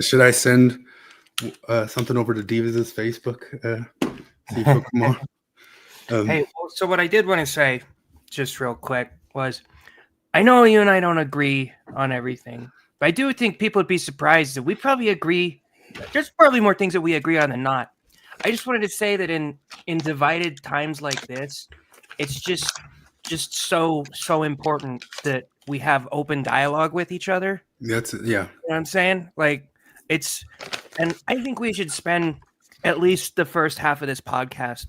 Should I send something over to Divas' Facebook? See if he'll come on. Hey, so what I did want to say, just real quick, was I know you and I don't agree on everything, but I do think people would be surprised that we probably agree. There's probably more things that we agree on than not. I just wanted to say that in divided times like this, it's just so important that we have open dialogue with each other. That's yeah. You know what I'm saying? Like and I think we should spend at least the first half of this podcast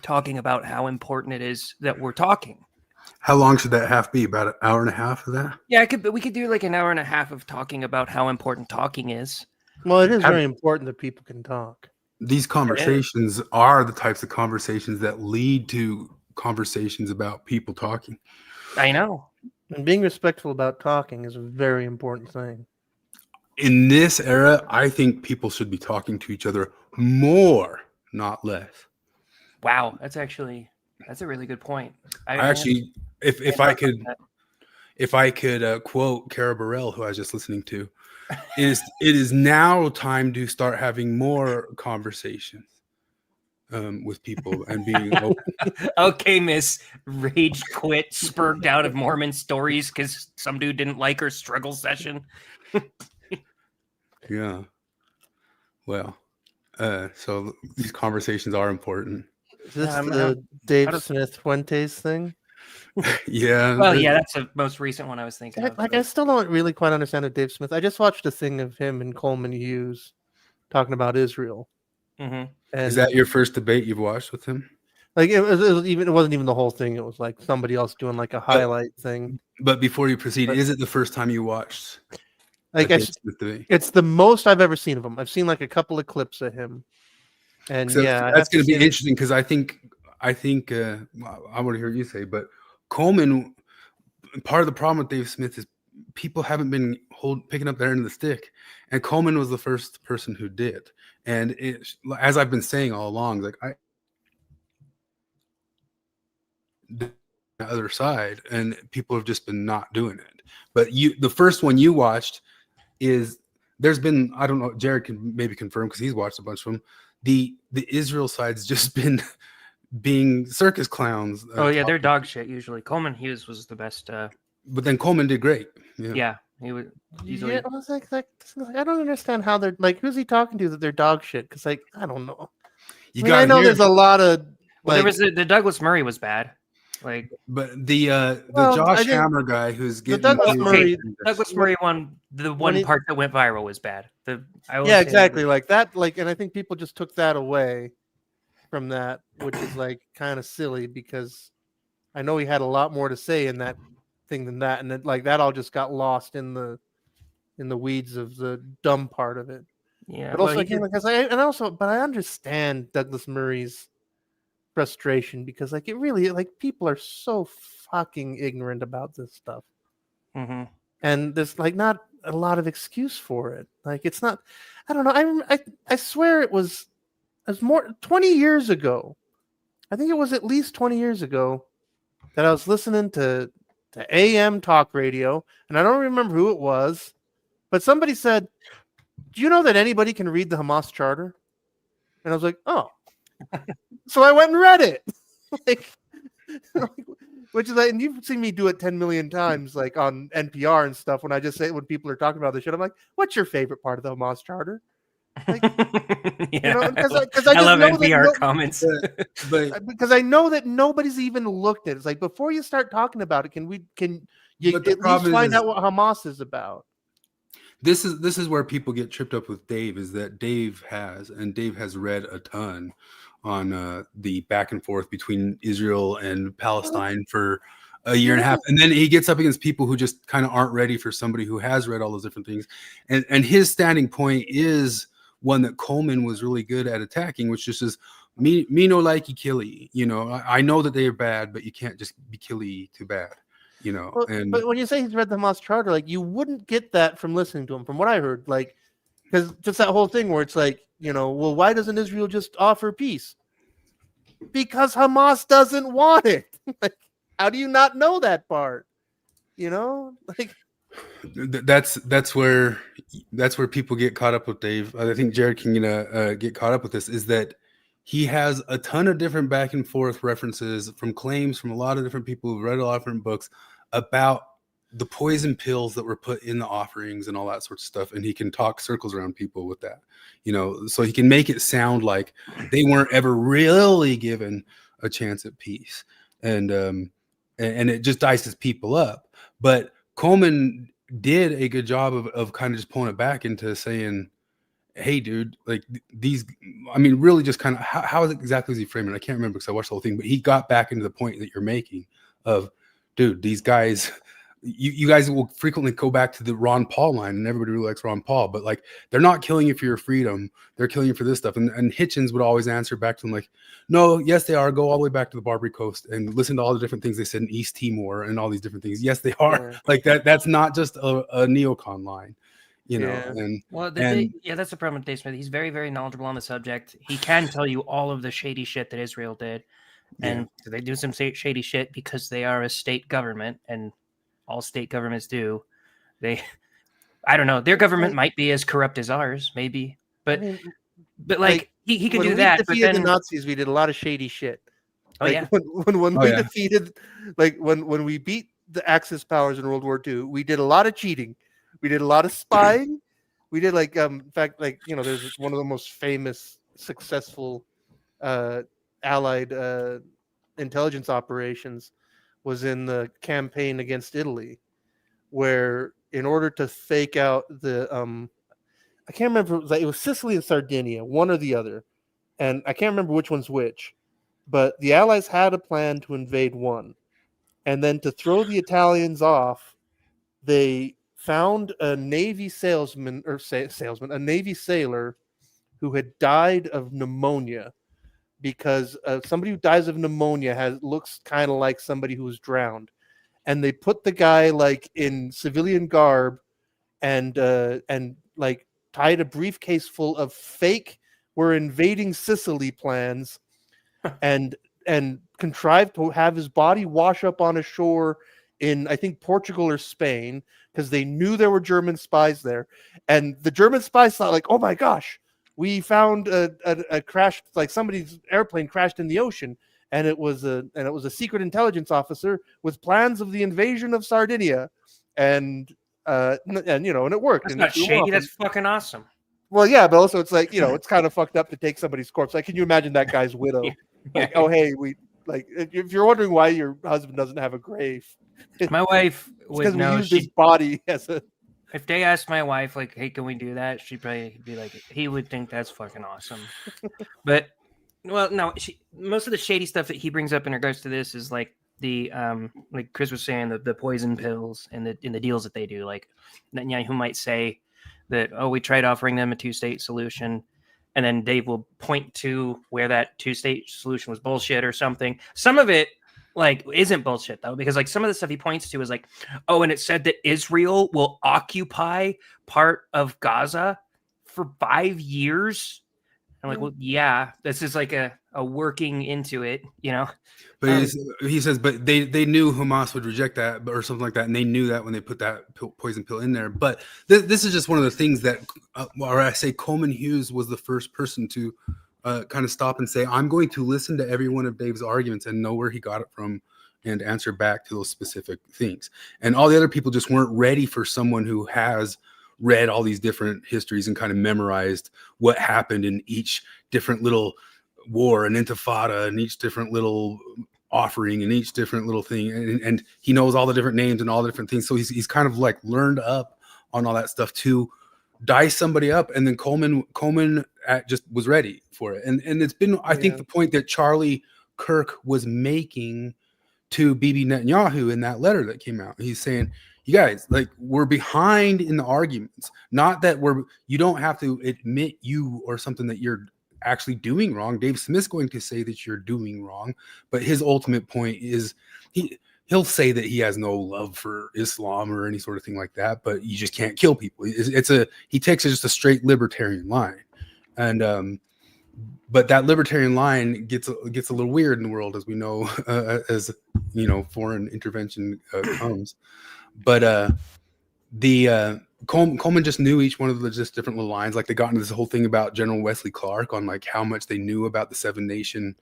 talking about how important it is that we're talking. How long should that half be? About an hour and a half of that? Yeah, we could do like an hour and a half of talking about how important talking is. Well, it is very important that people can talk. These conversations are the types of conversations that lead to conversations about people talking. I know. And being respectful about talking is a very important thing. In this era, I think people should be talking to each other more, not less. Wow, that's a really good point. If I could quote Cara Burrell, who I was just listening to, it is now time to start having more conversations with people and being open. Okay, Miss Rage Quit, spurred out of Mormon stories because some dude didn't like her struggle session. Yeah. Well, so these conversations are important. Is this the Dave Smith Fuentes thing? Yeah. Well, yeah, that's the most recent one I was thinking of. I still don't really quite understand with Dave Smith. I just watched a thing of him and Coleman Hughes talking about Israel. Mm-hmm. Is that your first debate you've watched with him? Like it wasn't even the whole thing. It was like somebody else doing like a highlight thing. But before you proceed, is it the first time you watched? Like it's the most I've ever seen of him. I've seen like a couple of clips of him, and that's going to be interesting because I think I want to hear you say, but Coleman. Part of the problem with Dave Smith is people haven't been picking up their end of the stick, and Coleman was the first person who did. And as I've been saying all along, like the other side, and people have just been not doing it. But the first one you watched there's been, I don't know, Jared can maybe confirm because he's watched a bunch of them. The Israel side's just been being circus clowns. They're dog shit usually. Coleman Hughes was the best. But then Coleman did great. Yeah, he was. Easily... Yeah, I was like, I don't understand how they're like. Who's he talking to that they're dog shit? Because like, I don't know. I know there's a lot of. There was the Douglas Murray was bad. Like, but the Josh Hammer guy who's getting Douglas Murray won the one part that went viral was bad. Exactly like that. Like, and I think people just took that away from that, which is like kind of silly because I know he had a lot more to say in that thing than that, and that all just got lost in the weeds of the dumb part of it. Yeah, but also but I understand Douglas Murray's frustration because like it really like people are so fucking ignorant about this stuff, and there's like not a lot of excuse for it. Like it's not. I don't know. I swear it was more 20 years ago. I think it was at least 20 years ago that I was listening to AM talk radio, and I don't remember who it was, but somebody said, "Do you know that anybody can read the Hamas charter?" And I was like, "Oh." So I went and read it. Which is like, and you've seen me do it 10 million times, like on NPR and stuff. When I just say when people are talking about this shit, I'm like, "What's your favorite part of the Hamas charter?" Like, because I love NPR comments, but because I know that nobody's even looked at it. It's like before you start talking about it, can you at least find out what Hamas is about? This is where people get tripped up with Dave. Is that Dave has read a ton on the back and forth between Israel and Palestine for a year and a half, and then he gets up against people who just kind of aren't ready for somebody who has read all those different things, and his standing point is one that Coleman was really good at attacking, which just is me no like you killy. You know, I know that they are bad, but you can't just be killy too bad. You know, but when you say he's read the Hamas charter, like you wouldn't get that from listening to him. From what I heard, like because just that whole thing where it's like, you know, well, why doesn't Israel just offer peace? Because Hamas doesn't want it. Like, how do you not know that part? You know, like that's where that's where people get caught up with Dave. I think Jared can get caught up with this, is that he has a ton of different back and forth references from claims from a lot of different people who've read a lot of different books about the poison pills that were put in the offerings and all that sort of stuff. And he can talk circles around people with that, so he can make it sound like they weren't ever really given a chance at peace. And it just dices people up. But Coleman did a good job of kind of just pulling it back into saying, hey, dude, like these, I mean, really just kind of how exactly was he framing it? I can't remember because I watched the whole thing, but he got back into the point that you're making of, dude, these guys, you guys will frequently go back to the Ron Paul line, and everybody really likes Ron Paul, but like, they're not killing you for your freedom. They're killing you for this stuff. And Hitchens would always answer back to him like, no, yes, they are. Go all the way back to the Barbary Coast and listen to all the different things they said in East Timor and all these different things. Yes, they are. Yeah. Like that's not just a neocon line. And that's the problem with Dave Smith. He's very, very knowledgeable on the subject. He can tell you all of the shady shit that Israel did, and they do some shady shit because they are a state government, and all state governments do. I don't know. Their government might be as corrupt as ours, maybe, but he can do that. When we defeated the Nazis, we did a lot of shady shit. When we defeated, when we beat the Axis powers in World War II, we did a lot of cheating. We did a lot of spying. We did in fact, there's one of the most famous, successful Allied intelligence operations was in the campaign against Italy, where in order to fake out the, I can't remember, it was Sicily and Sardinia, one or the other, and I can't remember which one's which, but the Allies had a plan to invade one, and then to throw the Italians off, they found a Navy a Navy sailor who had died of pneumonia, because somebody who dies of pneumonia looks kind of like somebody who was drowned, and they put the guy in civilian garb and tied a briefcase full of fake "we're invading Sicily" plans, and contrived to have his body wash up on a shore in, I think, Portugal or Spain, because they knew there were German spies there. And the German spies thought, oh my gosh, we found a crash, somebody's airplane crashed in the ocean, and it was a secret intelligence officer with plans of the invasion of Sardinia, and it worked. That's not shady. That's fucking awesome. Well, yeah, but also it's it's kind of fucked up to take somebody's corpse. Can you imagine that guy's widow? Oh, hey, if you're wondering why your husband doesn't have a grave, my wife would know. We used his body as a. If they asked my wife, hey, can we do that? She'd probably be like, he would think that's fucking awesome. But, well, no, most of the shady stuff that he brings up in regards to this is the, like Chris was saying, the poison pills and the deals that they do. Netanyahu might say that, we tried offering them a 2-state solution. And then Dave will point to where that 2-state solution was bullshit or something. Some of it, isn't bullshit though, because some of the stuff he points to is and it said that Israel will occupy part of Gaza for 5 years. I'm well, yeah, this is a working into it, But he says, but they knew Hamas would reject that or something like that, and they knew that when they put that poison pill in there. But this is just one of the things that, or I say, Coleman Hughes was the first person to kind of stop and say, I'm going to listen to every one of Dave's arguments and know where he got it from and answer back to those specific things. And all the other people just weren't ready for someone who has read all these different histories and kind of memorized what happened in each different little war and intifada and each different little offering and each different little thing. And he knows all the different names and all the different things. So he's kind of learned up on all that stuff to dice somebody up. And then Coleman just was ready for it. And it's been, I think, the point that Charlie Kirk was making to Bibi Netanyahu in that letter that came out. He's saying, you guys, we're behind in the arguments. Not that you don't have to admit you or something that you're actually doing wrong. Dave Smith's going to say that you're doing wrong, but his ultimate point is he'll say that he has no love for Islam or any sort of thing like that, but you just can't kill people. He takes just a straight libertarian line. And but that libertarian line gets a little weird in the world, as we know, as foreign intervention comes. But Coleman just knew each one of the just different little lines. Like they got into this whole thing about General Wesley Clark on like how much they knew about the 7-nation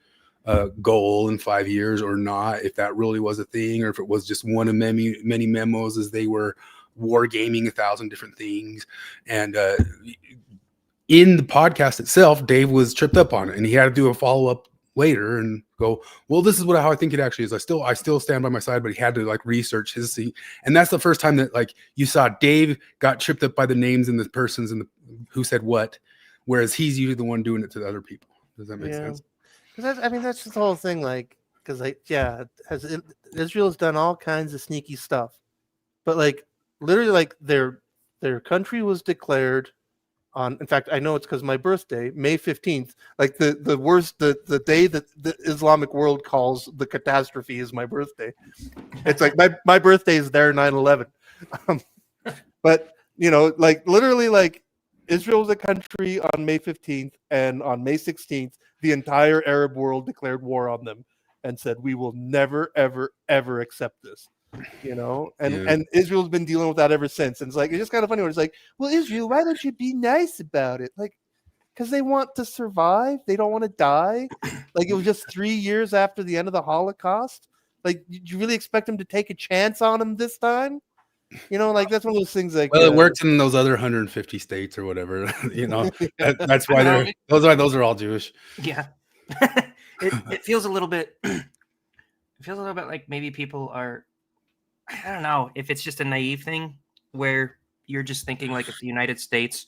goal in 5 years or not, if that really was a thing, or if it was just one of many memos as they were war gaming 1,000 different things. And in the podcast itself, Dave was tripped up on it, and he had to do a follow-up later and go, well, this is how I think it actually is. I still stand by my side, but he had to like research his seat. And that's the first time that like you saw Dave got tripped up by the names and the persons and who said what, whereas he's usually the one doing it to the other people. Does that make sense? I mean, that's just the whole thing. Like, because Israel's done all kinds of sneaky stuff, but like literally, like their country was declared on. In fact, I know it's because my birthday, May 15th. Like the worst, the day that the Islamic world calls the catastrophe is my birthday. It's like my birthday is their 9/11. But like literally, like Israel was a country on May 15th, and on May 16th. The entire Arab world declared war on them and said, we will never, ever, ever accept this, and Israel's been dealing with that ever since. And it's like, it's just kind of funny when it's like, well, Israel, why don't you be nice about it? Like, because they want to survive. They don't want to die. Like, it was just 3 years after the end of the Holocaust. Like, did you really expect them to take a chance on them this time? Like that's one of those things. Like, well, it worked in those other 150 states or whatever. That's why those are all Jewish. Yeah, it feels a little bit. It feels a little bit like maybe people are. I don't know if it's just a naive thing where you're just thinking like if the United States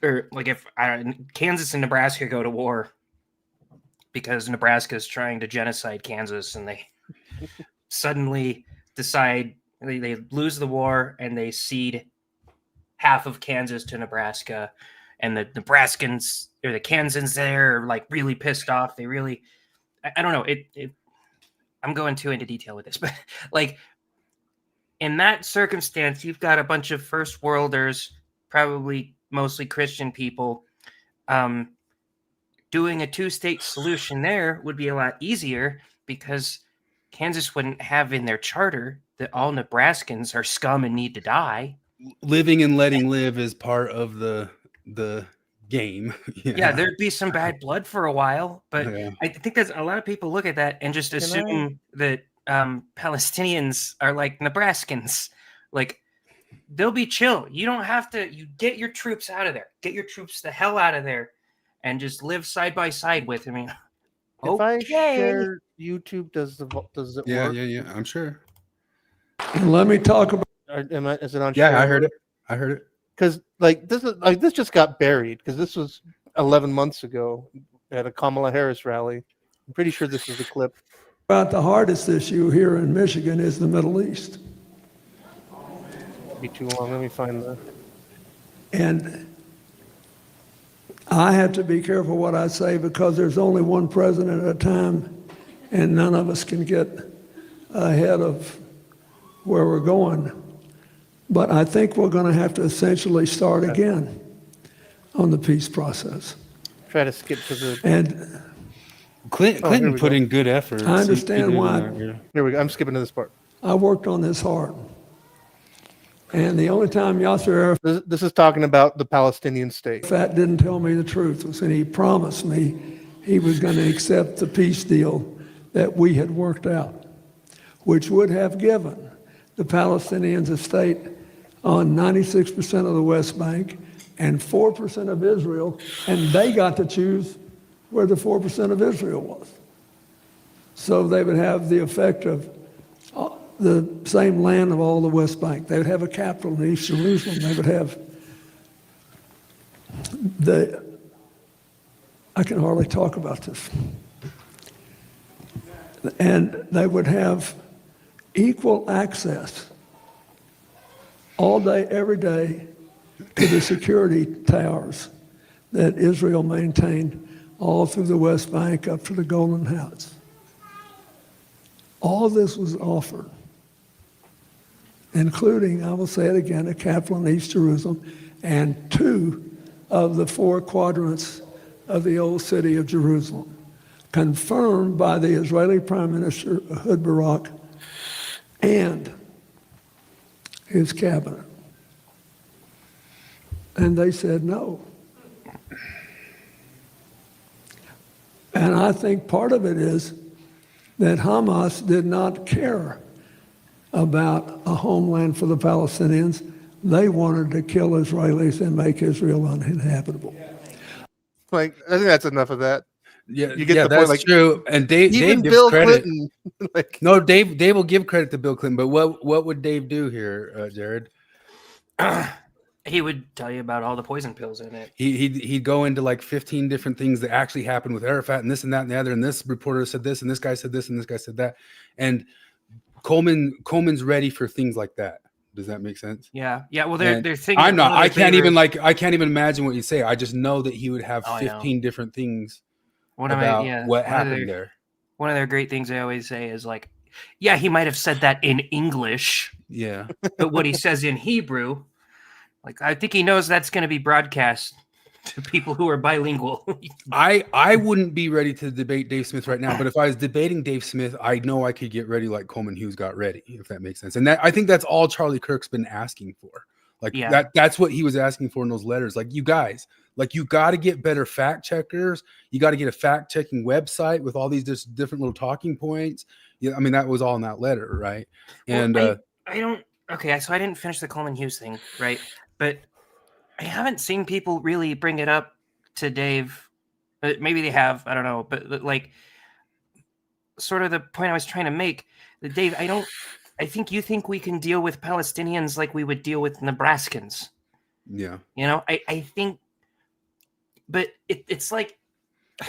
or like if Kansas and Nebraska go to war because Nebraska is trying to genocide Kansas and they suddenly decide. They lose the war and they cede half of Kansas to Nebraska, and the Nebraskans or the Kansans there are like really pissed off. They really, I don't know. I'm going too into detail with this, but like in that circumstance, you've got a bunch of first worlders, probably mostly Christian people, doing a 2-state solution there would be a lot easier because Kansas wouldn't have in their charter that all Nebraskans are scum and need to die. Living and letting live is part of the game. Yeah, there'd be some bad blood for a while, but I think that a lot of people look at that and just assume that Palestinians are like Nebraskans. Like, they'll be chill. You don't have to. You get your troops out of there. Get your troops the hell out of there, and just live side by side with them. I mean, if I share YouTube, does it work? Yeah. I'm sure. And let me talk about. Is it on? Yeah, I heard it. Because this just got buried because this was 11 months ago at a Kamala Harris rally. I'm pretty sure this is the clip. About the hardest issue here in Michigan is the Middle East. It'll be too long. Let me find the. And I have to be careful what I say because there's only one president at a time, and none of us can get ahead of where we're going. But I think we're going to have to essentially start again on the peace process. Try to skip to the. And Clinton put in good effort. I understand why. Here we go. I'm skipping to this part. I worked on this hard. And the only time Yasser Arafat This is talking about the Palestinian state. didn't tell me the truth was when he promised me he was going to accept the peace deal that we had worked out, which would have given the Palestinians a state on 96% of the West Bank and 4% of Israel, and they got to choose where the 4% of Israel was. So they would have the effect of the same land of all the West Bank. They would have a capital in East Jerusalem. They would have I can hardly talk about this. And they would have equal access all day, every day to the security towers that Israel maintained all through the West Bank up to the Golden Heights. All this was offered, including, I will say it again, a capital in East Jerusalem and 2 of the 4 quadrants of the old city of Jerusalem, confirmed by the Israeli Prime Minister Ehud Barak and his cabinet. And they said no. And I think part of it is that Hamas did not care about a homeland for the Palestinians. They wanted to kill Israelis and make Israel uninhabitable. Like, I think that's enough of that. Yeah, You get yeah, the that's point, like, true. And Dave Even gives Bill credit. Clinton, like, No, Dave will give credit to Bill Clinton, but what would Dave do here, Jared? He would tell you about all the poison pills in it. He'd go into like 15 different things that actually happened with Arafat and this and that and the other, and this reporter said this and this guy said this and this guy said that, and Coleman's ready for things like that. Does that make sense? Yeah. Well, And they're thinking. I'm not. I can't even imagine what you say. I just know that he would have Oh, I know. 15 different things One of about my, what happened there. One of their great things I always say is like, yeah, he might have said that in English, Yeah. but what he says in Hebrew, like I think he knows that's going to be broadcast to people who are bilingual. I wouldn't be ready to debate Dave Smith right now, but if I was debating Dave Smith, I know I could get ready like Coleman Hughes got ready, if that makes sense. And that I think that's all Charlie Kirk's been asking for. Like that's what he was asking for in those letters. Like, you guys, like, you got to get better fact checkers. You got to get a fact checking website with all these different little talking points. Yeah, I mean, that was all in that letter, right? And well, I don't. Okay, so I didn't finish the Coleman Hughes thing, right? But I haven't seen people really bring it up to Dave. Maybe they have. I don't know. But like, sort of the point I was trying to make, that Dave, I think you think we can deal with Palestinians like we would deal with Nebraskans. yeah. You know, I think, but it's like,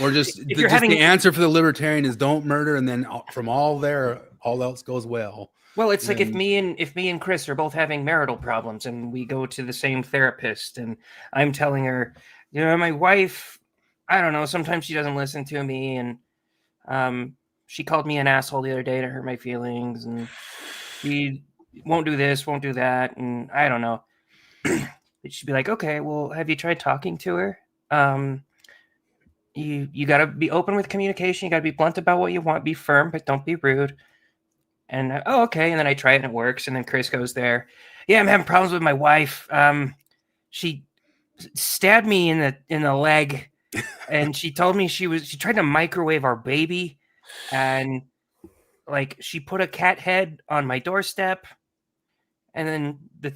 Or just, if you're having the answer for the libertarian is don't murder, and then from all there, all else goes well. Well, it's like if me and Chris are both having marital problems and we go to the same therapist and I'm telling her, you know, my wife, I don't know, sometimes she doesn't listen to me, and she called me an asshole the other day to hurt my feelings, and she won't do this, won't do that, and I don't know. She'd be like, okay, well, have you tried talking to her? You got to be open with communication. You got to be blunt about what you want. Be firm, but don't be rude. And oh, okay. And then I try it and it works. And then Chris goes there. Yeah, I'm having problems with my wife. She stabbed me in the leg, and she told me she tried to microwave our baby, and like she put a cat head on my doorstep. And then the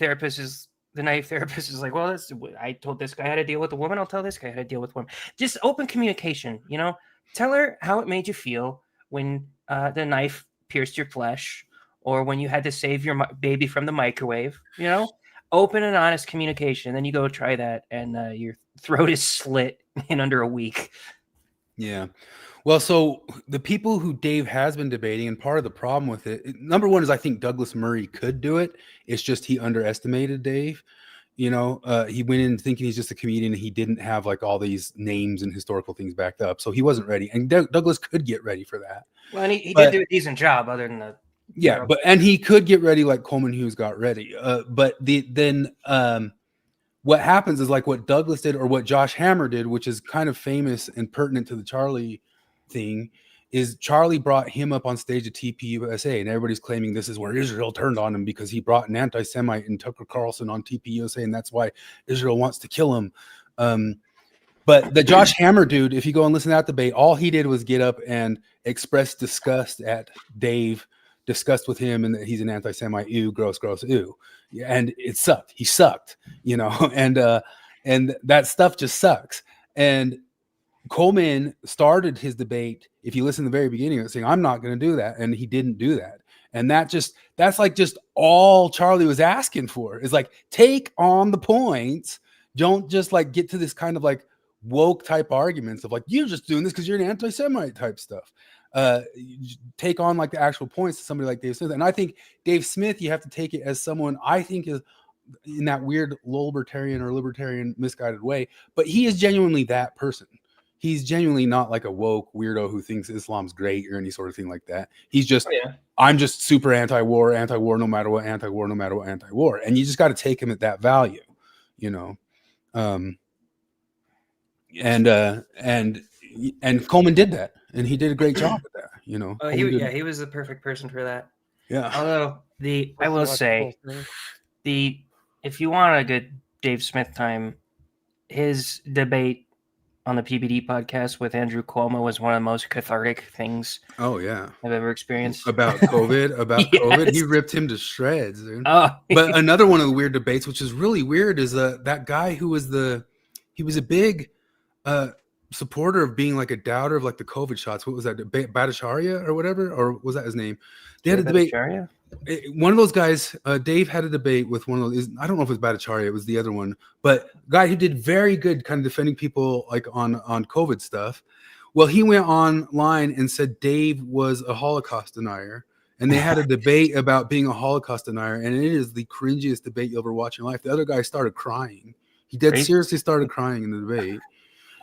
knife therapist is like, well, I told this guy how to deal with a woman. I'll tell this guy how to deal with women. Just open communication, you know. Tell her how it made you feel when the knife pierced your flesh, or when you had to save your baby from the microwave. You know, open and honest communication. Then you go try that, and your throat is slit in under a week. Yeah. Well, so the people who Dave has been debating, and part of the problem with it, number one is I think Douglas Murray could do it. It's just he underestimated Dave. You know, he went in thinking he's just a comedian, and he didn't have like all these names and historical things backed up. So he wasn't ready. And Douglas could get ready for that. Well, and he did do a decent job other than the. Yeah, and he could get ready like Coleman Hughes got ready. But what happens is like what Douglas did, or what Josh Hammer did, which is kind of famous and pertinent to the Charlie thing, is Charlie brought him up on stage at TPUSA, and everybody's claiming this is where Israel turned on him because he brought an anti-Semite and Tucker Carlson on TPUSA, and that's why Israel wants to kill him. But the Josh Hammer dude, if you go and listen to that debate, all he did was get up and express disgust at Dave, discussed with him, and that he's an anti-Semite. Ew, gross, ew. And it sucked. He sucked, you know, and that stuff just sucks. And Coleman started his debate, if you listen to the very beginning of it, saying, I'm not going to do that. And he didn't do that. And that's like just all Charlie was asking for, is like, take on the points. Don't just like get to this kind of like woke type arguments of like, you're just doing this because you're an anti-Semite type stuff. Take on like the actual points to somebody like Dave Smith. And I think Dave Smith, you have to take it as someone I think is in that weird libertarian misguided way, but he is genuinely that person. He's genuinely not like a woke weirdo who thinks Islam's great or any sort of thing like that. He's just, I'm just super anti-war no matter what, anti-war no matter what, anti-war. And you just got to take him at that value, you know? And Coleman did that, and he did a great job at that, you know? He was the perfect person for that. Yeah. Although I will say if you want a good Dave Smith time. His debate on the PBD podcast with Andrew Cuomo was one of the most cathartic things Oh yeah. I've ever experienced. About COVID, he Yes. ripped him to shreds, dude. Oh, But another one of the weird debates, which is really weird, is that guy who was he was a big supporter of being like a doubter of like the COVID shots. What was that? Bhattacharya or whatever, or was that his name? They had a debate. One of those guys, Dave had a debate with one of those. I don't know if it was Bhattacharya, it was the other one, but guy who did very good, kind of defending people like on COVID stuff. Well, he went online and said Dave was a Holocaust denier, and they had a debate about being a Holocaust denier, and it is the cringiest debate you'll ever watch in your life. The other guy started crying. He seriously started crying in the debate.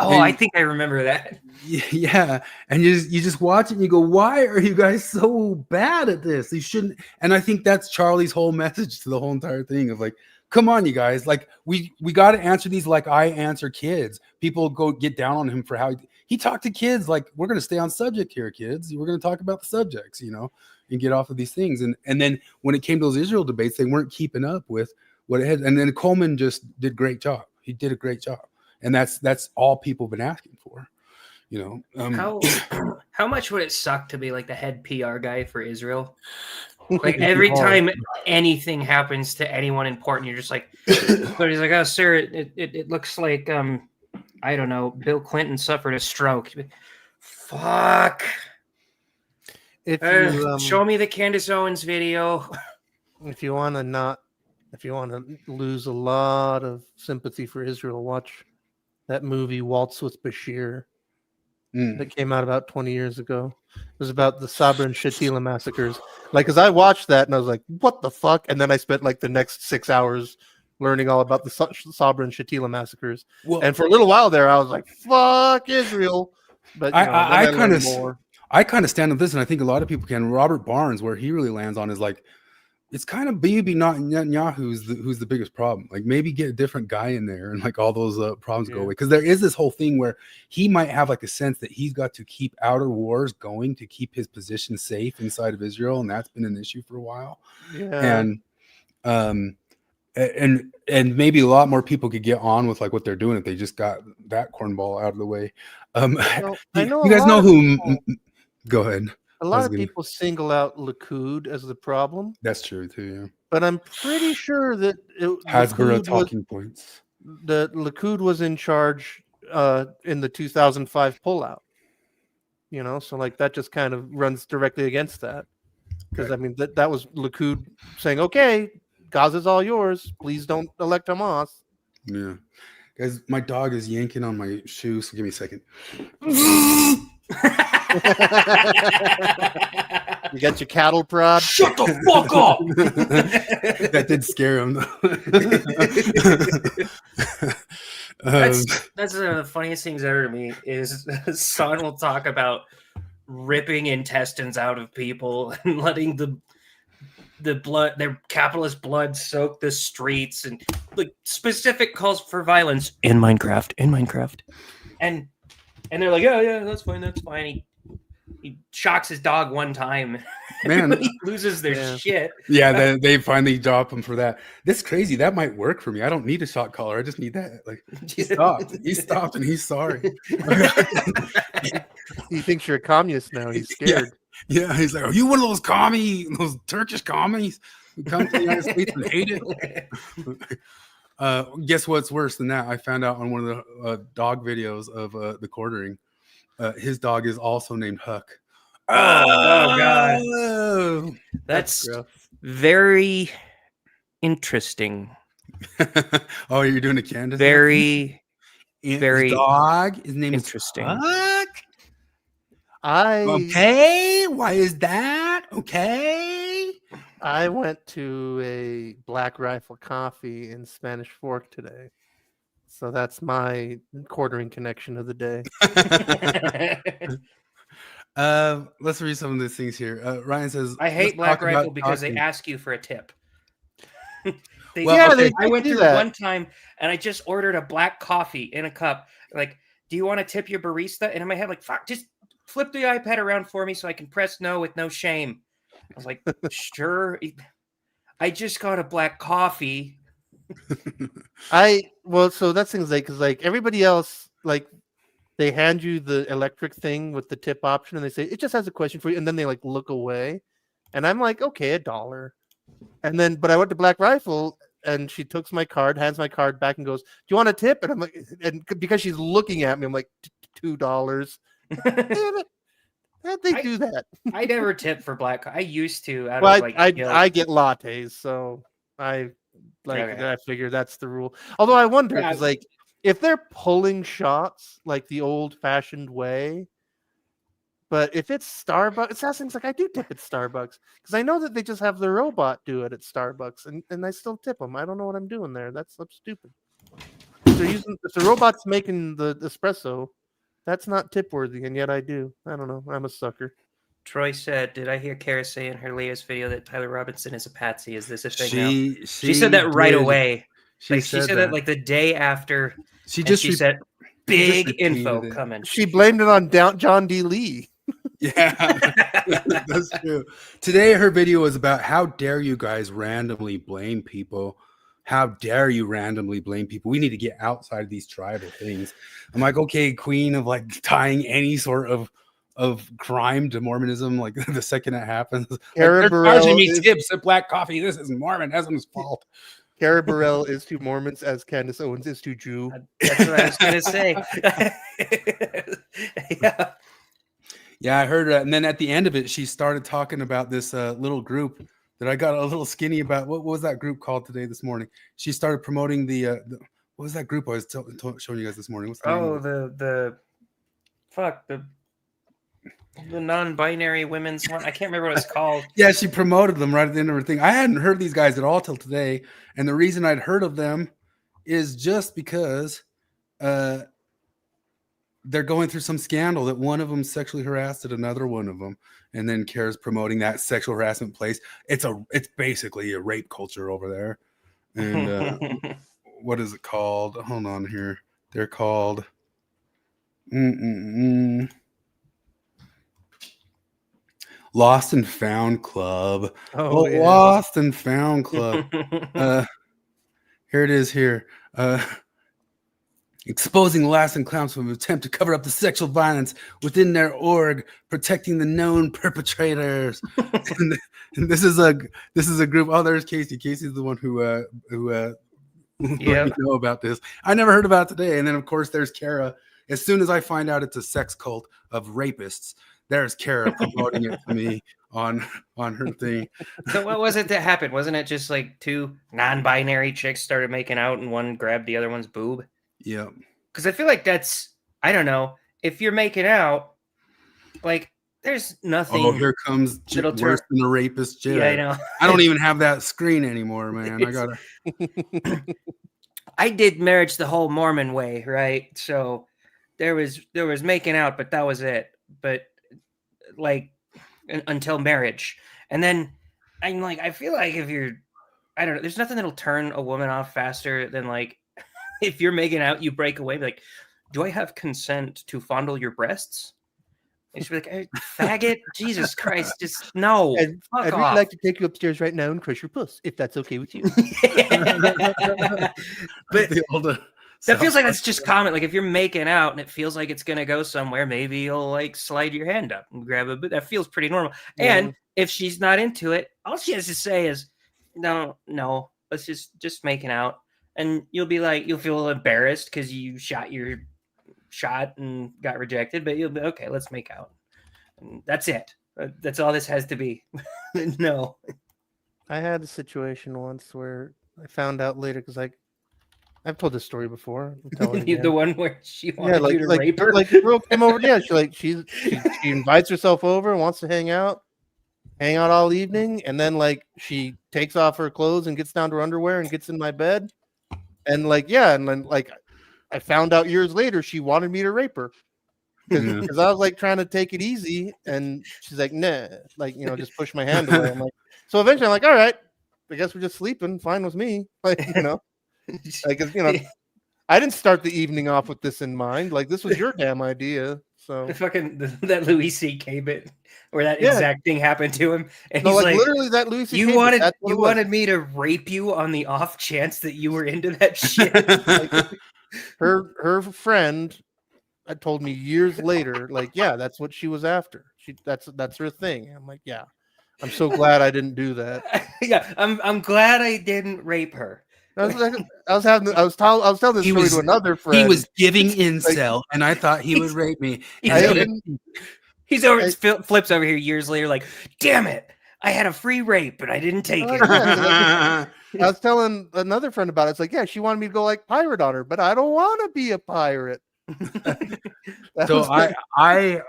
Oh, And, I think I remember that. yeah, and you just watch it and you go, why are you guys so bad at this? You shouldn't. And I think that's Charlie's whole message to the whole entire thing of like, come on, you guys, like we got to answer these like I answer kids. People go get down on him for how he talked to kids. Like, we're going to stay on subject here, kids. We're going to talk about the subjects, and get off of these things. And then when it came to those Israel debates, they weren't keeping up with what it had. And then Coleman just did a great job. He did a great job. And that's all people have been asking for, How much would it suck to be like the head PR guy for Israel? Like every time anything happens to anyone important, you're just like, but he's like, oh, sir, it looks like I don't know, Bill Clinton suffered a stroke. Fuck. If you show me the Candace Owens video. if you want to lose a lot of sympathy for Israel, watch that movie Waltz with Bashir that came out about 20 years ago. It was about the Sabra and Shatila massacres. Like, because I watched that and I was like, what the fuck? And then I spent like the next 6 hours learning all about the Sabra and Shatila massacres. Well, and for a little while there, I was like, fuck Israel. But I kind of stand on this, and I think a lot of people can. Robert Barnes, where he really lands on is like, it's kind of maybe not Netanyahu who's the biggest problem. Like, maybe get a different guy in there and like all those problems go away. Because there is this whole thing where he might have like a sense that he's got to keep outer wars going to keep his position safe inside of Israel, and that's been an issue for a while. Yeah. And maybe a lot more people could get on with like what they're doing if they just got that cornball out of the way. I know you guys know who? Go ahead. A lot of people single out Likud as the problem. That's true too, yeah. But I'm pretty sure that Hasbara talking points. The Likud was in charge in the 2005 pullout. So like that just kind of runs directly against that. Because I mean that was Likud saying, okay, Gaza's all yours. Please don't elect Hamas. Yeah. Guys, my dog is yanking on my shoe, so give me a second. You got your cattle prod? Shut the fuck up! That did scare him. That's one of the funniest things ever to me is Son will talk about ripping intestines out of people and letting the blood, their capitalist blood, soak the streets, and like specific calls for violence in Minecraft, and they're like, yeah, that's fine. He shocks his dog one time. Man, he loses their shit. Yeah, they finally drop him for that. That's crazy. That might work for me. I don't need a shock collar. I just need that. Like, he stopped, and he's sorry. He thinks you're a communist now. He's scared. Yeah, he's like, are you one of those Turkish commies who come to the United States and hate it? Guess what's worse than that? I found out on one of the dog videos of the quartering. His dog is also named Huck. Oh God, that's very interesting. Oh, you're doing a Candace? Very dog. His name interesting. Is Huck. Okay. Why is that? Okay. I went to a Black Rifle Coffee in Spanish Fork today. So that's my quartering connection of the day. Let's read some of these things here. Ryan says, I hate Black Rifle because they ask you for a tip. I went through one time and I just ordered a black coffee in a cup. Like, do you want to tip your barista? And in my head, like, fuck, just flip the iPad around for me so I can press no with no shame. I was like, sure. I just got a black coffee. So that's things like because like everybody else like they hand you the electric thing with the tip option and they say it just has a question for you and then they like look away, and I'm like okay $1, and then but I went to Black Rifle and she takes my card, hands my card back and goes, "Do you want a tip?" And I'm like, and because she's looking at me, I'm like $2. Damn it. How'd they do that? I never tip for black. I used to. Out Well, of, like, I get lattes, so I Okay. I figure that's the rule. Although I wonder, Yeah. because like if they're pulling shots like the old-fashioned way, but if it's Starbucks, it's things like I do tip at Starbucks because I know that they just have the robot do it at Starbucks, and I still tip them. I don't know what I'm doing there. That's stupid. If the robot's making the espresso, that's not tip worthy, and yet I do. I don't know. I'm a sucker. Troy said, "Did I hear Kara say in her latest video that Tyler Robinson is a patsy? Is this a thing now?" She said that right away. She said that like the day after. She said, "Big repeated info it. coming." She blamed it on John D. Lee. Yeah, that's true. Today, her video was about how dare you guys randomly blame people. How dare you randomly blame people? We need to get outside of these tribal things. I'm like, okay, queen of like tying any sort of crime to Mormonism, like the second it happens. Kara Like, they're Burrell charging me is- tips at Black Coffee. This is Mormonism's fault. Kara Burrell is to Mormons as Candace Owens is to Jew. That's what I was gonna say. Yeah. Yeah, I heard that. And then at the end of it, she started talking about this little group that I got a little skinny about. What was that group called this morning? She started promoting the what was that group I was showing you guys this morning? What's the name of it? The non-binary women's one. I can't remember what it's called. Yeah, she promoted them right at the end of her thing. I hadn't heard these guys at all till today, and the reason I'd heard of them is just because they're going through some scandal that one of them sexually harassed another one of them, and then Kara's promoting that sexual harassment place. It's basically a rape culture over there. And what is it called? Hold on here. They're called Lost and Found Club. Oh, yeah. Lost and Found Club. Here it is here. Exposing Lost and Clowns from an attempt to cover up the sexual violence within their org, protecting the known perpetrators. and this is a group. Oh, there's Casey. Casey's the one who let me know about this. I never heard about it today. And then of course there's Kara. As soon as I find out it's a sex cult of rapists, there's Kara promoting it to me on her thing. So what was it that happened? Wasn't it just like two non-binary chicks started making out and one grabbed the other one's boob? Yeah. Because I feel like that's, I don't know, if you're making out, like there's nothing. Oh, here comes worse than a rapist. Jared. Yeah, I know. I don't even have that screen anymore, man. I gotta. I did Marriage the Whole Mormon Way, right? So there was making out, but that was it. But like until marriage, and then I'm like, I feel like if you're, I don't know, there's nothing that'll turn a woman off faster than like. If you're making out, you break away. Like, do I have consent to fondle your breasts? And she'd be like, hey, faggot, Jesus Christ, just no. I'd really like to take you upstairs right now and crush your puss, if that's okay with you. But that feels like that's just common. Like if you're making out and it feels like it's gonna go somewhere, maybe you'll like slide your hand up and grab a bit. That feels pretty normal. Yeah. And if she's not into it, all she has to say is, no, let's just making out. And you'll be like, you'll feel embarrassed because you shot your shot and got rejected, but you'll be okay. Let's make out. And that's it. That's all this has to be. No. I had a situation once where I found out later because I've told this story before. The one where she wanted you to rape her. Like the girl came over. Yeah, she invites herself over, wants to hang out all evening, and then like she takes off her clothes and gets down to her underwear and gets in my bed. And and then I found out years later she wanted me to rape her because I was like trying to take it easy, and she's like, nah, like just push my hand away. I'm like, so eventually I'm like, all right, I guess we're just sleeping. Fine with me, like I didn't start the evening off with this in mind. Like this was your damn idea. So that Louis C.K. bit where that Yeah. exact thing happened to him, and no, he's like, like, literally that Louis C.K. "You bit, wanted that's what you it was. wanted me to rape you on the off chance that you were into that shit." Her friend told me years later, like, yeah, that's what she was after. That's her thing. I'm like, yeah, I'm so glad I didn't do that. Yeah, I'm glad I didn't rape her. I was telling this story to another friend. He was giving Like, incel, and I thought he would rape me. He's over flips over here years later, like, damn it, I had a free rape, but I didn't take it. I was telling another friend about it. It's like, yeah, she wanted me to go like pirate on her, but I don't want to be a pirate. So I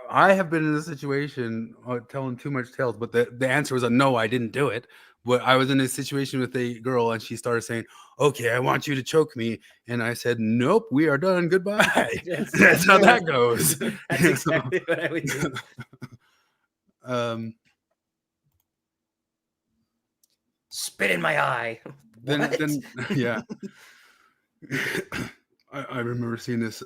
have been in a situation telling too much tales, but the answer was a no, I didn't do it. But I was in a situation with a girl, and she started saying, "Okay, I want you to choke me," and I said, "Nope, we are done. Goodbye." That's how that goes. That's exactly what I would do. Spit in my eye. Then yeah. I remember seeing this.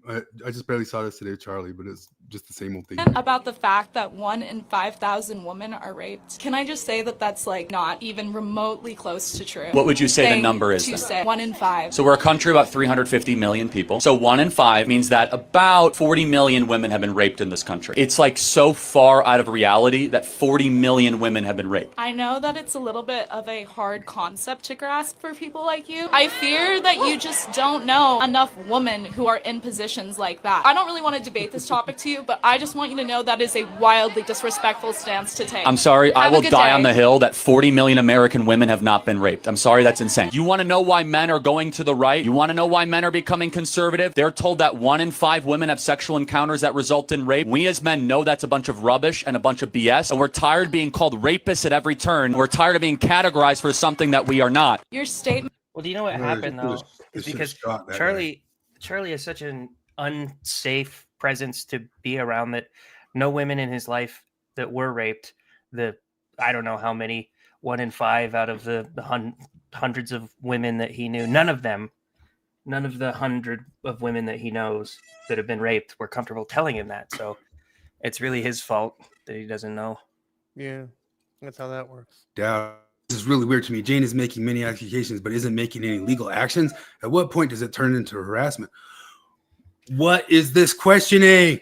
I just barely saw this today, Charlie, but it's just the same old thing. About the fact that 1 in 5,000 women are raped. Can I just say that that's like not even remotely close to true? What would you say the number is? To say 1 in 5. So we're a country of about 350 million people. So 1 in 5 means that about 40 million women have been raped in this country. It's like so far out of reality that 40 million women have been raped. I know that it's a little bit of a hard concept to grasp for people like you. I fear that you just don't know enough women who are in positions like that. I don't really want to debate this topic to you, but I just want you to know that is a wildly disrespectful stance to take. I'm sorry, I Have a will good die day. on the hill that 40 million American women have not been raped. I'm sorry, that's insane. You want to know why men are going to the right? You want to know why men are becoming conservative? They're told that 1 in 5 women have sexual encounters that result in rape. We as men know that's a bunch of rubbish and a bunch of BS, and we're tired of being called rapists at every turn. We're tired of being categorized for something that we are not. Your statement. Well, do you know what happened though? It's because Charlie is such an unsafe presence to be around that no women in his life that were raped, I don't know how many, 1 in 5 out of the hundreds of women that he knew, none of the 100 of women that he knows that have been raped were comfortable telling him that. So it's really his fault that he doesn't know. Yeah, that's how that works. Yeah. This is really weird to me. Jane is making many accusations, but isn't making any legal actions. At what point does it turn into harassment? What is this questioning?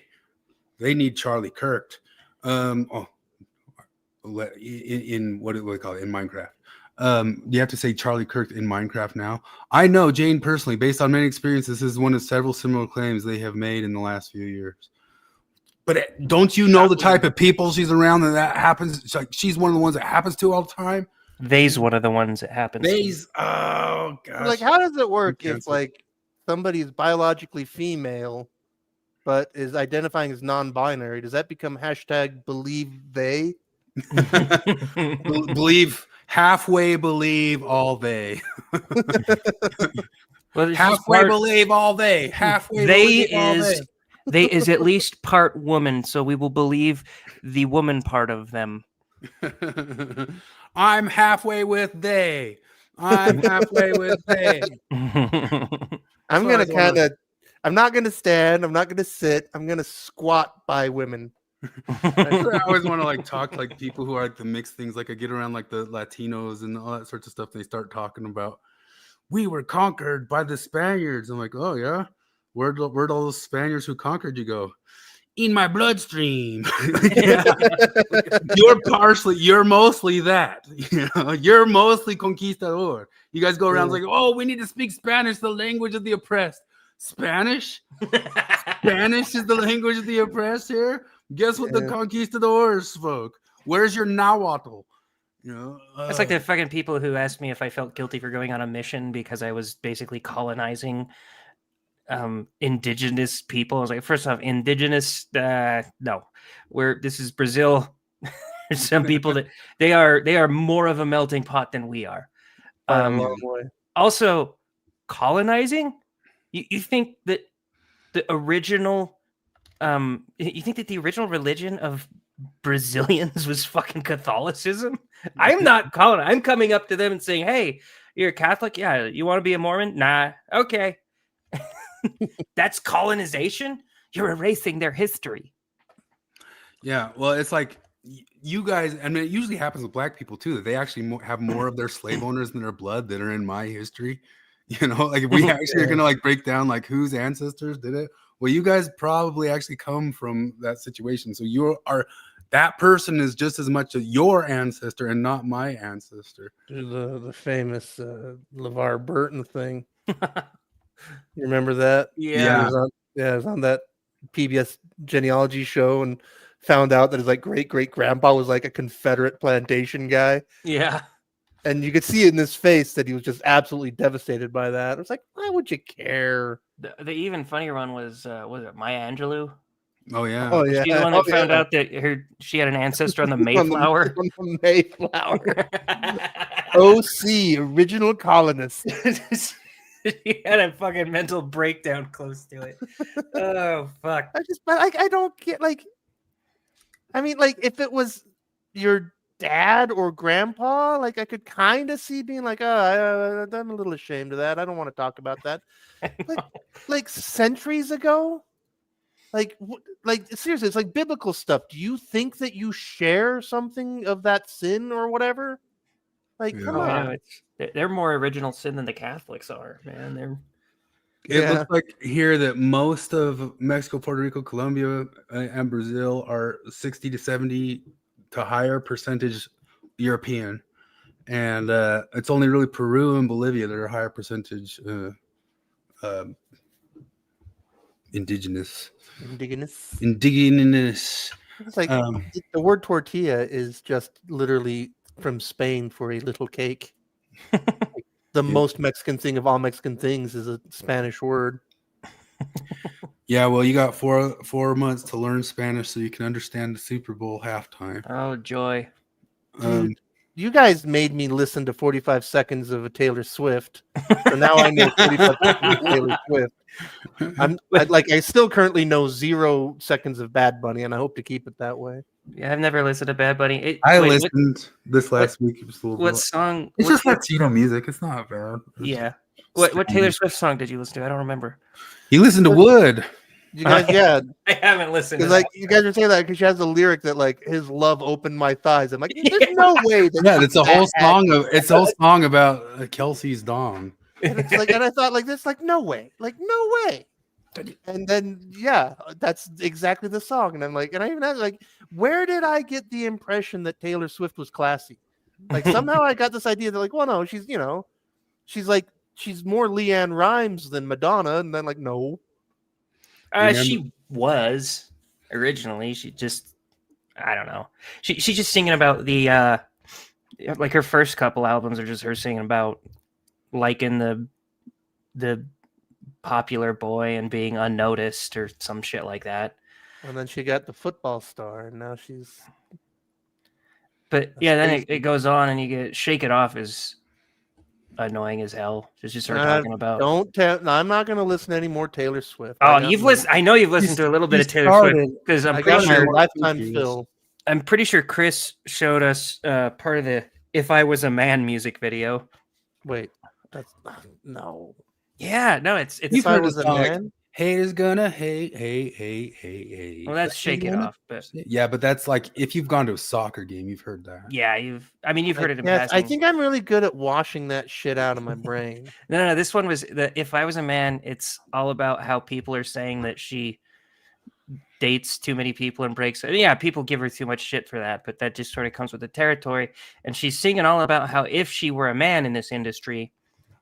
They need Charlie Kirk. In what do we call it in Minecraft? You have to say Charlie Kirk in Minecraft now. I know Jane personally, based on many experiences, this is one of several similar claims they have made in the last few years. But don't you know the type of people she's around that happens? It's like she's one of the ones that happens to all the time. They's one of the ones that happens. Oh gosh. Like, how does it work if like somebody is biologically female but is identifying as non-binary? Does that become #believe they? Believe halfway, believe all they. Well, halfway believe all they. Halfway believe all they. They is at least part woman, so we will believe the woman part of them. I'm halfway with they. I'm halfway with they. I'm not gonna stand. I'm not gonna sit. I'm gonna squat by women. I always want to like talk to like people who are like the mixed things. Like I get around like the Latinos and all that sorts of stuff. And they start talking about we were conquered by the Spaniards. I'm like, oh yeah, where'd all those Spaniards who conquered you go? In my bloodstream. You're mostly that. You know, you're mostly conquistador. You guys go around like, oh, we need to speak Spanish, the language of the oppressed. Spanish? Spanish is the language of the oppressed here? Guess what the conquistadors spoke? Where's your Nahuatl? You know, it's like the fucking people who asked me if I felt guilty for going on a mission because I was basically colonizing indigenous people. I was like, first off, indigenous, no. This is Brazil. There's some people that they are more of a melting pot than we are. Also, colonizing. You think that the original religion of Brazilians was fucking Catholicism? I'm not calling it. I'm coming up to them and saying, hey, you're a Catholic? Yeah. You want to be a Mormon? Nah. Okay. That's colonization. you're erasing their history. Yeah, well, it's like you guys, I mean, it usually happens with black people too. That they actually have more of their slave owners in their blood that are in my history. You know, like if we actually are gonna like break down like whose ancestors did it. Well, you guys probably actually come from that situation, so you are that person is just as much your ancestor and not my ancestor. The famous LeVar Burton thing. You remember that? Yeah. It was on that PBS genealogy show, and found out that his like great grandpa was like a Confederate plantation guy. Yeah. And you could see it in his face that he was just absolutely devastated by that. It's like, why would you care? The even funnier one was it Maya Angelou? Oh yeah. Oh yeah. She's the one that found out that she had an ancestor on the Mayflower. on the Mayflower. OC, original colonists. He had a fucking mental breakdown close to it. Oh fuck. I don't get like. I mean, like if it was your dad or grandpa, like I could kind of see being like, oh, I'm a little ashamed of that. I don't want to talk about that. Like centuries ago, like seriously, it's like biblical stuff. Do you think that you share something of that sin or whatever? Like, come on. They're more original sin than the Catholics are, man. It looks like here that most of Mexico, Puerto Rico, Colombia, and Brazil are 60 to 70 to higher percentage European, and it's only really Peru and Bolivia that are higher percentage indigenous. It's like the word tortilla is just literally from Spain for a little cake. The most Mexican thing of all Mexican things is a Spanish word. Yeah, well, you got four months to learn Spanish so you can understand the Super Bowl halftime. Oh, joy. You guys made me listen to 45 seconds of a Taylor Swift. So now I know 45 seconds of Taylor Swift. I still currently know 0 seconds of Bad Bunny, and I hope to keep it that way. Yeah, I've never listened to Bad Bunny. I listened this last week. It was a little what song? It's just Latino music. It's not bad. Yeah. What Taylor Swift song did you listen to? I don't remember. You listened to Wood. You guys, yeah. I haven't listened to like you guys are saying that because she has a lyric that like his love opened my thighs. I'm like, there's no way. It's a whole song about Kelsey's dong. And it's like, and I thought like this, like no way, and then that's exactly the song. And I'm like, and I even asked like, where did I get the impression that Taylor Swift was classy? Like somehow I got this idea that like, well, no, she's more Leanne Rimes than Madonna, and then like no. She was originally. She just, I don't know. She's just singing about the like her first couple albums are just her singing about liking the popular boy and being unnoticed or some shit like that. And then she got the football star, and now she's. But yeah, then it goes on, and you get Shake It Off is annoying as hell. Just start talking about. No, I'm not going to listen to any more Taylor Swift. Oh, you've listened. I know you've listened to a little bit of Taylor Swift because I'm pretty sure Lifetime Fill. I'm pretty sure Chris showed us part of the "If I Was a Man" music video. Wait, that's no. Yeah, no, it's. If I Was a Man. Haters gonna hate. Well, that's Shake It Off, but yeah, but that's like if you've gone to a soccer game, you've heard that. Yeah, you've heard it in passing. I think I'm really good at washing that shit out of my brain. No, this one was If I Was a Man. It's all about how people are saying that she dates too many people and breaks. Yeah, people give her too much shit for that, but that just sort of comes with the territory. And she's singing all about how if she were a man in this industry,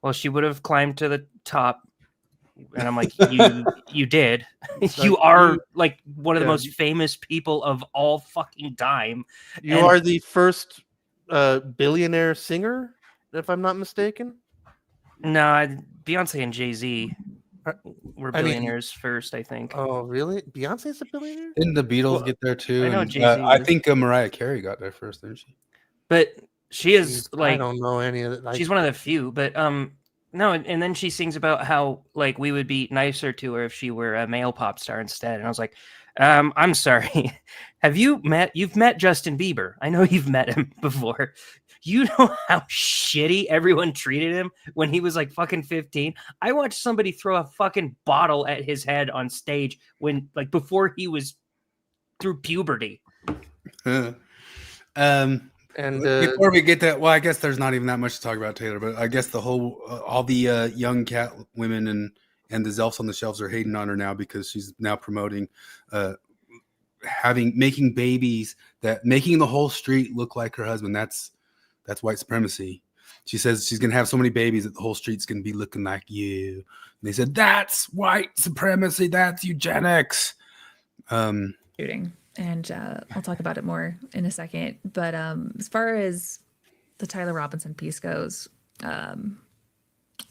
well, she would have climbed to the top. And I'm like, you did. You are like one of the most famous people of all fucking time. You are the first billionaire singer, if I'm not mistaken. No, Beyonce and Jay-Z were billionaires first, I think. Oh, really? Beyonce's a billionaire? Didn't the Beatles get there too? I know Jay-Z I think Mariah Carey got there first, didn't she? But she is like, I don't know any of it. She's one of the few, but No, and then she sings about how like we would be nicer to her if she were a male pop star instead. And I was like, I'm sorry. You've met Justin Bieber. I know you've met him before. You know how shitty everyone treated him when he was like fucking 15. I watched somebody throw a fucking bottle at his head on stage when like before he was through puberty. And Before we get that, well, I guess there's not even that much to talk about Taylor, but I guess the whole, all the young cat women and the Zelfs on the shelves are hating on her now because she's now promoting making babies making the whole street look like her husband. That's white supremacy. She says she's gonna have so many babies that the whole street's gonna be looking like you. And they said that's white supremacy. That's eugenics. Shooting. And I'll talk about it more in a second. But as far as the Tyler Robinson piece goes, the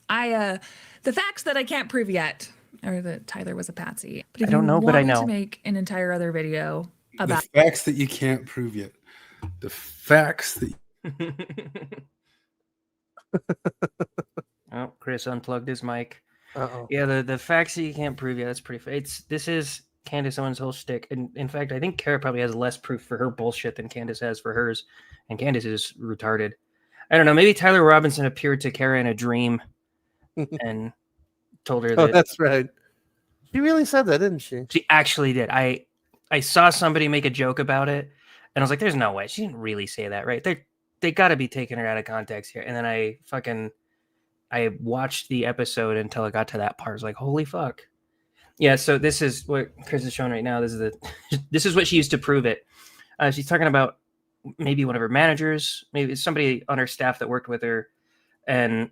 facts that I can't prove yet are that Tyler was a patsy. But if I don't know, but I know. To make an entire other video about the facts that you can't prove yet. The facts that. Oh, Chris unplugged his mic. uh-oh. Yeah, the facts that you can't prove yet. That's pretty. This is Candace Owens' whole shtick. And in fact, I think Kara probably has less proof for her bullshit than Candace has for hers. And Candace is retarded. I don't know. Maybe Tyler Robinson appeared to Kara in a dream and told her Oh, that that's right. She really said that, didn't she? she actually did. I saw somebody make a joke about it, and I was like, "There's no way she didn't really say that, right? They got to be taking her out of context here." And then I watched the episode until it got to that part. I was like, "Holy fuck!" Yeah. So this is what Chris is showing right now. This is what she used to prove it. She's talking about maybe one of her managers, maybe somebody on her staff that worked with her, and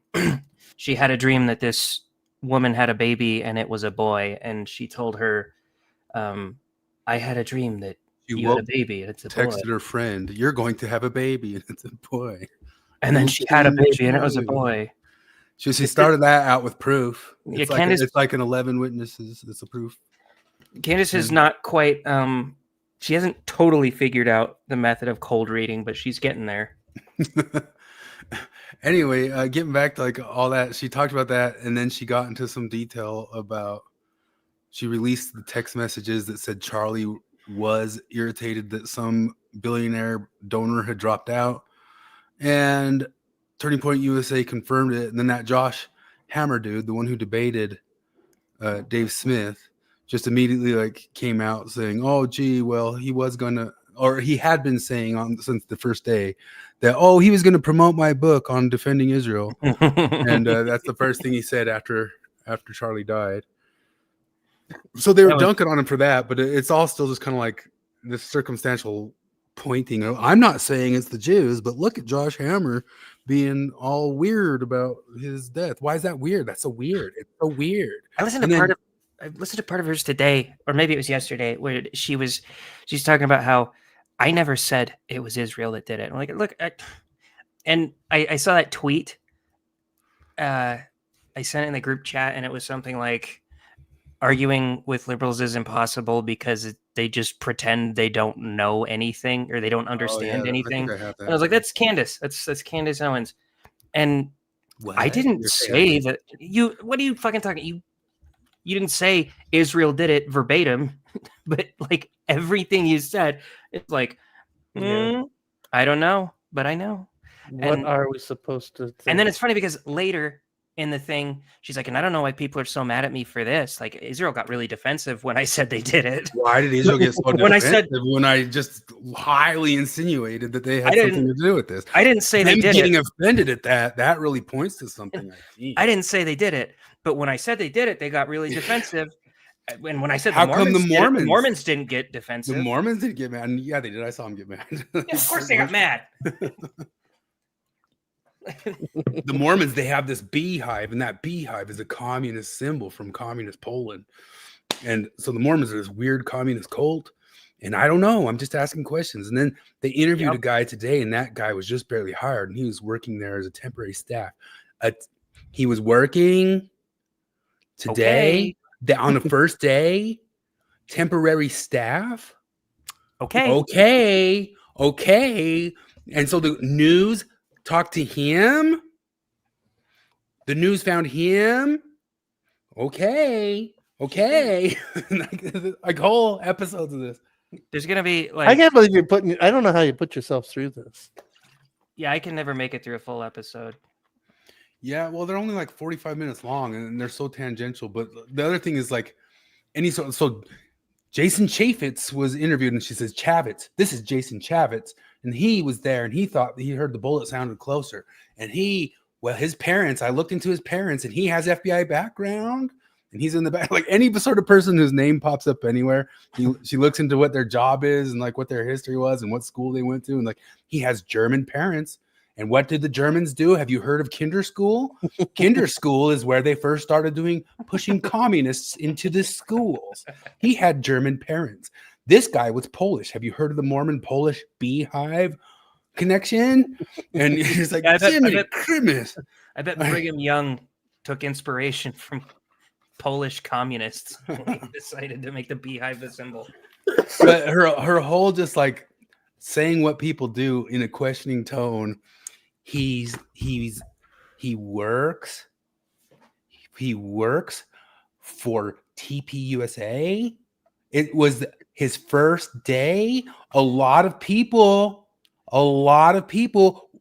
she had a dream that this woman had a baby and it was a boy, and she told her, I had a dream that you had a baby and it's a boy. Texted her friend, "You're going to have a baby and it's a boy." And then she had a baby and it was a boy. She started that out with proof. Yeah, It's, Candace- it's like an 11 witnesses. It's a proof. Candace is not quite she hasn't totally figured out the method of cold reading, but she's getting there. Anyway, getting back to like all that, she talked about that, and then she got into some detail about. She released the text messages that said Charlie was irritated that some billionaire donor had dropped out, and Turning Point USA confirmed it. And then that Josh Hammer dude, the one who debated Dave Smith, just immediately like came out saying, "Oh, gee, well, he was gonna." Or he had been saying since the first day that, he was going to promote my book on defending Israel. And that's the first thing he said after Charlie died. So they were dunking on him for that, but it's all still just kind of like this circumstantial pointing. I'm not saying it's the Jews, but look at Josh Hammer being all weird about his death. Why is that weird? That's so weird. It's so weird. I listened to part of hers today, or maybe it was yesterday, where she's talking about how I never said it was Israel that did it. I'm like, look, I saw that tweet. I sent it in the group chat, and it was something like, arguing with liberals is impossible because they just pretend they don't know anything or they don't understand anything. And I was like, that's Candace. That's Candace Owens. And I didn't say that. What are you fucking talking? You didn't say Israel did it verbatim, but like everything you said, it's like, I don't know, but I know. What are we supposed to think? And then it's funny because later in the thing, she's like, and I don't know why people are so mad at me for this. Like, Israel got really defensive when I said they did it. Why did Israel get so When defensive when I just highly insinuated that they had something to do with this? I didn't say they did getting it. offended at that really points to something. I didn't say they did it, but when I said they did it, they got really defensive. And when I said How come the Mormons didn't get defensive? The Mormons didn't get mad. Yeah, they did. I saw them get mad. Yeah, of course they got mad. The Mormons, they have this beehive, and that beehive is a communist symbol from communist Poland. And so the Mormons are this weird communist cult. And I don't know. I'm just asking questions. And then they interviewed a guy today, and that guy was just barely hired, and he was working there as a temporary staff. He was working today on the first day, temporary staff. Okay. And so the news talked to him. the news found him. Okay. like whole episodes of this. There's gonna be I like, can't believe you're putting. I don't know how you put yourself through this. yeah, I can never make it through a full episode. Yeah, well, they're only like 45 minutes long and they're so tangential. But the other thing is like so Jason Chaffetz was interviewed and she says, Chavitz, this is Jason Chavitz. And he was there and he thought he heard the bullet sounded closer. And his parents, I looked into his parents and he has FBI background and he's in the back. Like any sort of person whose name pops up anywhere, she looks into what their job is and like what their history was and what school they went to. And like he has German parents. And what did the Germans do? Have you heard of Kinderschool? Kinderschool is where they first started pushing communists into the schools. He had German parents. This guy was Polish. Have you heard of the Mormon Polish beehive connection? And he's like, Yeah, I bet Brigham Young took inspiration from Polish communists when he decided to make the beehive the symbol. But her whole just like saying what people do in a questioning tone. He works for TPUSA. It was his first day. A lot of people,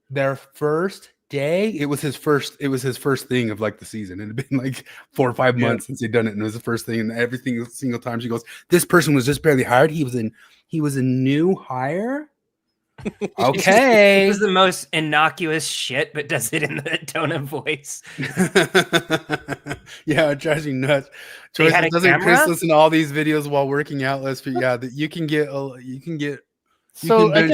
their first day, it was his first thing of like the season. It had been like 4 or 5 months since he'd done it, and it was the first thing. And every single time she goes, this person was just barely hired. He was a new hire. Okay. This is the most innocuous shit, but does it in the tone of voice. Yeah, it drives me nuts. They had a Doesn't camera? Chris listen to all these videos while working out? You can bench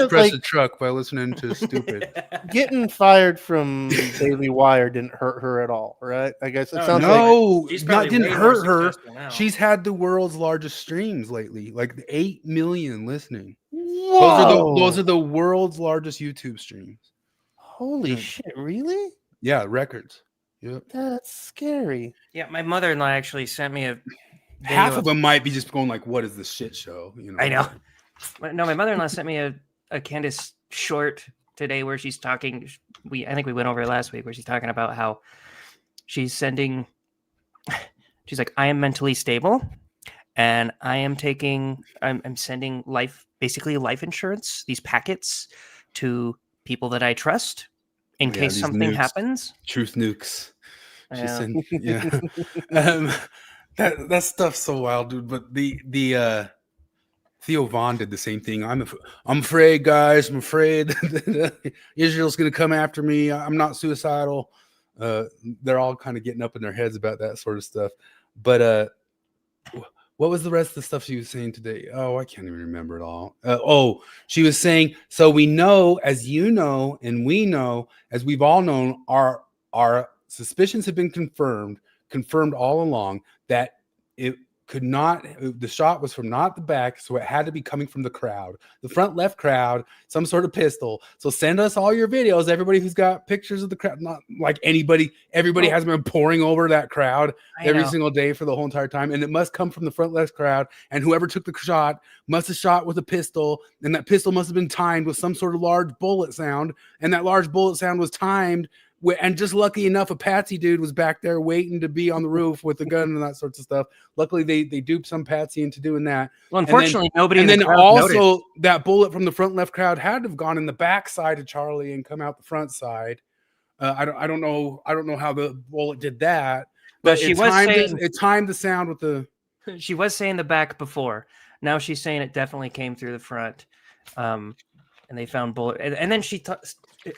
press a truck by listening to stupid. Getting fired from Daily Wire didn't hurt her at all, right? I guess it sounds like No, She's not probably didn't way more hurt her. successful now. She's had the world's largest streams lately, like 8 million listening. whoa. Those are the world's largest YouTube streams. Holy shit! Really? Yeah, records. Yep. That's scary. Yeah, my mother-in-law actually sent me a video Half of them might be just going like, "What is this shit show?" You know. I know. No, my mother-in-law sent me a Candace short today where she's talking. I think we went over it last week where she's talking about how she's sending. She's like, I am mentally stable, and I'm sending basically life insurance, these packets to people that I trust in case these something nukes. happens. Truth nukes. She Yeah. said, yeah. That stuff's so wild, dude. But the Theo Vaughn did the same thing. I'm afraid, guys. I'm afraid that Israel's going to come after me. I'm not suicidal. They're all kind of getting up in their heads about that sort of stuff. But what was the rest of the stuff she was saying today? Oh, I can't even remember it all. She was saying, so we know, as you know, and we know, as we've all known, our suspicions have been confirmed all along that it could not, the shot was from not the back, so it had to be coming from the crowd, the front left crowd, some sort of pistol. So send us all your videos, everybody who's got pictures of the crowd. Not like everybody has been pouring over that crowd every single day for the whole entire time, and it must come from the front left crowd, and whoever took the shot must have shot with a pistol, and that pistol must have been timed with some sort of large bullet sound, and that large bullet sound was timed. And just lucky enough, a patsy dude was back there waiting to be on the roof with a gun and that sorts of stuff. Luckily, they duped some patsy into doing that. Well, unfortunately, nobody. And in then the crowd also noticed. that bullet from the front left crowd had to have gone in the back side of Charlie and come out the front side. I don't know how the bullet did that. But she was saying it timed the sound with the. She was saying the back before. Now she's saying it definitely came through the front. And they found bullet. And then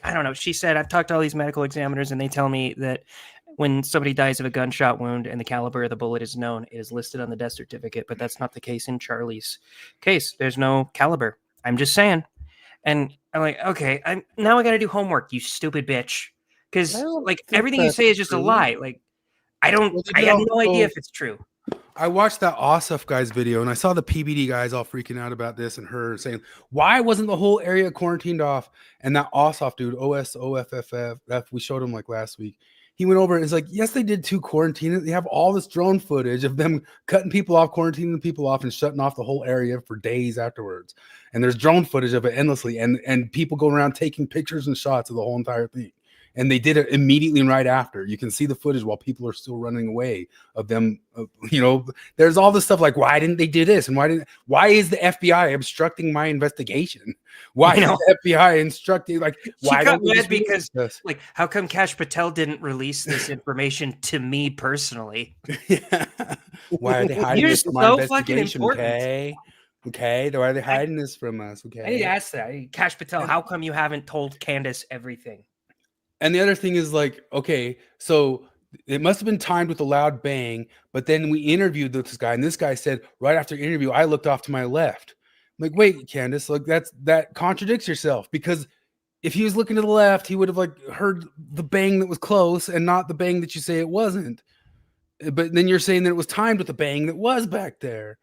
I don't know. She said, I've talked to all these medical examiners and they tell me that when somebody dies of a gunshot wound and the caliber of the bullet is known, it is listed on the death certificate, but that's not the case in Charlie's case. There's no caliber. I'm just saying. And I'm like, okay, now I got to do homework, you stupid bitch. Because like everything you say is just a lie. Like, I have no idea if it's true. I watched that Ossoff guy's video and I saw the PBD guys all freaking out about this and her saying, why wasn't the whole area quarantined off? And that Ossoff dude, OSOFFF, we showed him like last week. He went over and it's like, yes, they did too quarantine. They have all this drone footage of them cutting people off, quarantining people off and shutting off the whole area for days afterwards. And there's drone footage of it endlessly and people going around taking pictures and shots of the whole entire thing. And they did it immediately and right after. You can see the footage while people are still running away of them. There's all this stuff like, why didn't they do this? And why is the FBI obstructing my investigation? Why is the FBI instructing, like, why don't we just because this? like, how come Kash Patel didn't release this information to me personally? Why are they hiding You're this from so my fucking investigation? important. Okay. Why are they hiding this from us? I need to Okay. ask that. Kash Patel, how come you haven't told Candace everything? And the other thing is like, okay, so it must have been timed with a loud bang, but then we interviewed this guy, and this guy said right after the interview, I looked off to my left. I'm like, wait, Candace, like that contradicts yourself, because if he was looking to the left, he would have like heard the bang that was close and not the bang that you say it wasn't. But then you're saying that it was timed with the bang that was back there.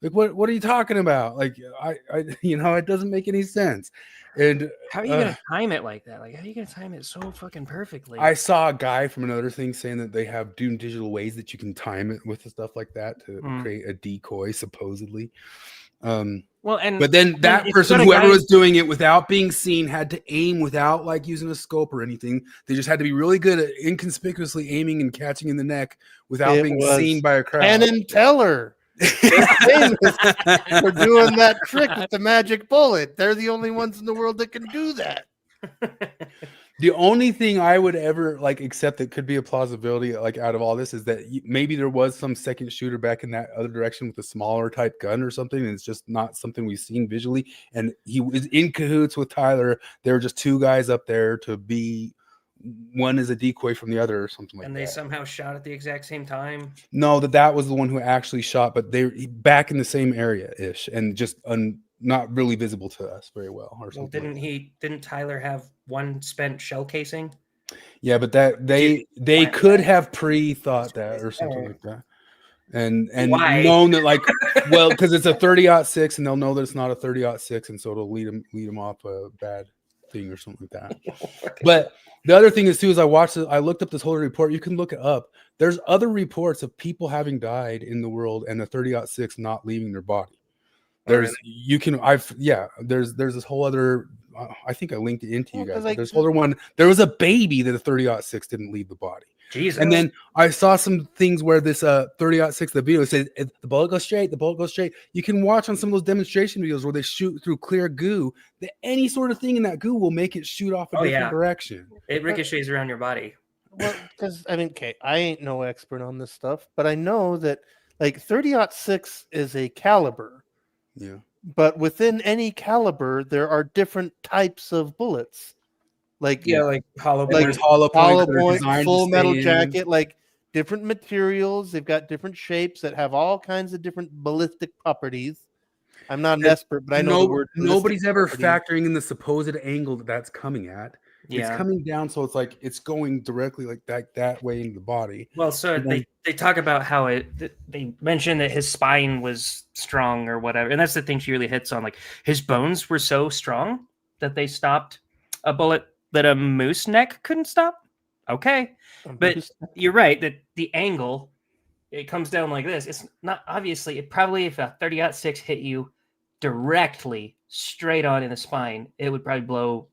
Like, what are you talking about? Like, I it doesn't make any sense. And How are you gonna time it like that? Like, how are you gonna time it so fucking perfectly? I saw a guy from another thing saying that they have doom digital ways that you can time it with stuff like that to create a decoy, supposedly. But then that person, whoever was doing it without being seen, had to aim without like using a scope or anything. They just had to be really good at inconspicuously aiming and catching in the neck without being seen by a crowd. Penn and Teller. They're famous for doing that trick with the magic bullet. They're the only ones in the world that can do that. The only thing I would ever like accept that could be a plausibility like out of all this is that maybe there was some second shooter back in that other direction with a smaller type gun or something, and it's just not something we've seen visually. And he was in cahoots with Tyler. There were just two guys up there to be. One is a decoy from the other or something like that. And they somehow shot at the exact same time. No, that was the one who actually shot, but they back in the same area ish, and just not really visible to us very well. Or something. Well, didn't Tyler have one spent shell casing? Yeah, but that they could have pre-thought that or something like that, and Why? known that like because it's a 30-06 and they'll know that it's not a 30-06, and so it'll lead them off a bad thing or something like that. But the other thing is too is I looked up this whole report. You can look it up. There's other reports of people having died in the world and the 30-06 not leaving their body. There's there's this whole other I think I linked it into you guys. Like, there's other one. There was a baby that a 30-06 didn't leave the body. Jesus. And then I saw some things where this 30-06, the video said the bullet goes straight, the bullet goes straight. You can watch on some of those demonstration videos where they shoot through clear goo, that any sort of thing in that goo will make it shoot off a different direction. It ricochets around your body. Well, because I mean, okay, I ain't no expert on this stuff, but I know that like 30-06 is a caliber. Yeah. But within any caliber, there are different types of bullets. Like hollow like point. hollow point, full metal jacket, like different materials. They've got different shapes that have all kinds of different ballistic properties. I'm not an expert, but I know the word. Nobody's ever factoring in the supposed angle that's coming at. Yeah. It's coming down, so it's like it's going directly like that way into the body. Well, so they talk about how they mentioned that his spine was strong or whatever, and that's the thing she really hits on. Like his bones were so strong that they stopped a bullet that a moose neck couldn't stop. Okay, but you're right that the angle it comes down like this. It's not obviously. It probably if a 30-06 hit you directly straight on in the spine, it would probably blow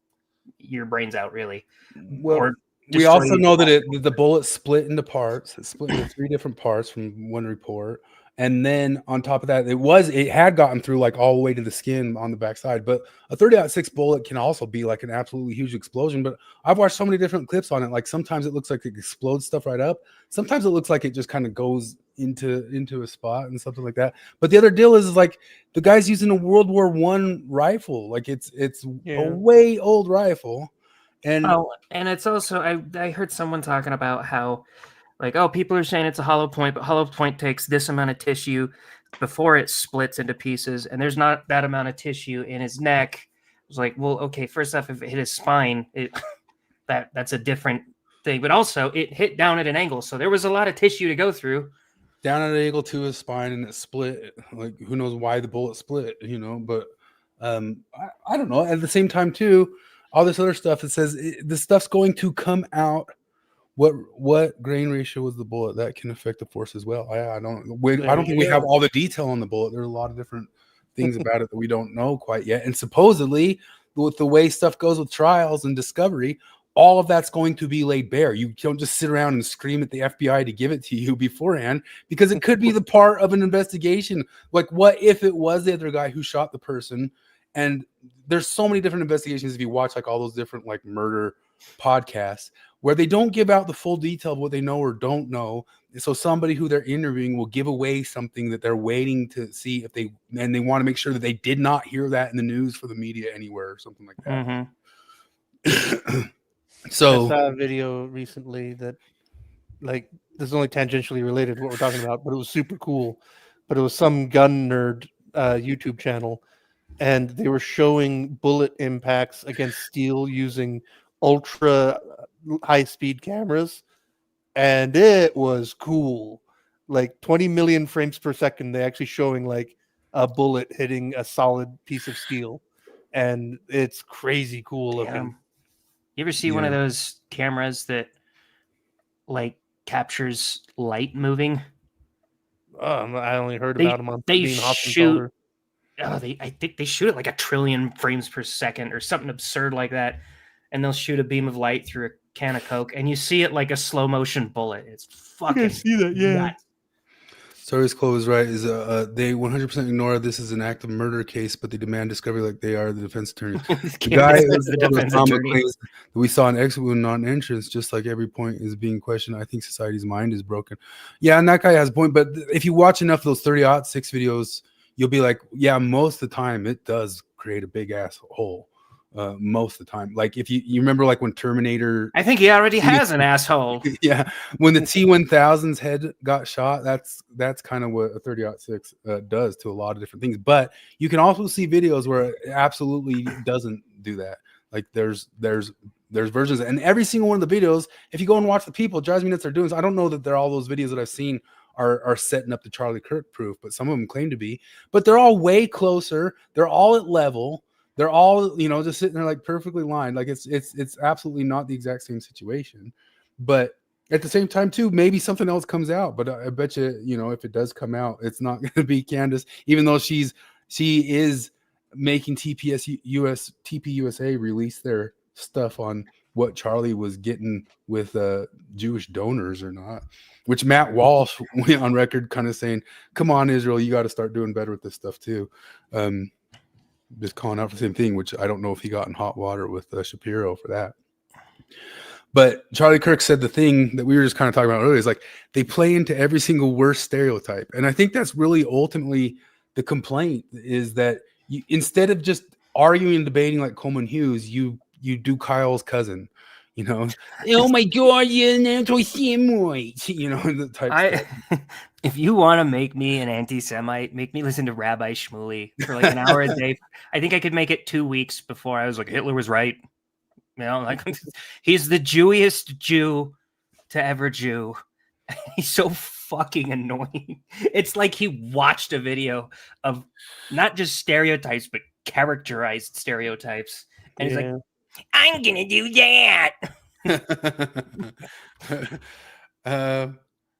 your brains out really. Well, we also know that the bullet split into parts. It split into 3 different parts from one report, and then on top of that, it had gotten through like all the way to the skin on the backside. But a 30-06 bullet can also be like an absolutely huge explosion. But I've watched so many different clips on it. Like sometimes it looks like it explodes stuff right up. Sometimes it looks like it just kind of goes into a spot and something like that. But the other deal is like the guy's using a World War I rifle. Like it's a way old rifle. And it's also I heard someone talking about how like, oh, people are saying it's a hollow point, but hollow point takes this amount of tissue before it splits into pieces, and there's not that amount of tissue in his neck. I was like, well, okay, first off, if it hit his spine, that's a different thing. But also it hit down at an angle, so there was a lot of tissue to go through. Down at an angle to his spine, and it split. Like who knows why the bullet split, but I don't know. At the same time too, all this other stuff, it says this stuff's going to come out. What grain ratio was the bullet that can affect the force as well? I don't think we have all the detail on the bullet. There's a lot of different things about it that we don't know quite yet. And supposedly with the way stuff goes with trials and discovery, all of that's going to be laid bare. You don't just sit around and scream at the FBI to give it to you beforehand, because it could be the part of an investigation. Like, what if it was the other guy who shot the person? And there's so many different investigations if you watch like all those different like murder podcasts where they don't give out the full detail of what they know or don't know. So somebody who they're interviewing will give away something that they're waiting to see if they want to make sure that they did not hear that in the news for the media anywhere or something like that. So I saw a video recently that, like, this is only tangentially related to what we're talking about, but it was super cool. But it was some gun nerd YouTube channel, and they were showing bullet impacts against steel using ultra high speed cameras, and it was cool. Like 20 million frames per second, they actually showing like a bullet hitting a solid piece of steel, and it's crazy cool looking. You ever see one of those cameras that like captures light moving? I only heard about them on they Dean shoot. Hofstadter. I think they shoot at like 1 trillion frames per second or something absurd like that, and they'll shoot a beam of light through a can of Coke, and you see it like a slow motion bullet. It's fucking see that, yeah. nuts. Story's closed, right? Is they 100% ignore this is an active murder case, but they demand discovery like they are the defense attorney. The guy that we saw an exit wound, not an entrance, just like every point is being questioned. I think society's mind is broken. Yeah, and that guy has a point. But if you watch enough of those 30-06 videos, you'll be like, yeah, most of the time it does create a big ass hole. Most of the time, like if you remember, like when Terminator, I think he already has an asshole. Yeah, when the T-1000's head got shot, that's kind of what a 30-06 does to a lot of different things. But you can also see videos where it absolutely doesn't do that. Like there's versions, and every single one of the videos, if you go and watch the people, it drives me nuts. They're doing. I don't know that they're all those videos that I've seen are setting up the Charlie Kirk proof, but some of them claim to be. But they're all way closer. They're all at level. They're all, just sitting there like perfectly lined. Like it's absolutely not the exact same situation. But at the same time, too, maybe something else comes out. But I bet you, if it does come out, it's not going to be Candace, even though she is making TP USA release their stuff on what Charlie was getting with Jewish donors or not. Which Matt Walsh went on record kind of saying, "Come on, Israel, you got to start doing better with this stuff too." Just calling out for the same thing, which I don't know if he got in hot water with Shapiro for that. But Charlie Kirk said the thing that we were just kind of talking about earlier is like they play into every single worst stereotype. And I think that's really ultimately the complaint, is that you, instead of just arguing and debating like Coleman Hughes, you do Kyle's cousin. Oh my God, you're an anti-Semite. The type stuff. If you want to make me an anti-Semite, make me listen to Rabbi Shmuley for like an hour a day. I think I could make it 2 weeks before I was like, Hitler was right. Like he's the Jewiest Jew to ever Jew. He's so fucking annoying. It's like he watched a video of not just stereotypes, but characterized stereotypes. And he's like, I'm gonna do that.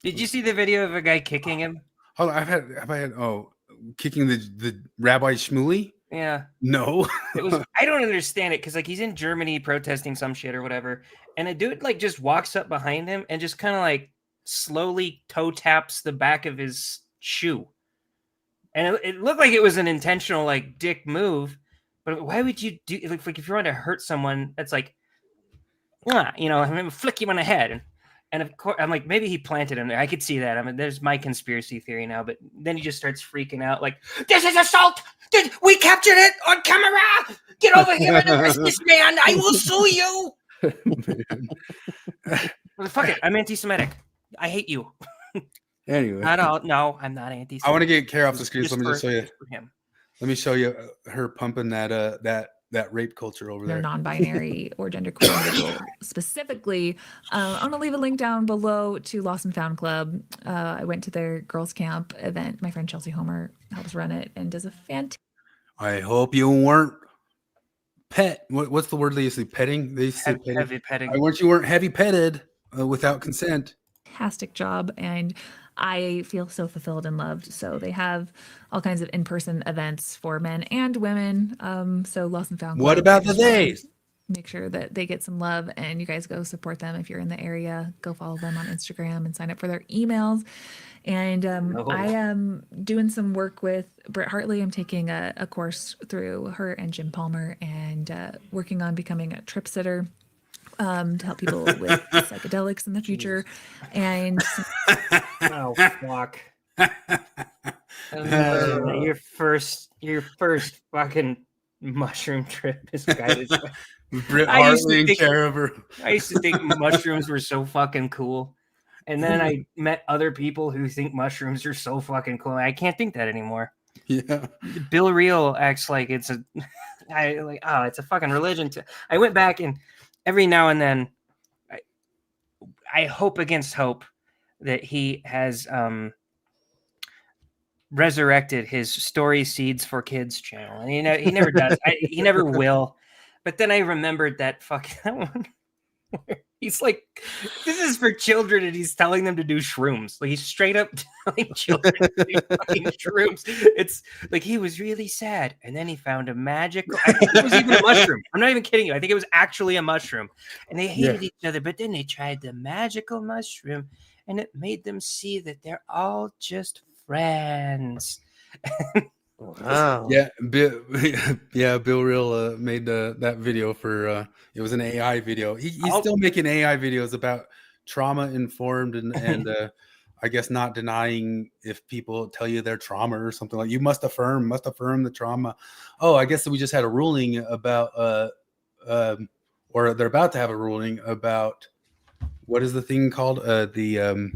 Did you see the video of a guy kicking him? Oh, kicking the Rabbi Shmuley? Yeah. No. I don't understand it, because like he's in Germany protesting some shit or whatever, and a dude like just walks up behind him and just kind of like slowly toe taps the back of his shoe. And it looked like it was an intentional like dick move. But why would you do like if you want to hurt someone? That's like, I'm gonna flick you on the head, and of course I'm like, maybe he planted him there. I could see that. I mean, there's my conspiracy theory now. But then he just starts freaking out, like, "This is assault! We captured it on camera! Get over here and arrest this man! I will sue you!" Well, fuck it, I'm anti-Semitic. I hate you. Anyway, no, I'm not anti-Semitic. I want to get Kara off the screen. So let me just show you. Him. Let me show you her pumping that rape culture over there. They're non-binary or genderqueer individual. Specifically, I'm going to leave a link down below to Lost and Found Club. I went to their girls' camp event. My friend Chelsea Homer helps run it and does a fantastic. I hope you weren't what's the word they used to say? Petting? They used to say petting. Heavy petting. I wish you weren't heavy petted without consent. Fantastic job, and I feel so fulfilled and loved. So they have all kinds of in-person events for men and women. So Lost and Found. What about the days? make sure that they get some love, and you guys go support them. If you're in the area, go follow them on Instagram and sign up for their emails. And I am doing some work with Britt Hartley. I'm taking a course through her and Jim Palmer, and working on becoming a trip sitter to help people with psychedelics in the future. And Oh fuck! Your first fucking mushroom trip is guided. Britt I used to Hartley and think- Caraver. I used to think mushrooms were so fucking cool. And then I met other people who think mushrooms are so fucking cool. I can't think that anymore. Yeah. Bill Reel acts like it's a it's a fucking religion. I went back, and every now and then I hope against hope that he has resurrected his Story Seeds for Kids channel. And he never does. He never will. But then I remembered that fucking one. He's like, this is for children, and he's telling them to do shrooms. Like, he's straight up telling children to do fucking shrooms. It's like he was really sad, and then he found a magical. I think it was even a mushroom. I'm not even kidding you. I think it was actually a mushroom, and they hated each other. But then they tried the magical mushroom, and it made them see that they're all just friends. Wow. Yeah, Bill Reel made that video for it was an AI video. He's still making AI videos about trauma informed and I guess not denying if people tell you their trauma or something, like you must affirm the trauma. Oh, I guess we just had a ruling about or they're about to have a ruling about what is the thing called the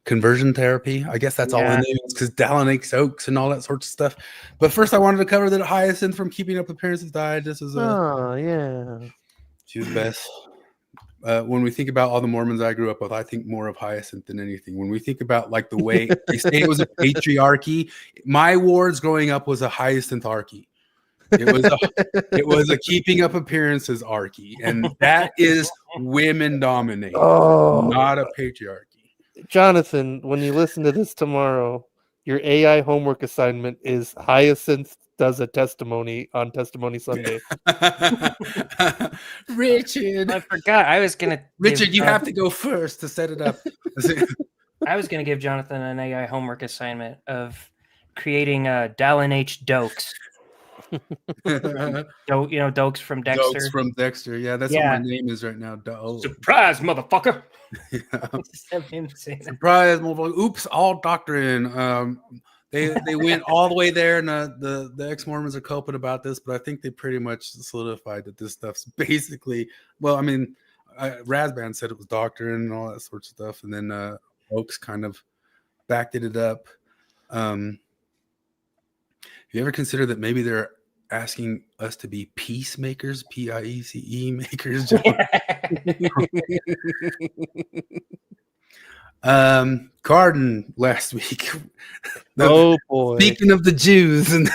conversion therapy. I guess that's all in there because Dallin Oaks and all that sorts of stuff. But first, I wanted to cover that Hyacinth from Keeping Up Appearances died. This is she was the best. When we think about all the Mormons I grew up with, I think more of Hyacinth than anything. When we think about like the way they say it was a patriarchy, my wards growing up was a Hyacinth-archy. It was a Keeping Up Appearances archy, and that is women dominated, not a patriarchy. Jonathan, when you listen to this tomorrow, your AI homework assignment is Hyacinth does a testimony on Testimony Sunday. Richard, I forgot. I was gonna. Richard, you have to go first to set it up. I was gonna give Jonathan an AI homework assignment of creating Dallin H. Dokes. Dokes from Dexter. Dokes from Dexter. Yeah, that's what my name is right now. Surprise, motherfucker! Surprise, motherfucker! Oops, all doctrine. They went all the way there, and the ex-Mormons are coping about this, but I think they pretty much solidified that this stuff's basically. Well, I mean, Razban said it was doctrine and all that sorts of stuff, and then Oaks kind of backed it up. Have you ever considered that maybe they're asking us to be peacemakers, P-I-E-C-E makers? Cardin last week. Oh boy! Speaking of the Jews, and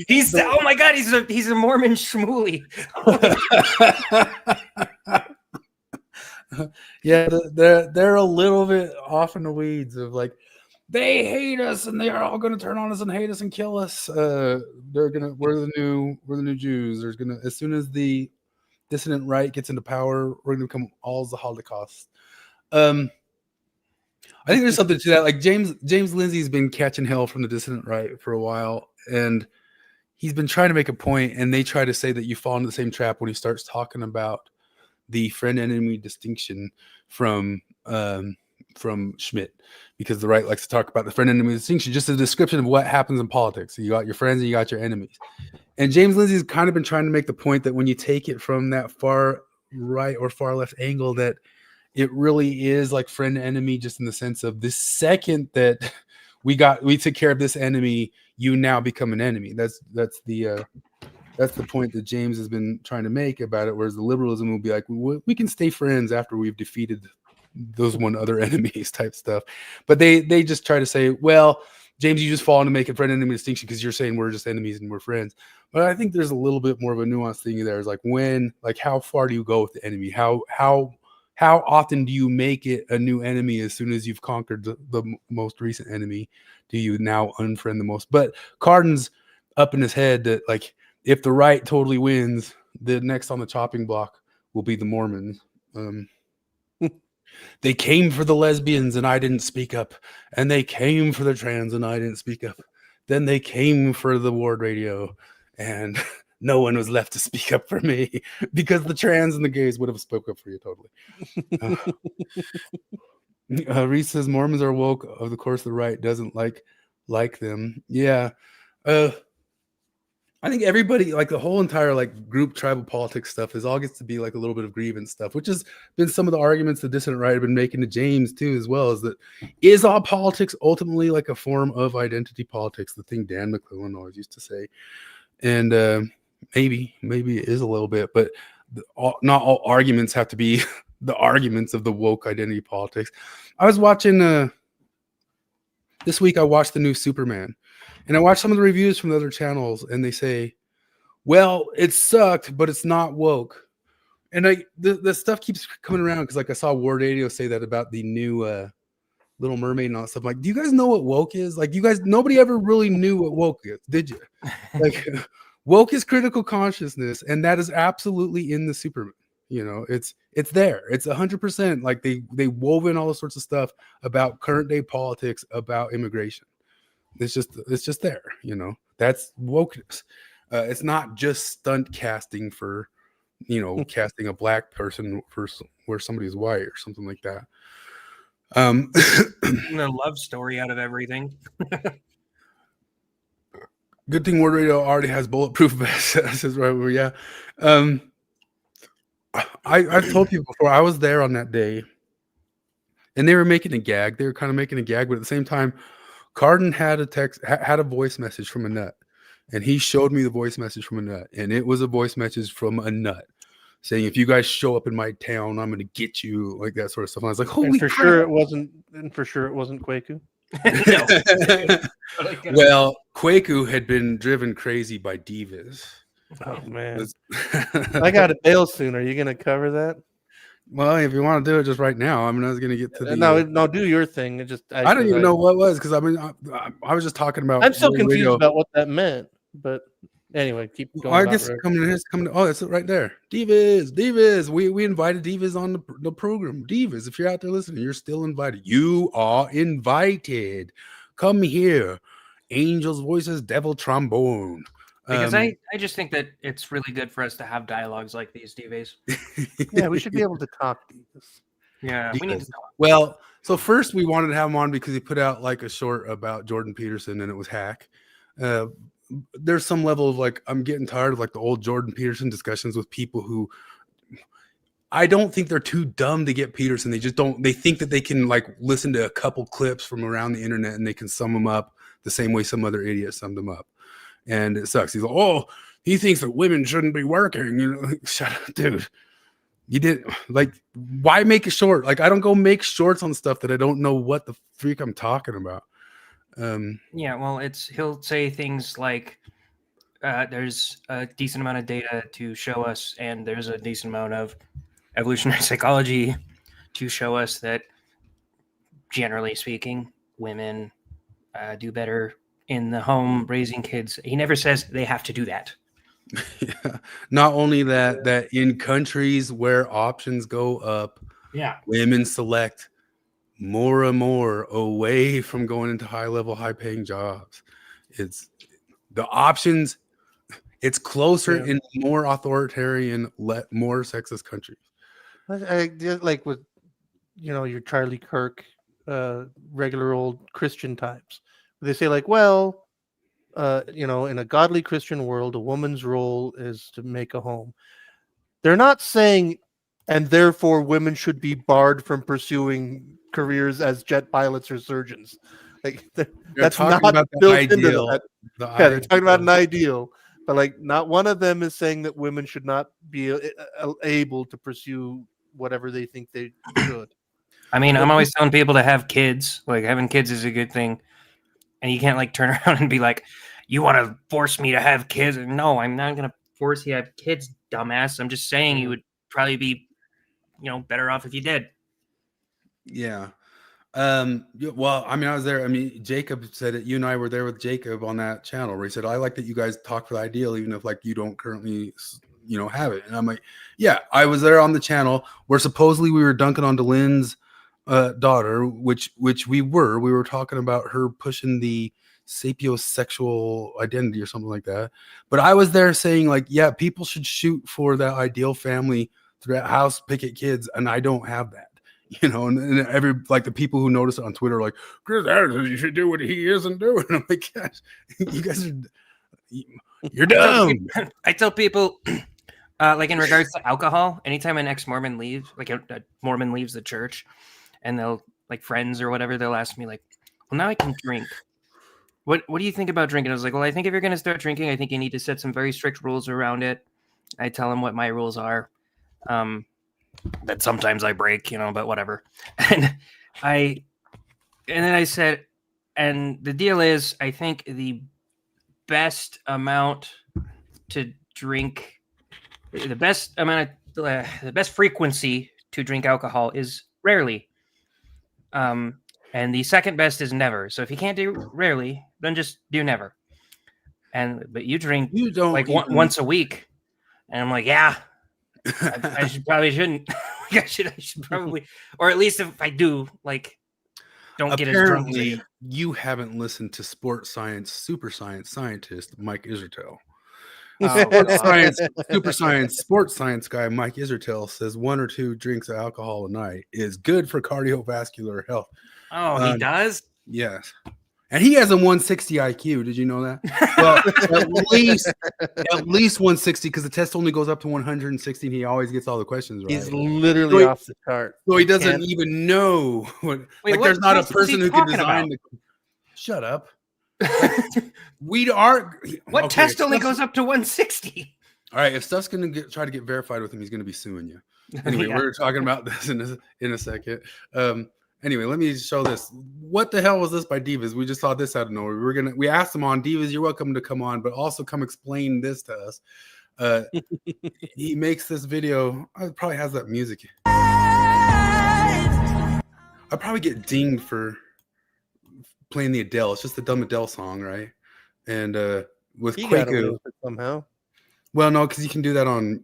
he's oh my god, he's a Mormon Shmuley. Yeah, they're a little bit off in the weeds of like. They hate us, and they are all going to turn on us and hate us and kill us. We're the new Jews. There's gonna, as soon as the dissident right gets into power, we're gonna become all the Holocaust. I think there's something to that. Like James Lindsay's been catching hell from the dissident right for a while, and he's been trying to make a point, and they try to say that you fall into the same trap when he starts talking about the friend-enemy distinction from Schmidt, because the right likes to talk about the friend-enemy distinction, just a description of what happens in politics. So you got your friends and you got your enemies. And James Lindsay's kind of been trying to make the point that when you take it from that far right or far left angle, that it really is like friend-enemy, just in the sense of the second that we took care of this enemy, you now become an enemy. That's the point that James has been trying to make about it, whereas the liberalism will be like, we can stay friends after we've defeated those one other enemies type stuff. But they just try to say, well, James, you just fall into making friend enemy distinction because you're saying we're just enemies and we're friends. But I think there's a little bit more of a nuanced thing there. Is like how far do you go with the enemy? How often do you make it a new enemy as soon as you've conquered the most recent enemy? Do you now unfriend the most? But Cardin's up in his head that like if the right totally wins, the next on the chopping block will be the Mormons. They came for the lesbians and I didn't speak up, and they came for the trans and I didn't speak up. Then they came for the Ward Radio, and no one was left to speak up for me because the trans and the gays would have spoke up for you totally. Reese says Mormons are woke. Of course, the right doesn't like them. Yeah. I think everybody, like the whole entire like group tribal politics stuff, is all gets to be like a little bit of grievance stuff, which has been some of the arguments the dissident right have been making to James too, as well, is that is all politics ultimately like a form of identity politics, the thing Dan McClellan always used to say. And maybe it is a little bit, but not all arguments have to be the arguments of the woke identity politics. I was watching this week, I watched the new Superman. And I watched some of the reviews from the other channels, and they say, well, it sucked, but it's not woke. And the stuff keeps coming around because, like, I saw Ward Radio say that about the new Little Mermaid and all that stuff. I'm like, do you guys know what woke is? Like, you guys, nobody ever really knew what woke is, did you? Like, woke is critical consciousness, and that is absolutely in the Superman. You know, it's there. It's 100%. Like they wove in all the sorts of stuff about current day politics, about immigration. It's just there, you know. That's wokeness. It's not just stunt casting for, you know, casting a black person for where somebody's white or something like that. The love story out of everything. Good thing Word Radio already has bulletproof vests. Says right where, yeah. I've told people before, I was there on that day, and they were making a gag. They were kind of making a gag, but at the same time, Cardin had a voice message from a nut, and he showed me the voice message from a nut, and it was a voice message from a nut saying, "If you guys show up in my town, I'm going to get you," like that sort of stuff. And I was like, "Holy crap!" Sure it wasn't Kwaku. Well, Kwaku had been driven crazy by divas. Oh man, I got to bail soon. Are you going to cover that? Well, if you want to do it just right now, I mean, I was going to get to the no, do your thing. I don't even know what it was, because I mean, I was just talking about. I'm still confused about what that meant, but anyway, keep going. I guess coming. Oh, it's right there. Divas. We invited divas on the program. Divas, if you're out there listening, you're still invited. You are invited. Come here. Angels voices, devil trombone. Because I just think that it's really good for us to have dialogues like these, divas. Yeah, we should be able to talk divas. Yeah, we need to talk. Well, so first we wanted to have him on because he put out like a short about Jordan Peterson, and it was hack. There's some level of like, I'm getting tired of like the old Jordan Peterson discussions with people who I don't think they're too dumb to get Peterson. They just don't. They think that they can like listen to a couple clips from around the internet and they can sum them up the same way some other idiot summed them up. And it sucks. He's like, oh, he thinks that women shouldn't be working. You know, like, shut up, dude. You did like, why make it short? Like, I don't go make shorts on stuff that I don't know what the freak I'm talking about. Yeah, well, he'll say things like, there's a decent amount of data to show us, and there's a decent amount of evolutionary psychology to show us that, generally speaking, women do better in the home raising kids. He never says they have to do that. Yeah. Not only that in countries where options go up, women select more and more away from going into high paying jobs. It's the options. It's closer in more authoritarian, more sexist countries. I like with, you know, your Charlie Kirk, regular old Christian types. They say like, well, you know, in a godly Christian world, a woman's role is to make a home. They're not saying, and therefore women should be barred from pursuing careers as jet pilots or surgeons. Like that's not about built ideal, into that. Yeah, they're talking about an ideal, but like not one of them is saying that women should not be able to pursue whatever they think they should. I mean, I'm always telling people to have kids. Like, having kids is a good thing. And you can't like turn around and be like, you want to force me to have kids? No, I'm not going to force you to have kids, dumbass. I'm just saying you would probably be, you know, better off if you did. Yeah. Well, I mean, I was there. I mean, Jacob said it. You and I were there with Jacob on that channel where he said, I like that you guys talk for the ideal, even if like you don't currently, have it. And I'm like, yeah, I was there on the channel where supposedly we were dunking on Lynn's daughter, which we were talking about her pushing the sapiosexual identity or something like that. But I was there saying like, yeah, people should shoot for that ideal family throughout house picket kids. And I don't have that. And every like the people who notice it on Twitter are like, Chris Harrison, you should do what he isn't doing. I'm like, gosh, you guys you're dumb. I tell people, like in regards to alcohol, anytime an ex-Mormon leaves, like a Mormon leaves the church, and they'll like friends or whatever, they'll ask me like, well, now I can drink. What do you think about drinking? I was like, well, I think if you're going to start drinking, I think you need to set some very strict rules around it. I tell them what my rules are. That sometimes I break, but whatever. And then I said, and the deal is, I think the best amount to drink, the best frequency to drink alcohol is rarely. And the second best is never. So if you can't do rarely, then just do never. But you drink once a week. And I'm like, yeah. I shouldn't. I should probably, or at least if I do, like, don't get as drunk as you. You haven't listened to sports science, super science scientist Mike Israetel. Super science, sports science guy Mike Israetel says 1 or 2 drinks of alcohol a night is good for cardiovascular health. Oh, he does? Yes. And he has a 160 IQ. Did you know that? Well, at least 160 because the test only goes up to 160 and he always gets all the questions right. He's literally off the chart. So he doesn't even know. There's not a person who can design the... Shut up. We are... What test only goes up to 160? All right, if stuff's going to try to get verified with him, he's going to be suing you. Anyway, we're talking about this in a second. Anyway, let me show this. What the hell was this by Divas? We just saw this out of nowhere. We asked him on Divas, you're welcome to come on, but also come explain this to us. He makes this video. It probably has that music. I probably get dinged for playing the Adele. It's just the dumb Adele song, right? And with Kwaku somehow. Well, no, because you can do that on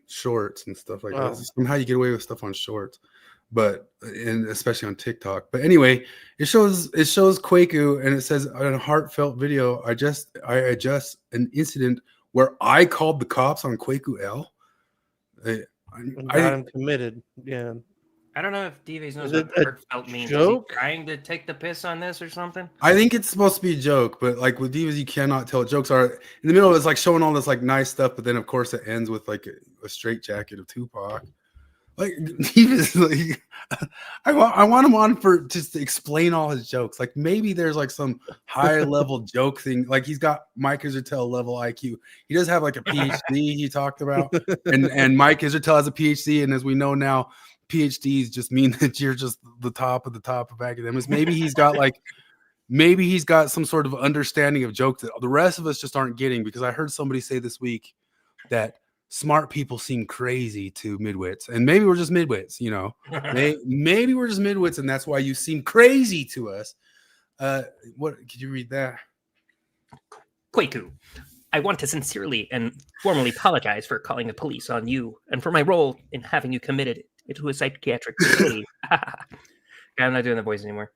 shorts and stuff like that. Somehow you get away with stuff on shorts. And especially on TikTok. But anyway, it shows Kwaku and it says in a heartfelt video, I adjust an incident where I called the cops on Kwaku L. I'm committed. Yeah. I don't know if Divas knows what heartfelt means. Joke? Is he trying to take the piss on this or something? I think it's supposed to be a joke, but like with Divas, you cannot tell. Jokes are in the middle. It's like showing all this like nice stuff, but then of course it ends with like a straight jacket of Tupac. Like Divas, like I want him on for just to explain all his jokes. Like maybe there's like some high level joke thing. Like he's got Mike Israetel level IQ. He does have like a PhD he talked about, and Mike Israetel has a PhD. And as we know now, PhDs just mean that you're just the top of academics. Maybe he's got some sort of understanding of jokes that the rest of us just aren't getting. Because I heard somebody say this week that smart people seem crazy to midwits, and maybe we're just midwits, maybe we're just midwits, and that's why you seem crazy to us. What could you read that? Kwaku, I want to sincerely and formally apologize for calling the police on you and for my role in having you committed into a psychiatric facility. I'm not doing the voice anymore.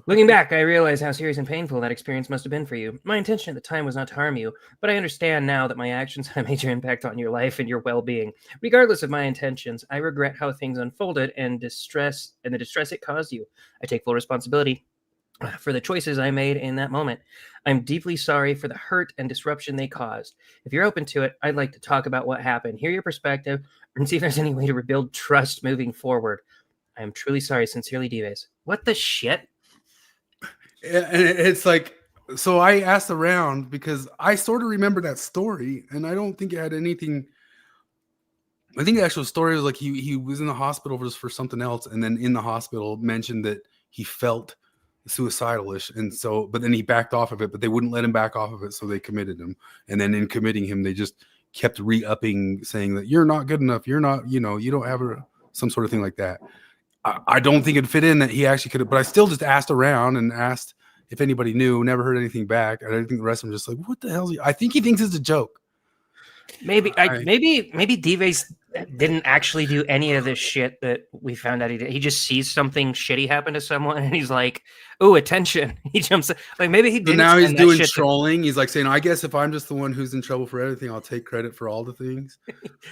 Looking back, I realize how serious and painful that experience must have been for you. My intention at the time was not to harm you, but I understand now that my actions had a major impact on your life and your well-being. Regardless of my intentions, I regret how things unfolded and the distress it caused you. I take full responsibility for the choices I made in that moment. I'm deeply sorry for the hurt and disruption they caused. If you're open to it, I'd like to talk about what happened, hear your perspective, and see if there's any way to rebuild trust moving forward. I am truly sorry. Sincerely, Divas. What the shit? And it's like, so I asked around because I sort of remember that story, and I don't think it had anything. I think the actual story was like he was in the hospital just for something else, and then in the hospital mentioned that he felt suicidal-ish, and so, but then he backed off of it, but they wouldn't let him back off of it, so they committed him, and then in committing him, they just kept re-upping, saying that you're not good enough, you're not, you don't have some sort of thing like that. I don't think it'd fit in that he actually could have, but I still just asked around and asked if anybody knew, never heard anything back. I think the rest of them just like, what the hell? I think he thinks it's a joke. Maybe Dives didn't actually do any of this shit that we found out he did. He just sees something shitty happen to someone and he's like, "Oh, attention!" He jumps like maybe he So didn't. now he's spend that doing shit trolling. He's like saying, "I guess if I'm just the one who's in trouble for everything, I'll take credit for all the things."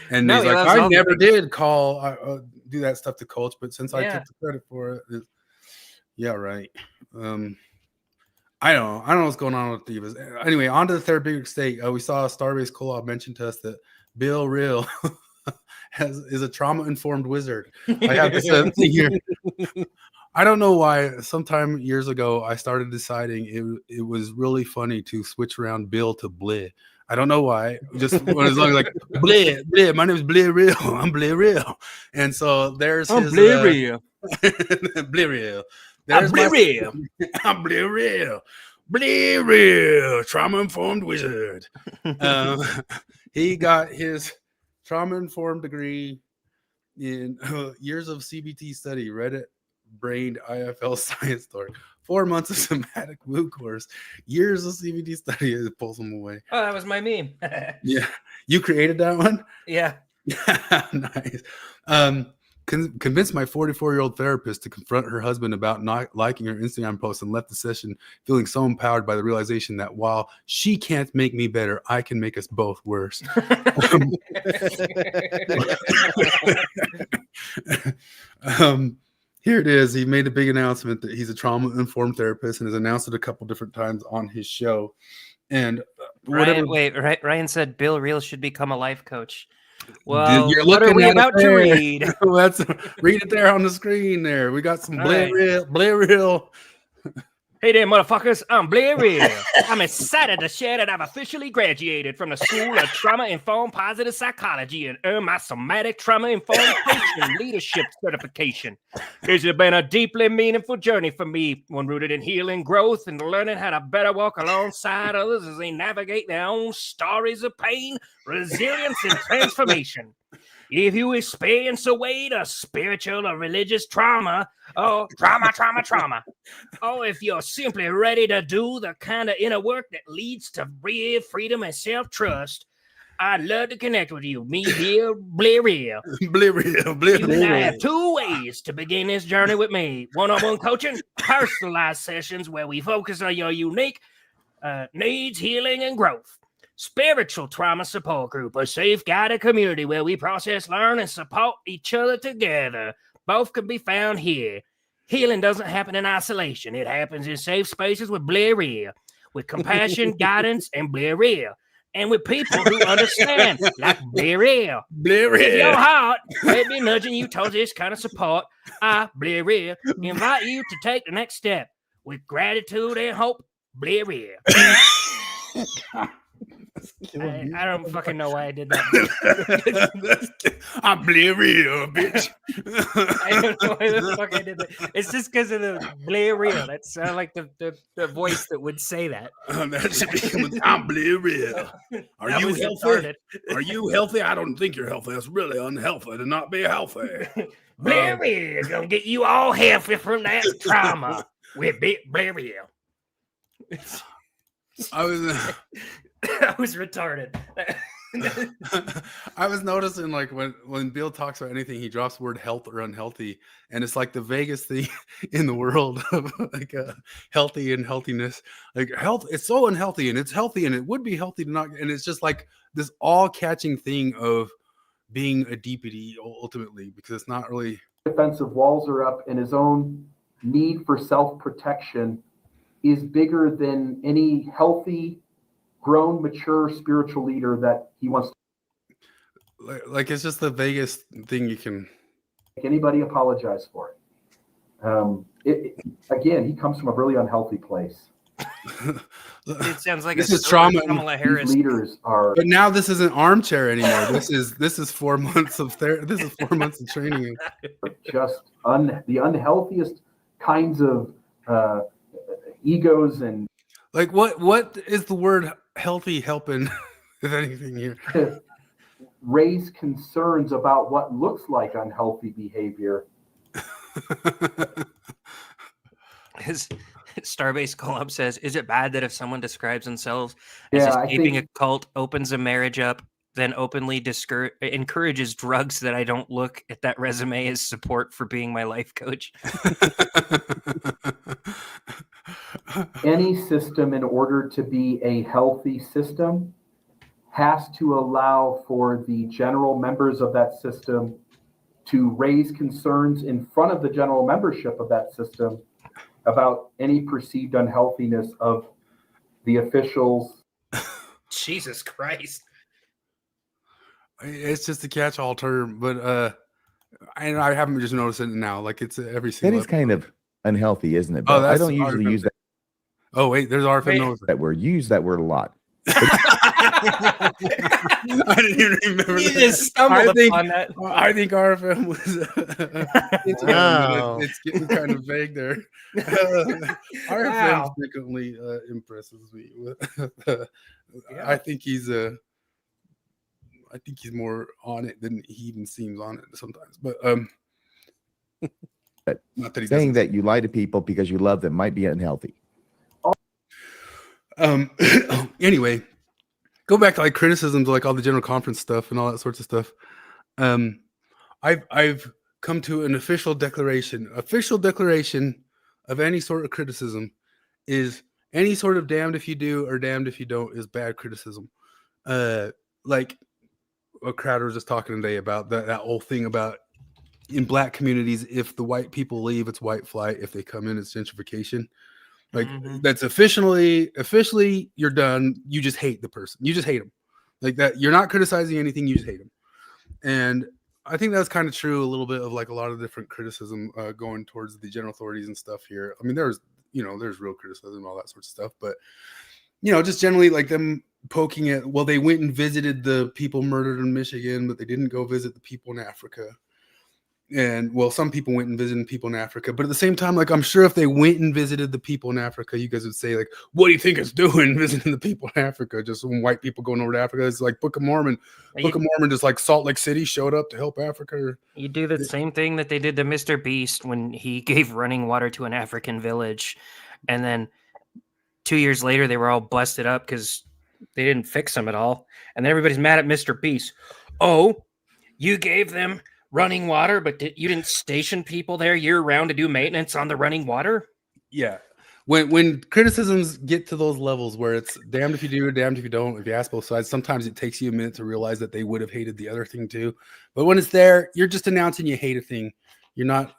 And No, he's he like, loves "I all the never things." did do that stuff to Coach, but since I Yeah. took the credit for it, yeah, right." I don't know what's going on with Divas. Anyway, on to the therapeutic state. We saw Starbase Kolob mention to us that Bill Real is a trauma-informed wizard. I have this thing here. I don't know why. Sometime years ago, I started deciding it was really funny to switch around Bill to Bleh. I don't know why. Just as long as like Bleh, my name is Bleh Real. I'm Bleh Real. And so there's his Bleh Real. There's Bleh Real. I'm Bleh Real. Bleh Real, trauma-informed wizard. He got his trauma-informed degree in years of CBT study, Reddit brained IFL science story, 4 months of somatic woo course, years of CBT study. It pulls them away. Oh, that was my meme. Yeah, you created that one. Yeah. Nice. Convinced my 44-year-old therapist to confront her husband about not liking her Instagram post and left the session feeling so empowered by the realization that while she can't make me better, I can make us both worse. Here it is. He made a big announcement that he's a trauma-informed therapist and has announced it a couple different times on his show. And Ryan said Bill Real should become a life coach. Well, you're what are looking we at about it to there. read? Read it there on the screen there. We got some All Bleh right. Real. Hey there, motherfuckers. I'm Blair Real. I'm excited to share that I've officially graduated from the School of Trauma-Informed Positive Psychology and earned my Somatic Trauma-Informed Coaching Leadership Certification. It's been a deeply meaningful journey for me, one rooted in healing, growth, and learning how to better walk alongside others as they navigate their own stories of pain, resilience, and transformation. If you experience a weight of spiritual or religious trauma, or trauma, or if you're simply ready to do the kind of inner work that leads to real freedom and self-trust, I'd love to connect with you. Me here, Blair Real. Bleh Real. You and I have two ways to begin this journey with me. One-on-one coaching, personalized sessions where we focus on your unique needs, healing, and growth. Spiritual trauma support group, a safe guided community where we process, learn, and support each other together. Both can be found here. Healing doesn't happen in isolation. It happens in safe spaces with Blair Real, with compassion, guidance, and Blair Real, and with people who understand, like Blair Real. Bleh If your Real. heart may be nudging you towards this kind of support, I, Blair Real, invite you to take the next step with gratitude and hope. Blair Real. I don't fucking know why I did that. I'm Bleh Real, bitch. I don't know why the fuck I did that. It's just because of the Blair Real. That sounded like the voice that would say that. That should be coming. I'm Bleh Real. Are That you was healthy? retarded. Are you healthy? I don't think you're healthy. It's really unhealthy to not be healthy. Blair Real is gonna get you all healthy from that trauma with Blair Real. I was I was retarded. I was noticing like when Bill talks about anything, he drops the word health or unhealthy, and it's like the vaguest thing in the world of like healthy and healthiness. Like health, it's so unhealthy, and it's healthy, and it would be healthy to not. And it's just like this all-catching thing of being a DPD ultimately, because it's not really defensive walls are up, and his own need for self-protection is bigger than any healthy, grown, mature spiritual leader that he wants to like it's just the vaguest thing you can. make anybody apologize for it. Again, he comes from a really unhealthy place. It sounds like This a is trauma. Kamala These Harris. leaders are But now this isn't armchair anymore. This is 4 months of This is 4 months of training. just the unhealthiest kinds of egos and Like what is the word healthy helping, if anything here? raise concerns about what looks like unhealthy behavior His Starbase Club says, "Is it bad that if someone describes themselves Yeah, as I escaping a think- cult, opens a marriage up, then openly encourages drugs, that I don't look at that resume as support for being my life coach?" Any system, in order to be a healthy system, has to allow for the general members of that system to raise concerns in front of the general membership of that system about any perceived unhealthiness of the officials. Jesus Christ. It's just a catch-all term, but I haven't just noticed it now. Like it's every That single. is kind of unhealthy, isn't it? Oh, Bill? I that's don't usually RFM. use that Oh wait, there's RFM Noah. use that word a lot. I didn't even remember. You that. just stumbled upon that. I think RFM was. Wow. It's getting kind of vague there. RFM Wow. frequently impresses me. Yeah. I think he's more on it than he even seems on it sometimes. But But not that he Saying doesn't. that you lie to people because you love them might be unhealthy. Anyway, go back to like criticisms, like all the general conference stuff and all that sorts of stuff. I've come to an official declaration of any sort of criticism is any sort of damned if you do or damned if you don't is bad criticism. Like what Crowder was just talking today about that whole thing about in black communities, if the white people leave, it's white flight. If they come in, it's gentrification. Like that's officially you're done. You just hate the person. You just hate them. Like that. You're not criticizing anything. You just hate them. And I think that's kind of true a little bit of like a lot of different criticism going towards the general authorities and stuff here. I mean, there's real criticism and all that sort of stuff, but just generally like them poking at, well, they went and visited the people murdered in Michigan, but they didn't go visit the people in Africa. And well, some people went and visited people in Africa, but at the same time, like I'm sure if they went and visited the people in Africa, you guys would say like, "What do you think it's doing visiting the people in Africa?" Just some white people going over to Africa. It's like Book of Mormon. Book of Mormon, just like Salt Lake City showed up to help Africa. You do the same thing that they did to Mr. Beast when he gave running water to an African village, and then 2 years later they were all busted up because they didn't fix them at all, and then everybody's mad at Mr. Beast. Oh, you gave them running water, but you didn't station people there year round to do maintenance on the running water? Yeah. When criticisms get to those levels where it's damned if you do, damned if you don't, if you ask both sides, sometimes it takes you a minute to realize that they would have hated the other thing too. But when it's there, you're just announcing you hate a thing. You're not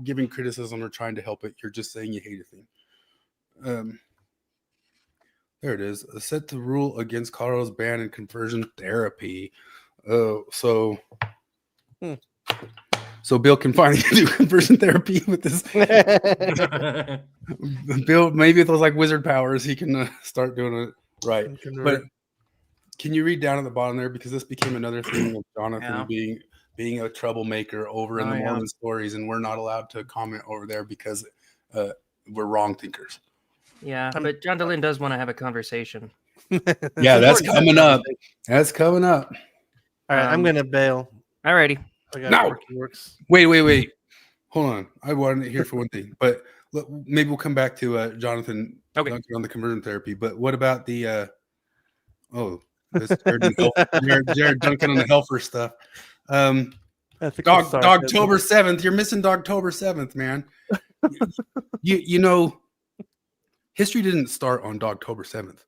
giving criticism or trying to help it. You're just saying you hate a thing. There it is. Set the rule against Colorado's ban in conversion therapy. So Bill can finally do conversion therapy with this. Bill, maybe with those like wizard powers, he can start doing it right. But can you read down at the bottom there, because this became another thing of Jonathan being a troublemaker over in the Mormon stories, and we're not allowed to comment over there because we're wrong thinkers. Yeah, but John Dehlin does want to have a conversation. Yeah, that's coming up. That's coming up. All right, I'm gonna bail. Alrighty. No. Wait. Hold on. I wanted to hear for one thing, but maybe we'll come back to Jonathan Duncan on the conversion therapy. But what about the this Jared Duncan on the Helfer stuff? Dogtober 7th. You're missing Dogtober 7th, man. you know, history didn't start on Dogtober 7th.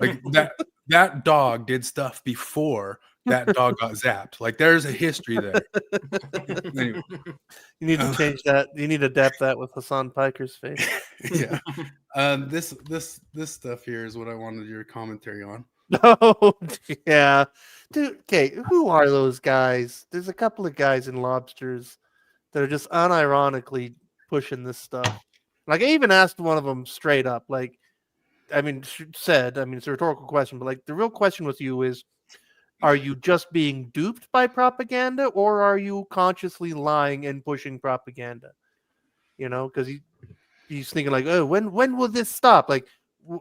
Like that dog did stuff before that dog got zapped. Like there's a history there. Anyway. You need to change that. You need to adapt that with Hassan Piker's face. Yeah. This stuff here is what I wanted your commentary on. Oh yeah, dude. Okay, who are those guys? There's a couple of guys in Lobsters that are just unironically pushing this stuff. Like I even asked one of them straight up. Like, I mean, it's a rhetorical question, but like the real question with you is, are you just being duped by propaganda, or are you consciously lying and pushing propaganda? You know, because he's thinking like, oh, when will this stop? Like,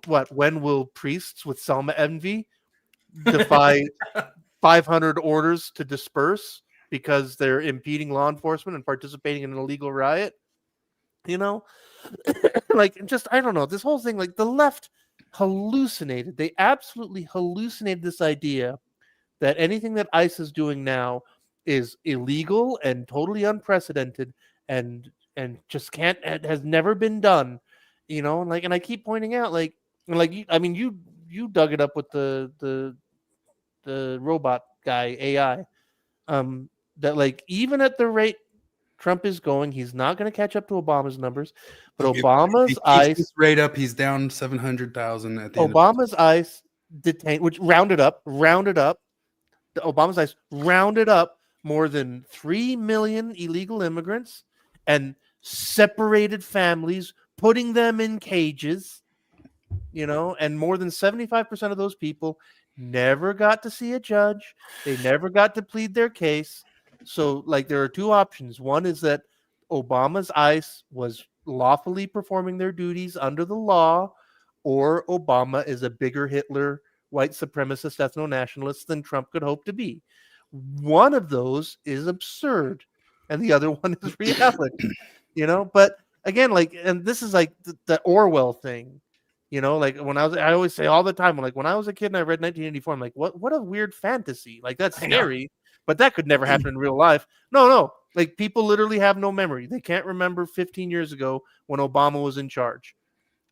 what? When will priests with Selma envy defy 500 orders to disperse because they're impeding law enforcement and participating in an illegal riot. You know, like just I don't know, this whole thing, like the left hallucinated. They absolutely hallucinated this idea that anything that ICE is doing now is illegal and totally unprecedented and just can't, it has never been done, you know. And I keep pointing out, you dug it up with the robot guy AI, that like even at the rate Trump is going, he's not going to catch up to Obama's numbers, but Obama's ICE rate up, he's down 700,000 at the Obama's ICE detained, which rounded up. Obama's ICE rounded up more than 3 million illegal immigrants and separated families, putting them in cages, you know, and more than 75% of those people never got to see a judge. They never got to plead their case. So, like, there are two options. One is that Obama's ICE was lawfully performing their duties under the law, or Obama is a bigger Hitler, white supremacist, ethno-nationalist than Trump could hope to be. One of those is absurd, and the other one is reality, you know? But again, like, and this is like the Orwell thing, you know? Like, I always say all the time, like, when I was a kid and I read 1984, I'm like, what a weird fantasy. Like, that's scary. But that could never happen in real life. No. Like, people literally have no memory. They can't remember 15 years ago when Obama was in charge.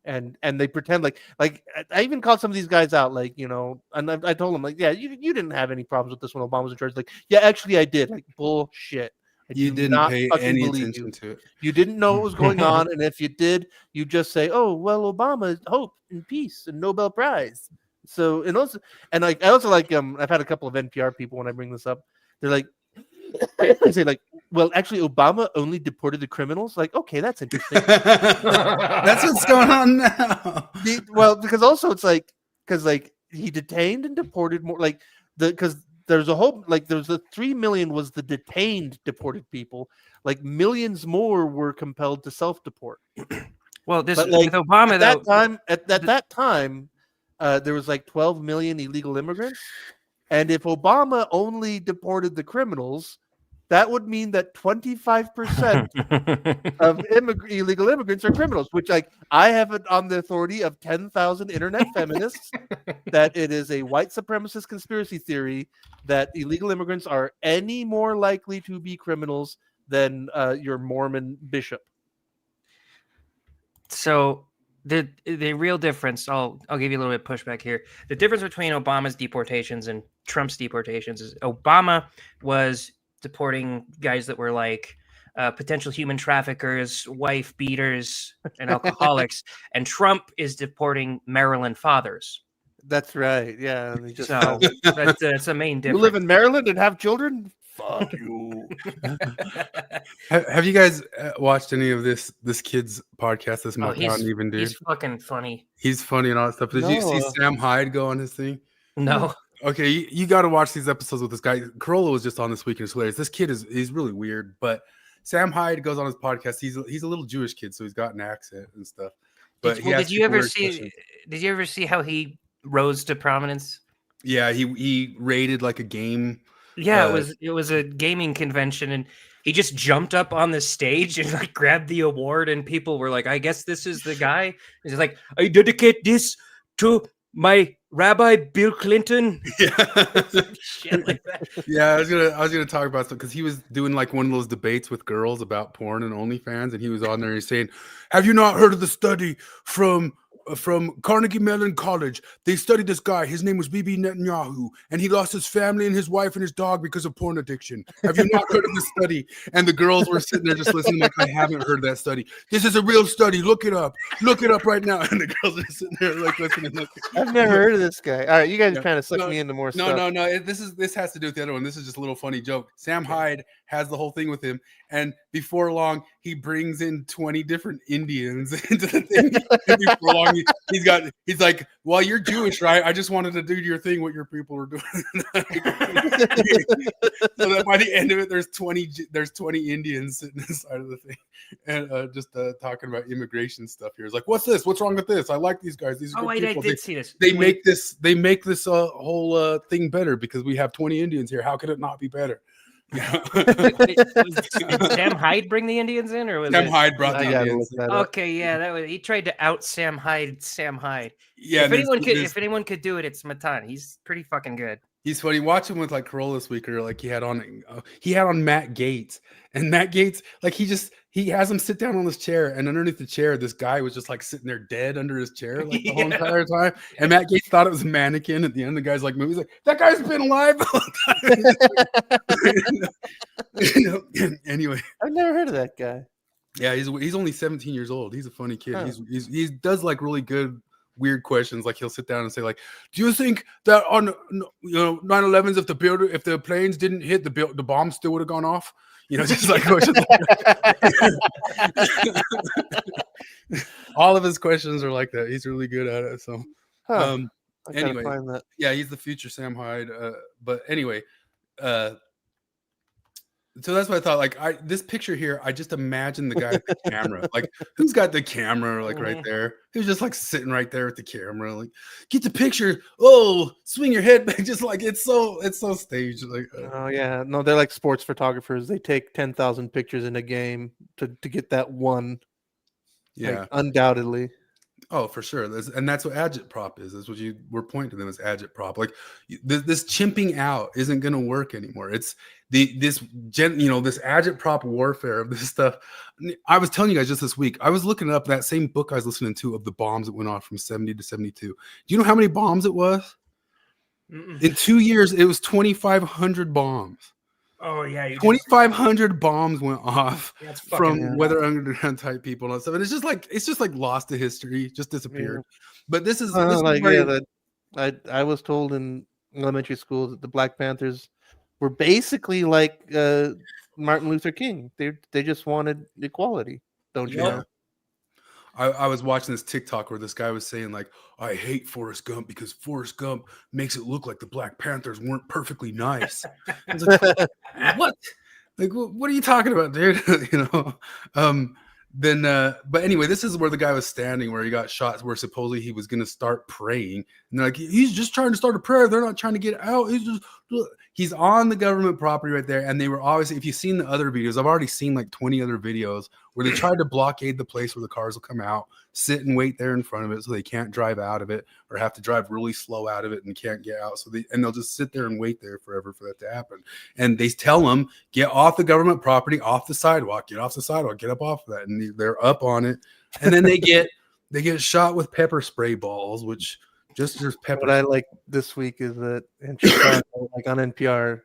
And they pretend like I even called some of these guys out, like, you know, and I told them, like, yeah, you didn't have any problems with this when Obama was in charge. Like, yeah, actually I did. Like, bullshit. You didn't pay any attention to it. You didn't know what was going on. And if you did, you just say, oh, well, Obama, hope and peace and Nobel Prize. So, and also, and like, I also like, I've had a couple of NPR people when I bring this up. They're like, I say, like, well, actually, Obama only deported the criminals. Like, okay, that's interesting. That's what's going on now. Well, because also it's like, because like he detained and deported more, like because there's a whole, like, there's the 3 million was the detained deported people. Like, millions more were compelled to self-deport. Well, this But, like, with Obama, at that time, at that time, there was like 12 million illegal immigrants. And if Obama only deported the criminals, that would mean that 25% of illegal immigrants are criminals, which, like, I have it on the authority of 10,000 internet feminists that it is a white supremacist conspiracy theory that illegal immigrants are any more likely to be criminals than your Mormon bishop. So the real difference, I'll give you a little bit of pushback here. The difference between Obama's deportations and Trump's deportations is Obama was deporting guys that were like potential human traffickers, wife beaters, and alcoholics, and Trump is deporting Maryland fathers. That's right. Yeah. So that's a main difference. You live in Maryland and have children? Fuck you. Have you guys watched any of this kid's podcast? This dude. He's fucking funny. He's funny and all that stuff. Did you see Sam Hyde go on his thing? No. Okay, you got to watch these episodes with this guy. Corolla was just on this week and it's hilarious. This kid he's really weird, but Sam Hyde goes on his podcast. He's a little Jewish kid, so he's got an accent and stuff. But did you ever see how he rose to prominence? Yeah, he raided like a game. Yeah, it was a gaming convention, and he just jumped up on the stage and like grabbed the award, and people were like, "I guess this is the guy." He's like, "I dedicate this to my Rabbi Bill Clinton." Yeah, shit like that. Yeah, I was gonna talk about stuff because he was doing like one of those debates with girls about porn and OnlyFans, and he was on there and he's saying, "Have you not heard of the study from Carnegie Mellon College? They studied this guy. His name was Bibi Netanyahu, and he lost his family and his wife and his dog because of porn addiction. Have you not heard of this study?" And the girls were sitting there just listening like, "I haven't heard that study. This is a real study. Look it up. Look it up right now." And the girls are sitting there like listening. I've never heard of this guy. All right, you guys are trying to suck me into more stuff. No. This has to do with the other one. This is just a little funny joke. Sam Hyde has the whole thing with him, and before long, he brings in 20 different Indians into the thing. And before long, he's like, "Well, you're Jewish, right? I just wanted to do your thing, what your people were doing." So that by the end of it, there's 20 Indians sitting inside of the thing, and just talking about immigration stuff here. It's like, "What's this? What's wrong with this? I like these guys. These are good people. I did see this. They make this whole thing better because we have 20 Indians here. How could it not be better?" Yeah. Did Sam Hyde bring the Indians in, or was Sam it? Hyde brought I the gotta Indians. look that up. Okay, yeah, that was he tried to out Sam Hyde. Sam Hyde. Yeah, if anyone could, this- if anyone could do it, it's Matan. He's pretty fucking good. he's funny. Watch him with like Corolla this week, or like he had on Matt Gates, and Matt Gates, like he has him sit down on this chair, and underneath the chair, this guy was just like sitting there dead under his chair like the whole entire time. And Matt Gates thought it was a mannequin. At the end, the guy's like, movie. He's like, that guy's been alive the whole time. Anyway, I've never heard of that guy. yeah, he's only 17 years old. He's a funny kid. Huh. He does like really good weird questions. Like he'll sit down and say like, do you think that on 9/11s if the planes didn't hit the bomb still would have gone off? Just like questions like that. All of his questions are like that. He's really good at it. So Huh. I gotta anyway, find that. yeah, he's the future Sam Hyde. But anyway, so that's what I thought. Like this picture here, I just imagine the guy with the camera. Like, who's got the camera? Like right there. Who's just like sitting right there with the camera. Like, get the picture. Oh, swing your head back. Just like it's so staged. Like, Oh yeah, no, they're like sports photographers. They take 10,000 pictures in a game to get that one. yeah. Like, undoubtedly. Oh, for sure. And that's what agitprop is. That's what you were pointing to them as agitprop. Like this chimping out isn't going to work anymore. It's this agitprop warfare of this stuff. I was telling you guys just this week, I was looking up that same book I was listening to of the bombs that went off from 70 to 72. Do you know how many bombs it was? In 2 years, it was 2,500 bombs. Oh yeah, 2,500 bombs went off That's from Weather Underground type people and stuff, and it's just like lost to history, just disappeared. But this is I was told in elementary school that the Black Panthers were basically like Martin Luther King. They just wanted equality, don't you know? I was watching this TikTok where this guy was saying like, I hate Forrest Gump because Forrest Gump makes it look like the Black Panthers weren't perfectly nice. I was like, what? Like, what are you talking about, dude? But anyway, this is where the guy was standing, where he got shot, where supposedly he was going to start praying. And they're like, he's just trying to start a prayer. They're not trying to get out. He's on the government property right there. And they were obviously, if you've seen the other videos, I've already seen like 20 other videos where they tried to blockade the place where the cars will come out, sit and wait there in front of it so they can't drive out of it, or have to drive really slow out of it and can't get out. And they'll just sit there and wait there forever for that to happen. And they tell them, get off the government property, off the sidewalk, get off the sidewalk, get up off of that. And they're up on it. And then they get shot with pepper spray balls, which just pepper. What I like this week is that in Chicago, like on NPR,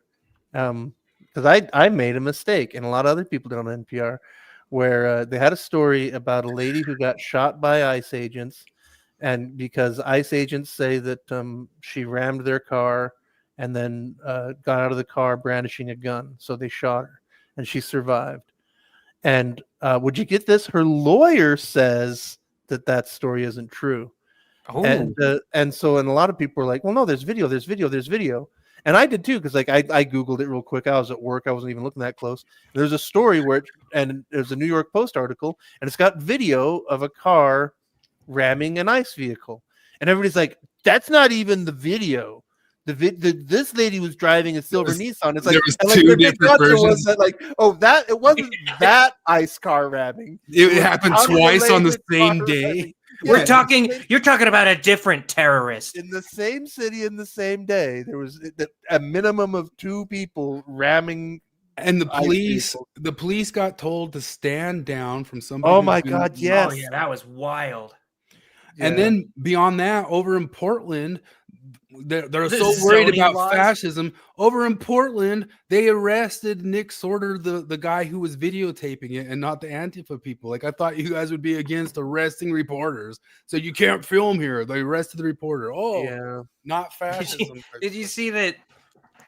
because I made a mistake, and a lot of other people did on NPR, where they had a story about a lady who got shot by ICE agents, and because ICE agents say that she rammed their car and then got out of the car brandishing a gun, so they shot her, and she survived. And would you get this? Her lawyer says that story isn't true. Oh. And so a lot of people were like, well, no, there's video. And I did too, because like I Googled it real quick. I was at work. I wasn't even looking that close. There's a story and there's a New York Post article, and it's got video of a car ramming an ICE vehicle. And everybody's like, that's not even the video. This lady was driving a silver Nissan. It's like, there was two different versions. It wasn't that ICE car ramming. It happened twice on the same day. You're talking about a different terrorist in the same city in the same day. There was a minimum of 2 people ramming, and the police got told to stand down from somebody. Oh my God! Yes. Oh yeah, that was wild. And then beyond that, over in Portland, they're so worried about fascism. Over in Portland, they arrested Nick Sorter, the guy who was videotaping it, and not the Antifa people. Like, I thought you guys would be against arresting reporters, so you can't film here. They arrested the reporter. Oh, yeah, not fascism. Did you see that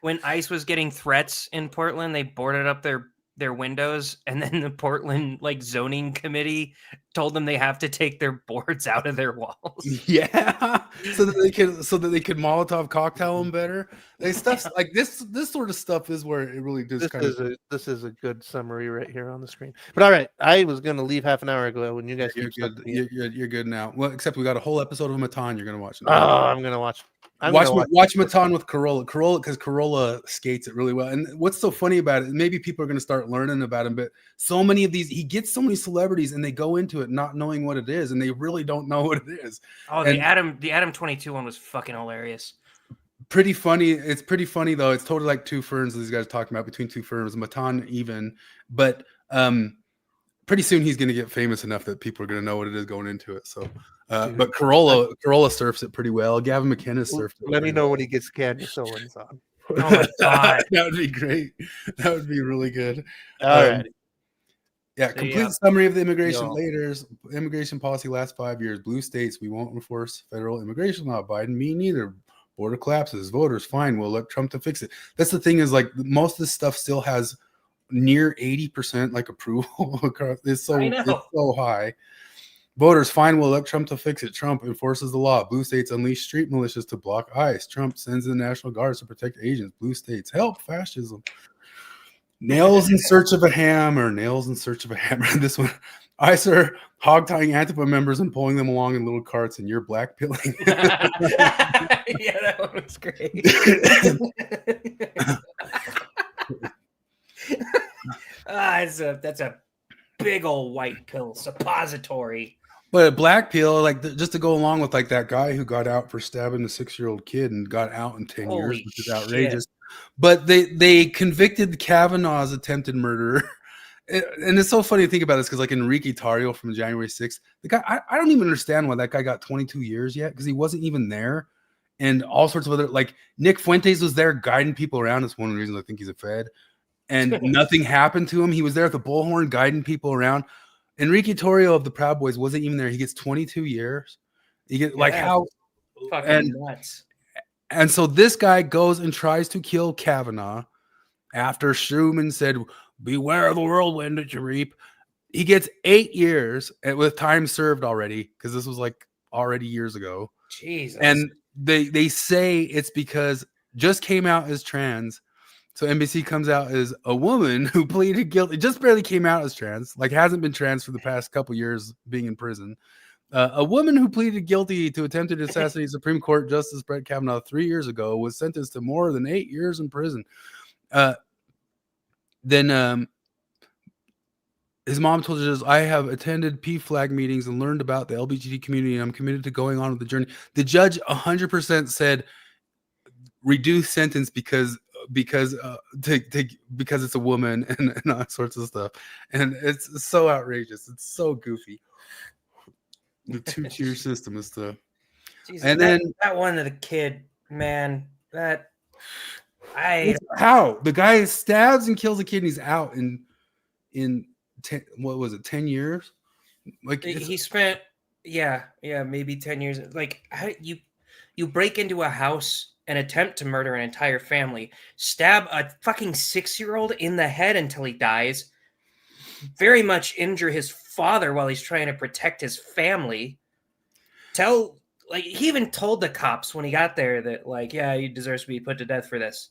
when ICE was getting threats in Portland, they boarded up their windows, and then the Portland zoning committee told them they have to take their boards out of their walls. Yeah, so that they could Molotov cocktail them better. Stuff like this sort of stuff is where it really does. This is a good summary right here on the screen. But all right, I was going to leave half an hour ago when you guys. You're good now. Well, except we got a whole episode of Matan. You're going to watch. I'm going to watch. Watch Matan with Corolla. Because Corolla skates it really well. And what's so funny about it, maybe people are going to start learning about him, but so many of these, he gets so many celebrities and they go into it not knowing what it is, and they really don't know what it is. Oh, the Adam 22 one was fucking hilarious. Pretty funny. It's pretty funny though. It's totally like Two Ferns these guys are talking about, between two firms, Matan even. But pretty soon he's going to get famous enough that people are going to know what it is going into it. So, but Corolla surfs it pretty well. Gavin McKenna surfed it. Let me know when he gets Candace Owens on. Oh my God. That would be great. That would be really good. All right. Yeah, complete summary of the immigration policy last 5 years. Blue states, we won't enforce federal immigration law. Biden, me neither. Border collapses. Voters, fine. We'll let Trump to fix it. That's the thing, is like most of this stuff still has near 80% like approval. It's so high. Voters, fine. We'll let Trump to fix it. Trump enforces the law. Blue states unleash street militias to block ICE. Trump sends in the National Guards to protect agents. Blue states help fascism. Nails in search of a hammer. Nails in search of a hammer. This one. ICE are hog-tying Antifa members and pulling them along in little carts, and you're black-pilling. Yeah, that one was great. That's a big old white pill suppository. But a black pill, like just to go along with like that guy who got out for stabbing a 6-year-old kid and got out in 10 years, which is outrageous. But they convicted Kavanaugh's attempted murderer. And it's so funny to think about this, because like Enrique Tarrio from January 6th, the guy, I don't even understand why that guy got 22 years yet, because he wasn't even there. And all sorts of other, like Nick Fuentes was there guiding people around. That's one of the reasons I think he's a Fed. And nothing happened to him. He was there at the bullhorn guiding people around. Enrique Tarrio of the Proud Boys wasn't even there. He gets 22 years. You get like how fucking nuts. And so this guy goes and tries to kill Kavanaugh after Truman said, beware of the whirlwind that you reap. He gets 8 years with time served already, because this was like already years ago. Jesus. And they say it's because just came out as trans. So NBC comes out as a woman who pleaded guilty, just barely came out as trans, like hasn't been trans for the past couple years being in prison. A woman who pleaded guilty to attempted assassinate Supreme Court Justice Brett Kavanaugh 3 years ago was sentenced to more than 8 years in prison. Then his mom told us, I have attended PFLAG meetings and learned about the LGBT community, and I'm committed to going on with the journey. The judge 100% said reduce sentence because it's a woman and all sorts of stuff. And it's so outrageous. It's so goofy. The 2-tier system is stuff. Jesus, and then that one of the kid, man, how the guy stabs and kills a kid and he's out in 10 years? Like he spent maybe 10 years. Like how you break into a house and attempt to murder an entire family, stab a fucking 6-year-old in the head until he dies, very much injure his father while he's trying to protect his family. He even told the cops when he got there that he deserves to be put to death for this.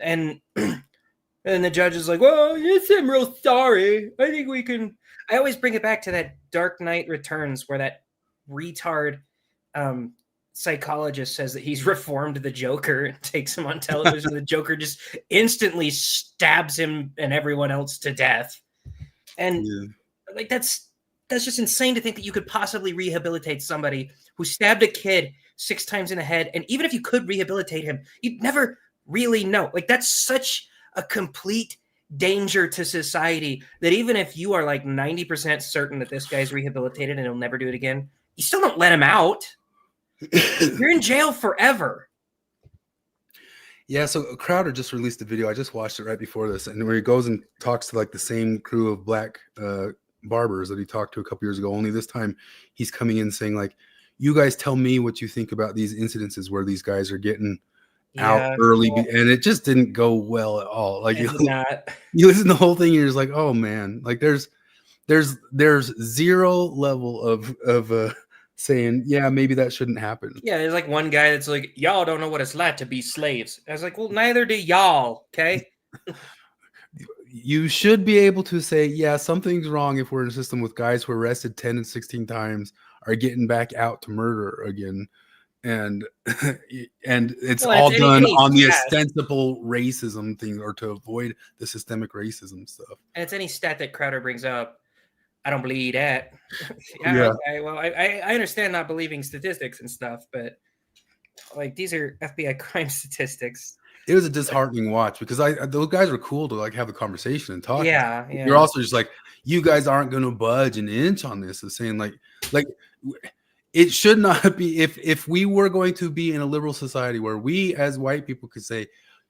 And the judge is like, well, yes, I'm real sorry. I think we can. I always bring it back to that Dark Knight Returns where that retard psychologist says that he's reformed the Joker and takes him on television. The Joker just instantly stabs him and everyone else to death. And that's just insane to think that you could possibly rehabilitate somebody who stabbed a kid 6 times in the head. And even if you could rehabilitate him, you'd never really know. Like, that's such a complete danger to society that even if you are like 90% certain that this guy's rehabilitated and he'll never do it again, you still don't let him out. You're in jail forever. Yeah, so Crowder just released a video. I just watched it right before this, and where he goes and talks to like the same crew of black barbers that he talked to a couple years ago. Only this time he's coming in saying like, you guys tell me what you think about these incidences where these guys are getting out early, and it just didn't go well at all. Like you listen to the whole thing, and you're just like, oh man, like there's zero level of saying, yeah, maybe that shouldn't happen. Yeah, there's like one guy that's like, y'all don't know what it's like to be slaves. I was like, well, neither do y'all, okay? You should be able to say, yeah, something's wrong if we're in a system with guys who are arrested 10 and 16 times are getting back out to murder again. and and it's Well, all it's done any on the stat. ostensible racism thing, or to avoid the systemic racism stuff. And it's any stat that Crowder brings up. I don't believe that. Yeah. Okay, well, I understand not believing statistics and stuff, but like these are FBI crime statistics. It was a disheartening watch because those guys were cool to like have the conversation and talk. Yeah. You're also just like, you guys aren't going to budge an inch on this. Of saying like it should not be. If we were going to be in a liberal society where we as white people could say,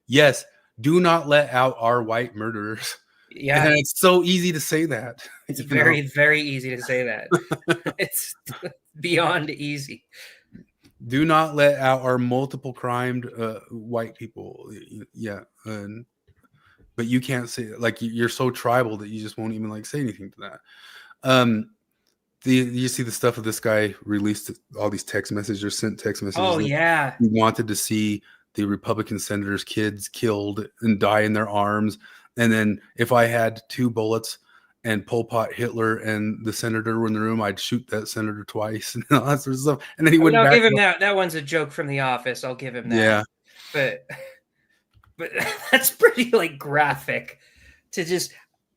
yes, do not let out our white murderers. Yeah. And it's so easy to say that. It's very, very easy to say that. It's beyond easy. Do not let out our multiple crimed white people. Yeah. But you can't say, like, you're so tribal that you just won't even like say anything to that. You see the stuff of this guy released all these text messages or sent text messages. Oh yeah. He wanted to see the Republican senators' kids killed and die in their arms. And then if I had 2 bullets and Pol Pot, Hitler, and the senator were in the room, I'd shoot that senator twice and all that sort of stuff. And then he wouldn't. I'll give him that. That one's a joke from The Office. I'll give him that. Yeah. But that's pretty like graphic to just.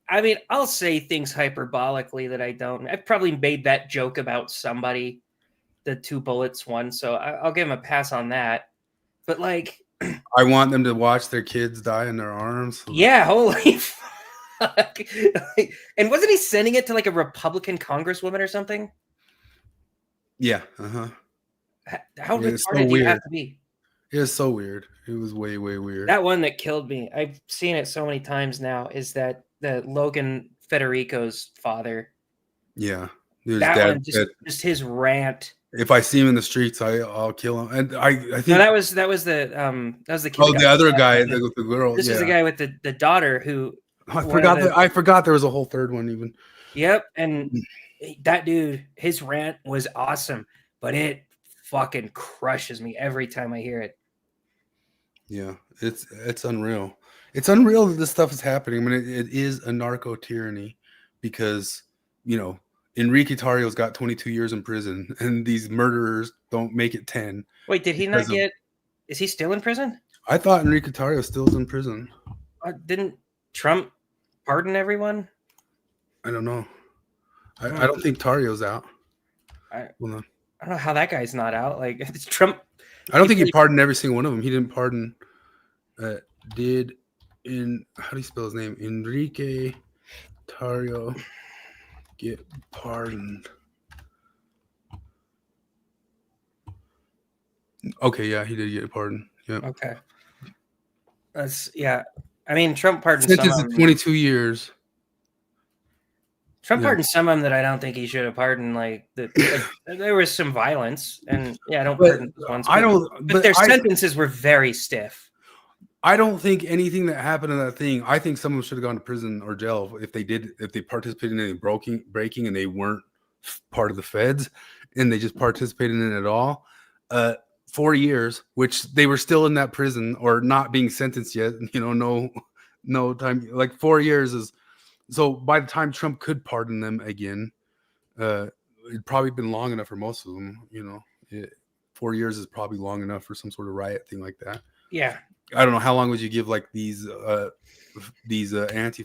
I mean, I'll say things hyperbolically that I don't. I've probably made that joke about somebody, the 2 bullets one. So I'll give him a pass on that. But like, I want them to watch their kids die in their arms. Yeah, holy fuck. And wasn't he sending it to like a Republican congresswoman or something? Yeah. Uh-huh. How Yeah, it's so retarded do you have weird. to be? It was so weird. It was way, way weird. That one that killed me, I've seen it so many times now, is that the Logan Federico's father. Yeah. His That dad one, said, just his rant. if I see him in the streets, I'll kill him. And I think No, that was the kid. oh, the other guy, This the girl. is the guy with the daughter who. I forgot there was a whole third one even. Yep, and that dude, his rant was awesome, but it fucking crushes me every time I hear it. Yeah, it's unreal. It's unreal that this stuff is happening. I mean, it is a narco tyranny because, you know, Enrique Tarrio's got 22 years in prison, and these murderers don't make it 10. Wait, did he not get? Is he still in prison? I thought Enrique Tarrio still is in prison. Didn't Trump pardon everyone? I don't know. I don't think Tarrio's out. I don't know how that guy's not out. Like, it's Trump. I don't think he pardoned every single one of them. He didn't pardon. How do you spell his name? Enrique Tarrio get pardoned. Okay, yeah, he did get pardoned. Yeah. Okay. Yeah. I mean, Trump pardoned Sentence some of of them. 22 years. Trump pardoned some of them that I don't think he should have pardoned. Like, there was some violence, and yeah, I don't pardon those ones. But their sentences were very stiff. I don't think anything that happened in that thing. I think someone should have gone to prison or jail if they participated in any breaking and they weren't part of the feds and they just participated in it at all. 4 years, which they were still in that prison or not being sentenced yet. You know, no time. Like 4 years is. So by the time Trump could pardon them again, it'd probably been long enough for most of them. You know, 4 years is probably long enough for some sort of riot thing like that. Yeah. I don't know how long would you give like these Antifa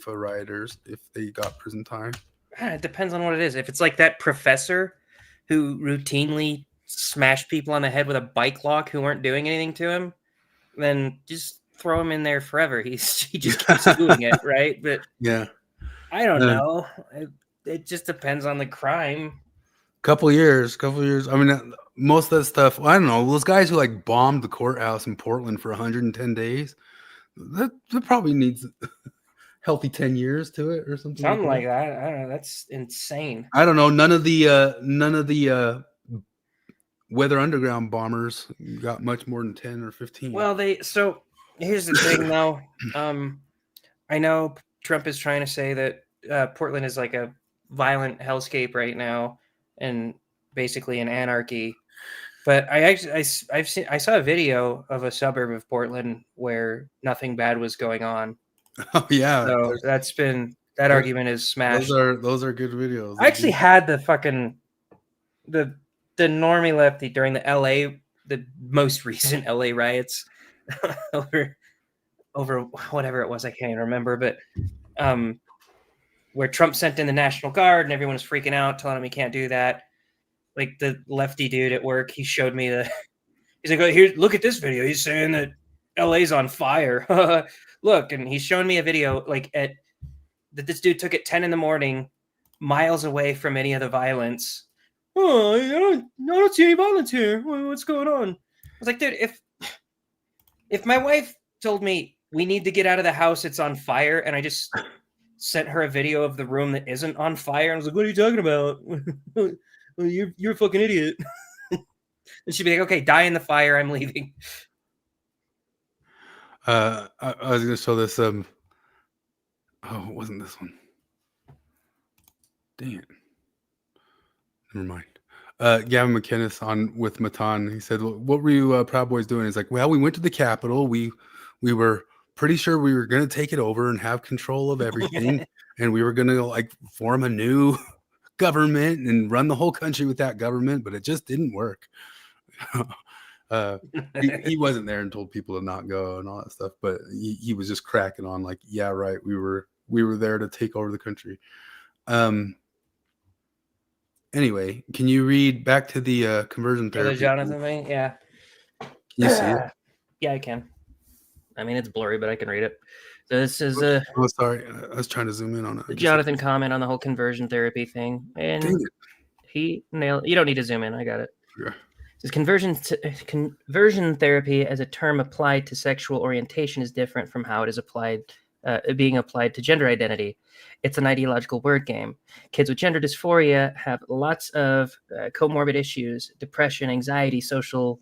rioters if they got prison time. It depends on what it is. If it's like that professor who routinely smashed people on the head with a bike lock who weren't doing anything to him, then just throw him in there forever. He just keeps doing it, right? But yeah, I don't know. It just depends on the crime. Couple years. I mean, most of that stuff. I don't know. Those guys who like bombed the courthouse in Portland for 110 days. That probably needs a healthy 10 years to it or something. Something like that. I don't know. That's insane. I don't know. None of the Weather Underground bombers got much more than 10 or 15. Well, so here's the thing, though. I know Trump is trying to say that Portland is like a violent hellscape right now and basically an anarchy. But I saw a video of a suburb of Portland where nothing bad was going on. Oh yeah. So that argument is smashed. Those are good videos. I actually had the normie lefty during the LA the most recent LA riots over whatever it was, I can't even remember, but where Trump sent in the National Guard and everyone was freaking out, telling him he can't do that. Like the lefty dude at work, he showed me he's like, oh, here, look at this video. He's saying that LA's on fire. Look, and he's showing me a video that this dude took at 10 in the morning, miles away from any of the violence. Oh, I don't see any violence here. What's going on? I was like, dude, if my wife told me we need to get out of the house, it's on fire, and I just sent her a video of the room that isn't on fire, and I was like, what are you talking about? Well, you're a fucking idiot. And she'd be like, okay, die in the fire, I'm leaving. I was gonna show this. Oh, it wasn't this one. Dang it. Never mind. Gavin McInnes on with Matan. He said, "What were you Proud Boys doing?" He's like, "Well, we went to the Capitol. We were pretty sure we were gonna take it over and have control of everything, and we were gonna form a new government and run the whole country with that government, but it just didn't work." He wasn't there and told people to not go and all that stuff, but he was just cracking on yeah, right, we were there to take over the country. Anyway, can you read back to the conversion therapy? The Jonathan thing? Yeah. Can you see it? Yeah, I can. I mean, it's blurry, but I can read it. So this is oh, sorry, I was trying to zoom in on it. The Jonathan comment on the whole conversion therapy thing, and he nailed. You don't need to zoom in. I got it. Yeah. It says conversion therapy as a term applied to sexual orientation is different from how it is being applied to gender identity. It's an ideological word game. Kids with gender dysphoria have lots of comorbid issues, depression, anxiety, social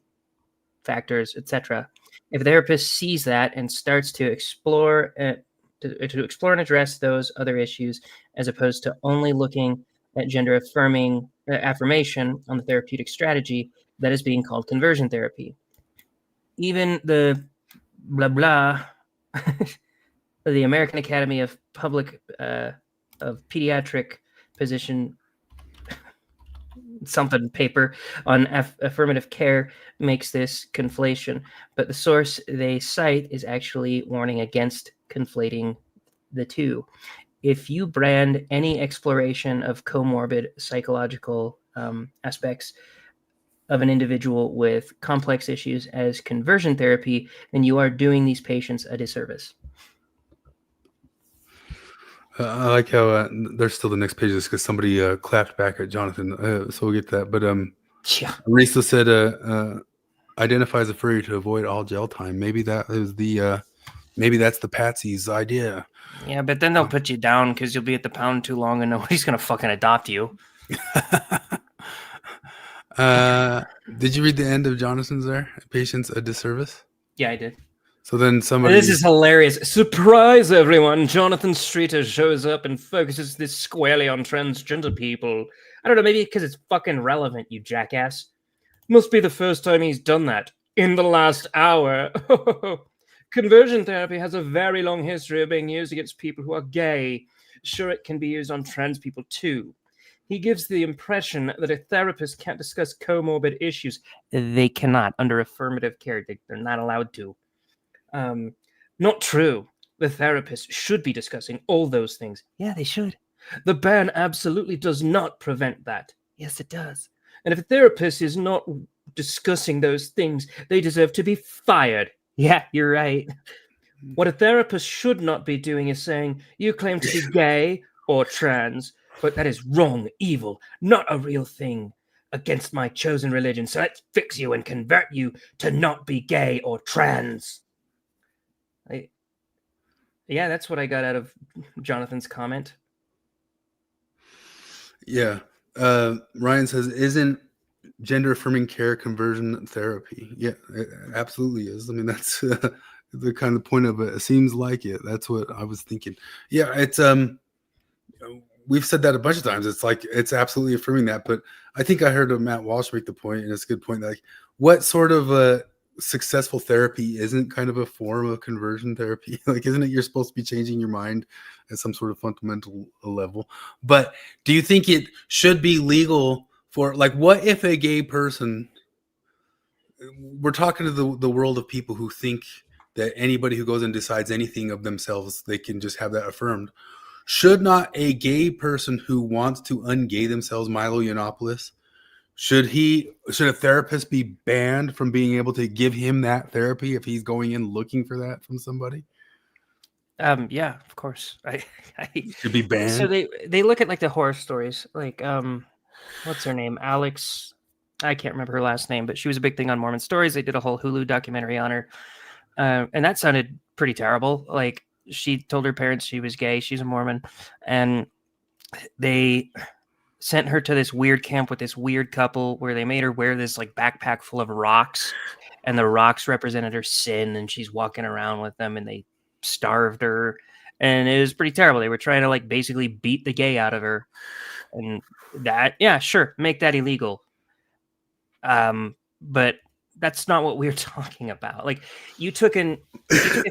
factors, etc. If a therapist sees that and starts to explore and address those other issues, as opposed to only looking at gender affirmation on the therapeutic strategy, that is being called conversion therapy. Even the blah blah, the American Academy of Pediatric Physician something paper on affirmative care makes this conflation, but the source they cite is actually warning against conflating the two. If you brand any exploration of comorbid psychological aspects of an individual with complex issues as conversion therapy, then you are doing these patients a disservice. I like how there's still the next page of this because somebody clapped back at Jonathan, so we'll get to that. But Risa said, identify as a furry to avoid all jail time. Maybe that is maybe that's the Patsy's idea. Yeah, but then they'll put you down because you'll be at the pound too long and nobody's gonna fucking adopt you. Did you read the end of Jonathan's there? Patients a disservice? Yeah, I did. So then somebody... This is hilarious. Surprise, everyone. Jonathan Streeter shows up and focuses this squarely on transgender people. I don't know, maybe because it's fucking relevant, you jackass. Must be the first time he's done that. In the last hour. Conversion therapy has a very long history of being used against people who are gay. Sure, it can be used on trans people too. He gives the impression that a therapist can't discuss comorbid issues. They cannot under affirmative care. They're not allowed to. Not true. The therapist should be discussing all those things. Yeah, they should. The ban absolutely does not prevent that. Yes, it does. And if a therapist is not discussing those things, they deserve to be fired. Yeah, you're right. What a therapist should not be doing is saying, you claim to be gay or trans, but that is wrong, evil, not a real thing against my chosen religion. So let's fix you and convert you to not be gay or trans. Yeah, that's what I got out of Jonathan's comment. Yeah. Ryan says, isn't gender affirming care conversion therapy? Yeah, it absolutely is. I mean, that's the kind of point of it. It seems like it. That's what I was thinking. Yeah, it's we've said that a bunch of times. It's like it's absolutely affirming that. But I think I heard Matt Walsh make the point, and it's a good point. Like, what sort of successful therapy isn't kind of a form of conversion therapy? Like, isn't it you're supposed to be changing your mind at some sort of fundamental level? But do you think it should be legal for, like, what if a gay person we're talking to the world of people who think that anybody who goes and decides anything of themselves, they can just have that affirmed. Should not a gay person who wants to ungay themselves, Milo Yiannopoulos, should a therapist be banned from being able to give him that therapy if he's going in looking for that from somebody? Yeah, of course. I Should be banned. So they look at like the horror stories, like what's her name? Alex. I can't remember her last name, but she was a big thing on Mormon Stories. They did a whole Hulu documentary on her, and that sounded pretty terrible. Like she told her parents she was gay. She's a Mormon, and they sent her to this weird camp with this weird couple where they made her wear this like backpack full of rocks, and the rocks represented her sin, and she's walking around with them, and they starved her, and it was pretty terrible. They were trying to like basically beat the gay out of her, and that, yeah, sure, make that illegal. But that's not what we're talking about. Like you took a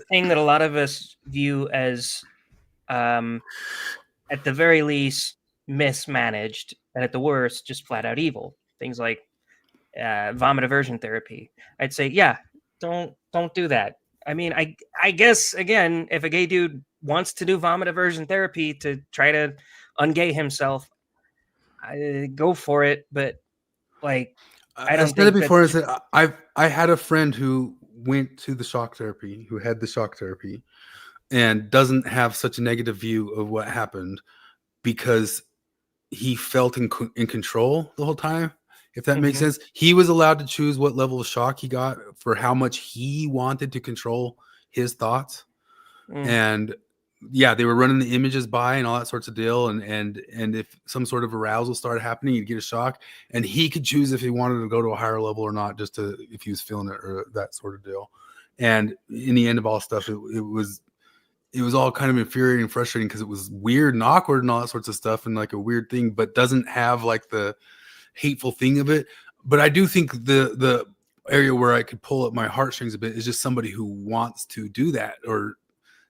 thing that a lot of us view as, at the very least, mismanaged, and at the worst, just flat out evil. Things like vomit aversion therapy. I'd say, yeah, don't do that. I mean, I guess again, if a gay dude wants to do vomit aversion therapy to try to ungay himself, go for it. But like, I don't said it think before. I said I had a friend who went to the shock therapy, who had the shock therapy, and doesn't have such a negative view of what happened because he felt in control the whole time. If that makes sense, he was allowed to choose what level of shock he got for how much he wanted to control his thoughts. And yeah, they were running the images by and all that sorts of deal. And if some sort of arousal started happening, he'd get a shock, and he could choose if he wanted to go to a higher level or not, just to, if he was feeling it or that sort of deal. And in the end of all stuff, it was all kind of infuriating and frustrating because it was weird and awkward and all that sorts of stuff, and like a weird thing, but doesn't have like the hateful thing of it. But I do think the area where I could pull up my heartstrings a bit is just somebody who wants to do that or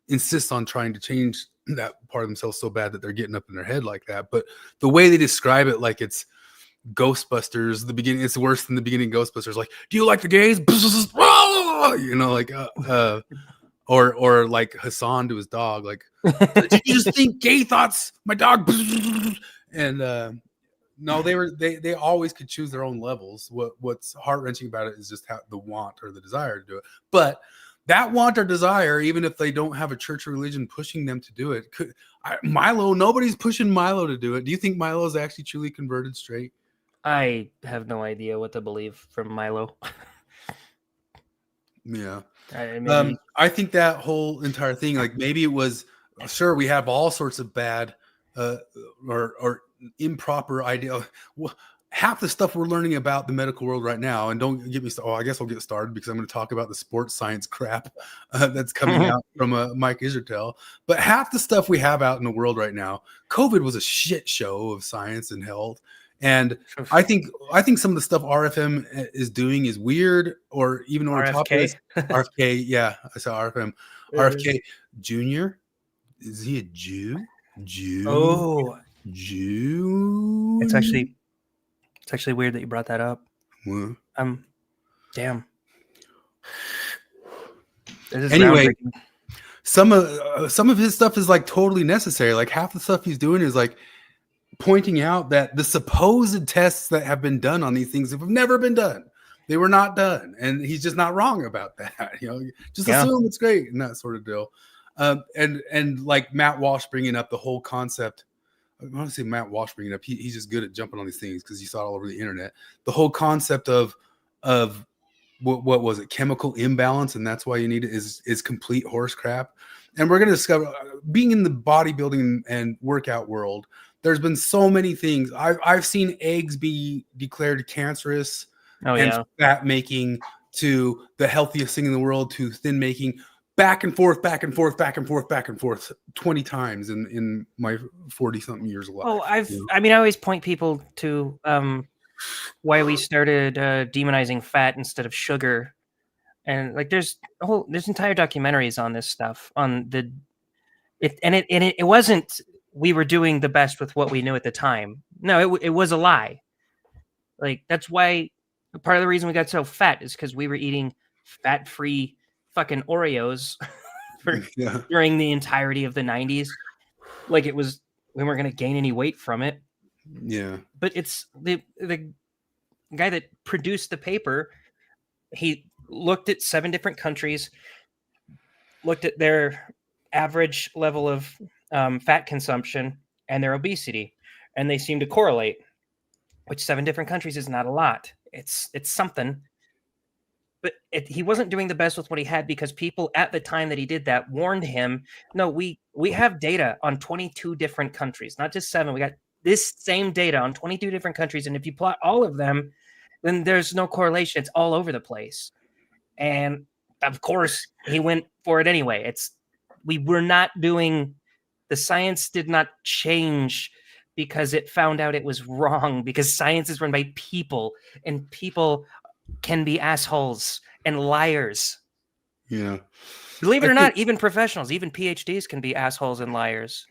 insists on trying to change that part of themselves so bad that they're getting up in their head like that. But the way they describe it, like it's Ghostbusters, the beginning, it's worse than the beginning of Ghostbusters. Like, do you like the gays? You know, like or like Hassan to his dog, like, did you just think gay thoughts? My dog. And no, they always could choose their own levels. What's heart-wrenching about it is just how the want or the desire to do it. But that want or desire, even if they don't have a church or religion pushing them to do it, Milo, nobody's pushing Milo to do it. Do you think Milo is actually truly converted straight? I have no idea what to believe from Milo. Yeah. I think that whole entire thing, like maybe it was, sure, we have all sorts of bad or improper idea. Well, half the stuff we're learning about the medical world right now, and don't get me started. Oh, I guess I'll get started because I'm going to talk about the sports science crap that's coming out from Mike Israetel. But half the stuff we have out in the world right now, COVID was a shit show of science and health. And I think some of the stuff RFM is doing is weird, or even on top of this, RFK. Yeah, I saw RFM. RFK Jr. Is he a Jew? Oh, Jew. It's actually weird that you brought that up. What? Damn. Anyway, some of his stuff is like totally necessary. Like half the stuff he's doing is like pointing out that the supposed tests that have been done on these things have never been done. They were not done, and he's just not wrong about that. You know, just assume it's great and that sort of deal. And like Matt Walsh bringing up the whole concept. I want to say Matt Walsh bringing it up. He's just good at jumping on these things because he saw it all over the internet. The whole concept of what was it, chemical imbalance, and that's why you need it is complete horse crap. And we're going to discover, being in the bodybuilding and workout world, there's been so many things. I've seen eggs be declared cancerous and fat making, to the healthiest thing in the world, to thin making. Back and forth 20 times in my 40-something years of life. Oh, I always point people to why we started demonizing fat instead of sugar, and like there's entire documentaries on this stuff. It wasn't we were doing the best with what we knew at the time. No, it was a lie. Like that's why Part of the reason we got so fat is because we were eating fat-free fucking Oreos during the entirety of the 90s. Like it was, we weren't going to gain any weight from it. Yeah. But it's the guy that produced the paper. He looked at 7 different countries, looked at their average level of fat consumption and their obesity, and they seem to correlate, which 7 different countries is not a lot. It's something. But he wasn't doing the best with what he had because people at the time that he did that warned him, no, we have data on 22 different countries, not just 7. We got this same data on 22 different countries. And if you plot all of them, then there's no correlation. It's all over the place. And of course, he went for it anyway. We were not doing, the science did not change because it found out it was wrong, because science is run by people, and people can be assholes and liars. Yeah. Believe it or not, even professionals, even PhDs can be assholes and liars.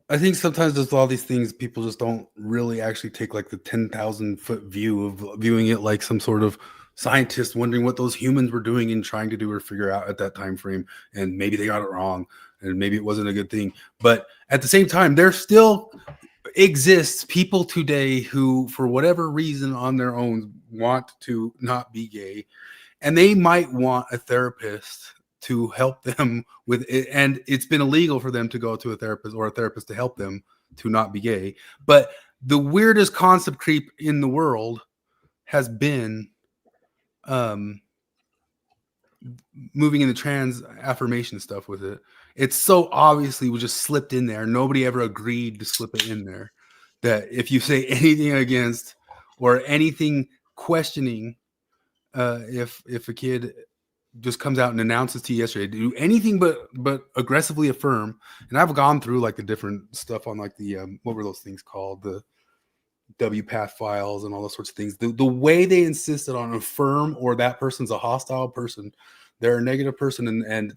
I think sometimes there's all these things people just don't really actually take like the 10,000 foot view of viewing it like some sort of scientist wondering what those humans were doing and trying to do or figure out at that time frame, and maybe they got it wrong and maybe it wasn't a good thing. But at the same time, there still exists people today who, for whatever reason on their own, want to not be gay, and they might want a therapist to help them with it, and it's been illegal for them to go to a therapist or a therapist to help them to not be gay. But the weirdest concept creep in the world has been moving in the trans affirmation stuff with it. It's so obviously was just slipped in there. Nobody ever agreed to slip it in there, that if you say anything against or anything questioning, if a kid just comes out and announces to you yesterday to do anything but aggressively affirm. And I've gone through like the different stuff on like the what were those things called, the WPATH files and all those sorts of things. The way they insisted on affirm, or that person's a hostile person, they're a negative person, and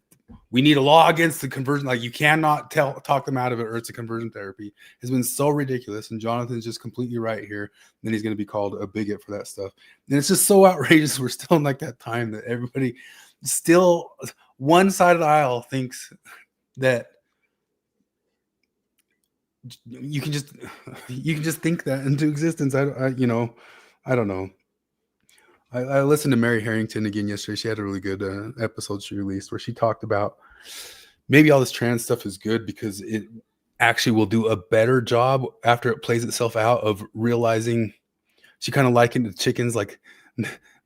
we need a law against the conversion. Like you cannot talk them out of it, or it's a conversion therapy, has been so ridiculous. And Jonathan's just completely right here. Then he's going to be called a bigot for that stuff. And it's just so outrageous. We're still in like that time that everybody still, one side of the aisle thinks that you can just think that into existence. I don't know. I listened to Mary Harrington again yesterday. She had a really good episode she released where she talked about maybe all this trans stuff is good because it actually will do a better job after it plays itself out of realizing. She kind of likened it to chickens, like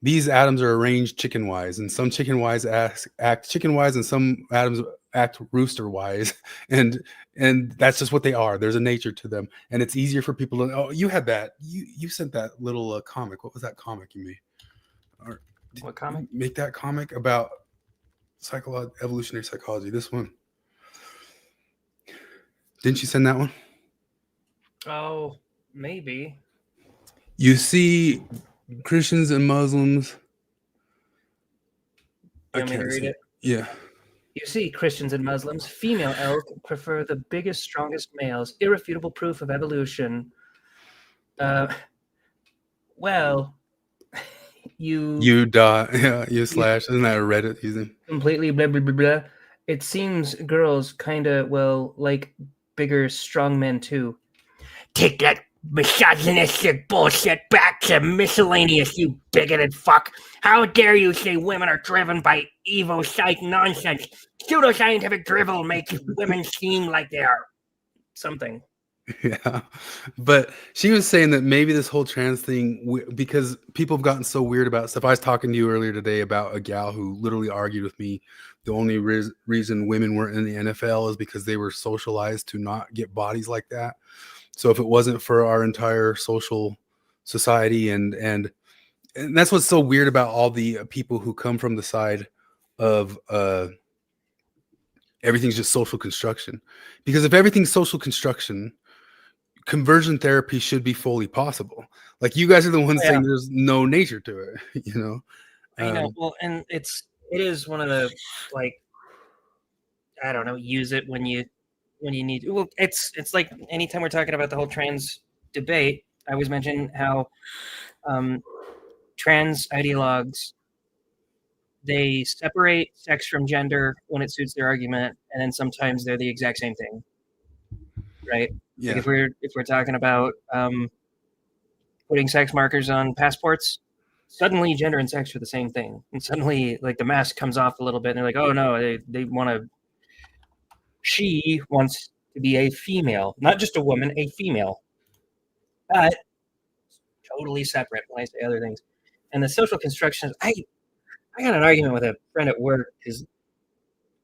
these atoms are arranged chicken wise, and some chicken wise act chicken wise, and some atoms act rooster wise, and that's just what they are. There's a nature to them, and it's easier for people to. Oh, you had that. You sent that little comic. What was that comic you made? Or what comic? Make that comic about evolutionary psychology. This one. Didn't you send that one? Oh, maybe. You see Christians and Muslims. You want me to read it? Yeah. You see, Christians and Muslims, female elk prefer the biggest, strongest males. Irrefutable proof of evolution. Well, you dot, yeah, you slash. Isn't that a Reddit using? Completely blah, blah, blah, blah. It seems girls kind of, like bigger, strong men too. Take that misogynistic bullshit back to miscellaneous, you bigoted fuck. How dare you say women are driven by evo psych nonsense? Pseudoscientific drivel makes women seem like they are something. Yeah, but she was saying that maybe this whole trans thing, because people have gotten so weird about stuff. I was talking to you earlier today about a gal who literally argued with me. The only reason women weren't in the NFL is because they were socialized to not get bodies like that. So if it wasn't for our entire social society, and that's what's so weird about all the people who come from the side of everything's just social construction. Because if everything's social construction, conversion therapy should be fully possible. Like you guys are the ones saying there's no nature to it, you know? I know. Well, and it is one of the, like, I don't know, use it when you need. Well, it's like anytime we're talking about the whole trans debate, I always mention how trans ideologues, they separate sex from gender when it suits their argument, and then sometimes they're the exact same thing, right? Yeah. Like if we're talking about putting sex markers on passports, suddenly gender and sex are the same thing, and suddenly like the mask comes off a little bit, and they're like, oh no, they want to. She wants to be a female, not just a woman, a female, but totally separate when I say other things. And the social constructions, I got an argument with a friend at work because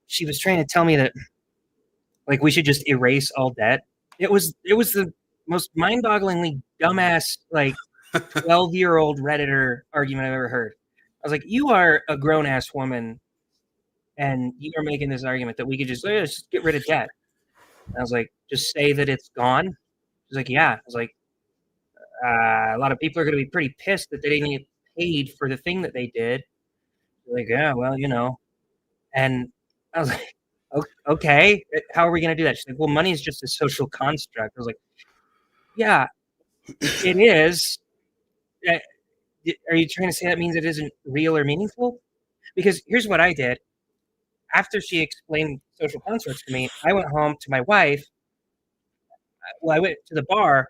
she was trying to tell me that like we should just erase all debt. It was the most mind-bogglingly dumbass like 12-year-old Redditor argument I've ever heard. I was like, you are a grown-ass woman and you are making this argument that we could just, let's just get rid of debt. And I was like, just say that it's gone. She's like, yeah. I was like, a lot of people are going to be pretty pissed that they didn't get paid for the thing that they did. Like, yeah, well, you know. And I was like, okay, how are we going to do that? She's like, well, money is just a social construct. I was like, yeah, it is. Are you trying to say that means it isn't real or meaningful? Because here's what I did. After she explained social constructs to me, I went home to my wife. Well, I went to the bar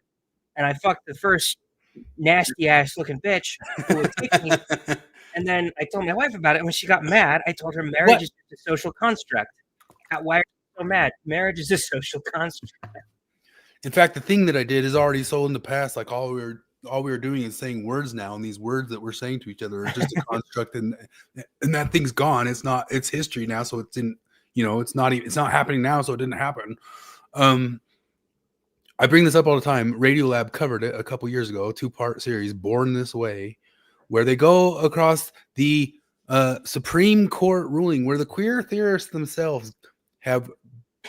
and I fucked the first nasty ass looking bitch who would take me. And then I told my wife about it. And when she got mad, I told her marriage is a social construct. Why are you so mad? Marriage is a social construct. In fact, the thing that I did is already so in the past. Like all we were doing is saying words now, and these words that we're saying to each other are just a construct, and that thing's gone. It's history now, so it's in, it's not happening now, so it didn't happen. I bring this up all the time. Radiolab covered it a couple years ago, a 2-part series, Born This Way, where they go across the Supreme Court ruling, where the queer theorists themselves have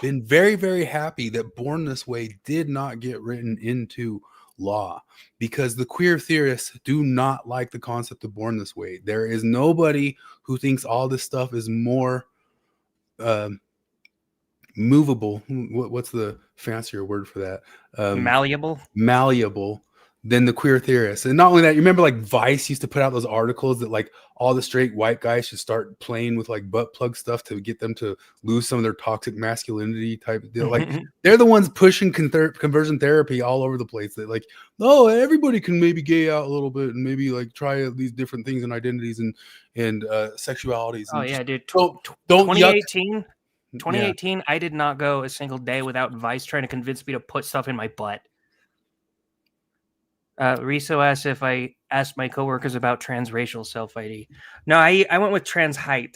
been very, very happy that Born This Way did not get written into law, because the queer theorists do not like the concept of Born This Way. There is nobody who thinks all this stuff is more movable. What's the fancier word for that? Malleable than the queer theorists. And not only that, you remember like Vice used to put out those articles that like all the straight white guys should start playing with like butt plug stuff to get them to lose some of their toxic masculinity type of deal. Like they're the ones pushing conversion therapy all over the place. That like, oh, everybody can maybe gay out a little bit and maybe like try these different things and identities and sexualities. Oh and yeah, dude. Don't 2018, yeah. I did not go a single day without Vice trying to convince me to put stuff in my butt. Riso asked if I asked my coworkers about transracial self-ID. No, I went with trans height.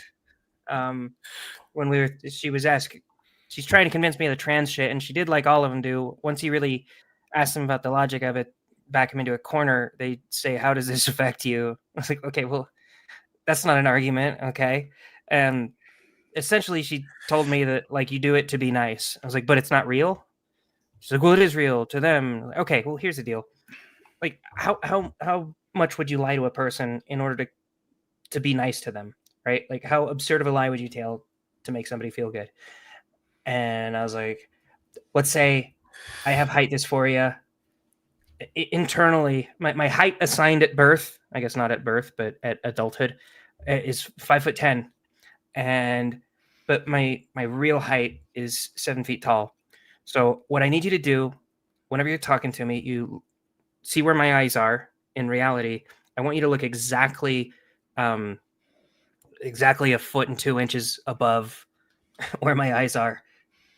When she was asking, she's trying to convince me of the trans shit, and she did like all of them do. Once you really ask them about the logic of it, back them into a corner, they say, how does this affect you? I was like, okay, well, that's not an argument, okay? And essentially she told me that like you do it to be nice. I was like, but it's not real? She's like, well, it is real to them. Like, okay, well, here's the deal. Like how much would you lie to a person in order to be nice to them, right? Like how absurd of a lie would you tell to make somebody feel good? And I was like, let's say I have height dysphoria. Internally, my height assigned at birth, I guess not at birth, but at adulthood, is 5'10", but my real height is 7 feet tall. So what I need you to do, whenever you're talking to me, you see where my eyes are in reality. I want you to look exactly a foot and 2 inches above where my eyes are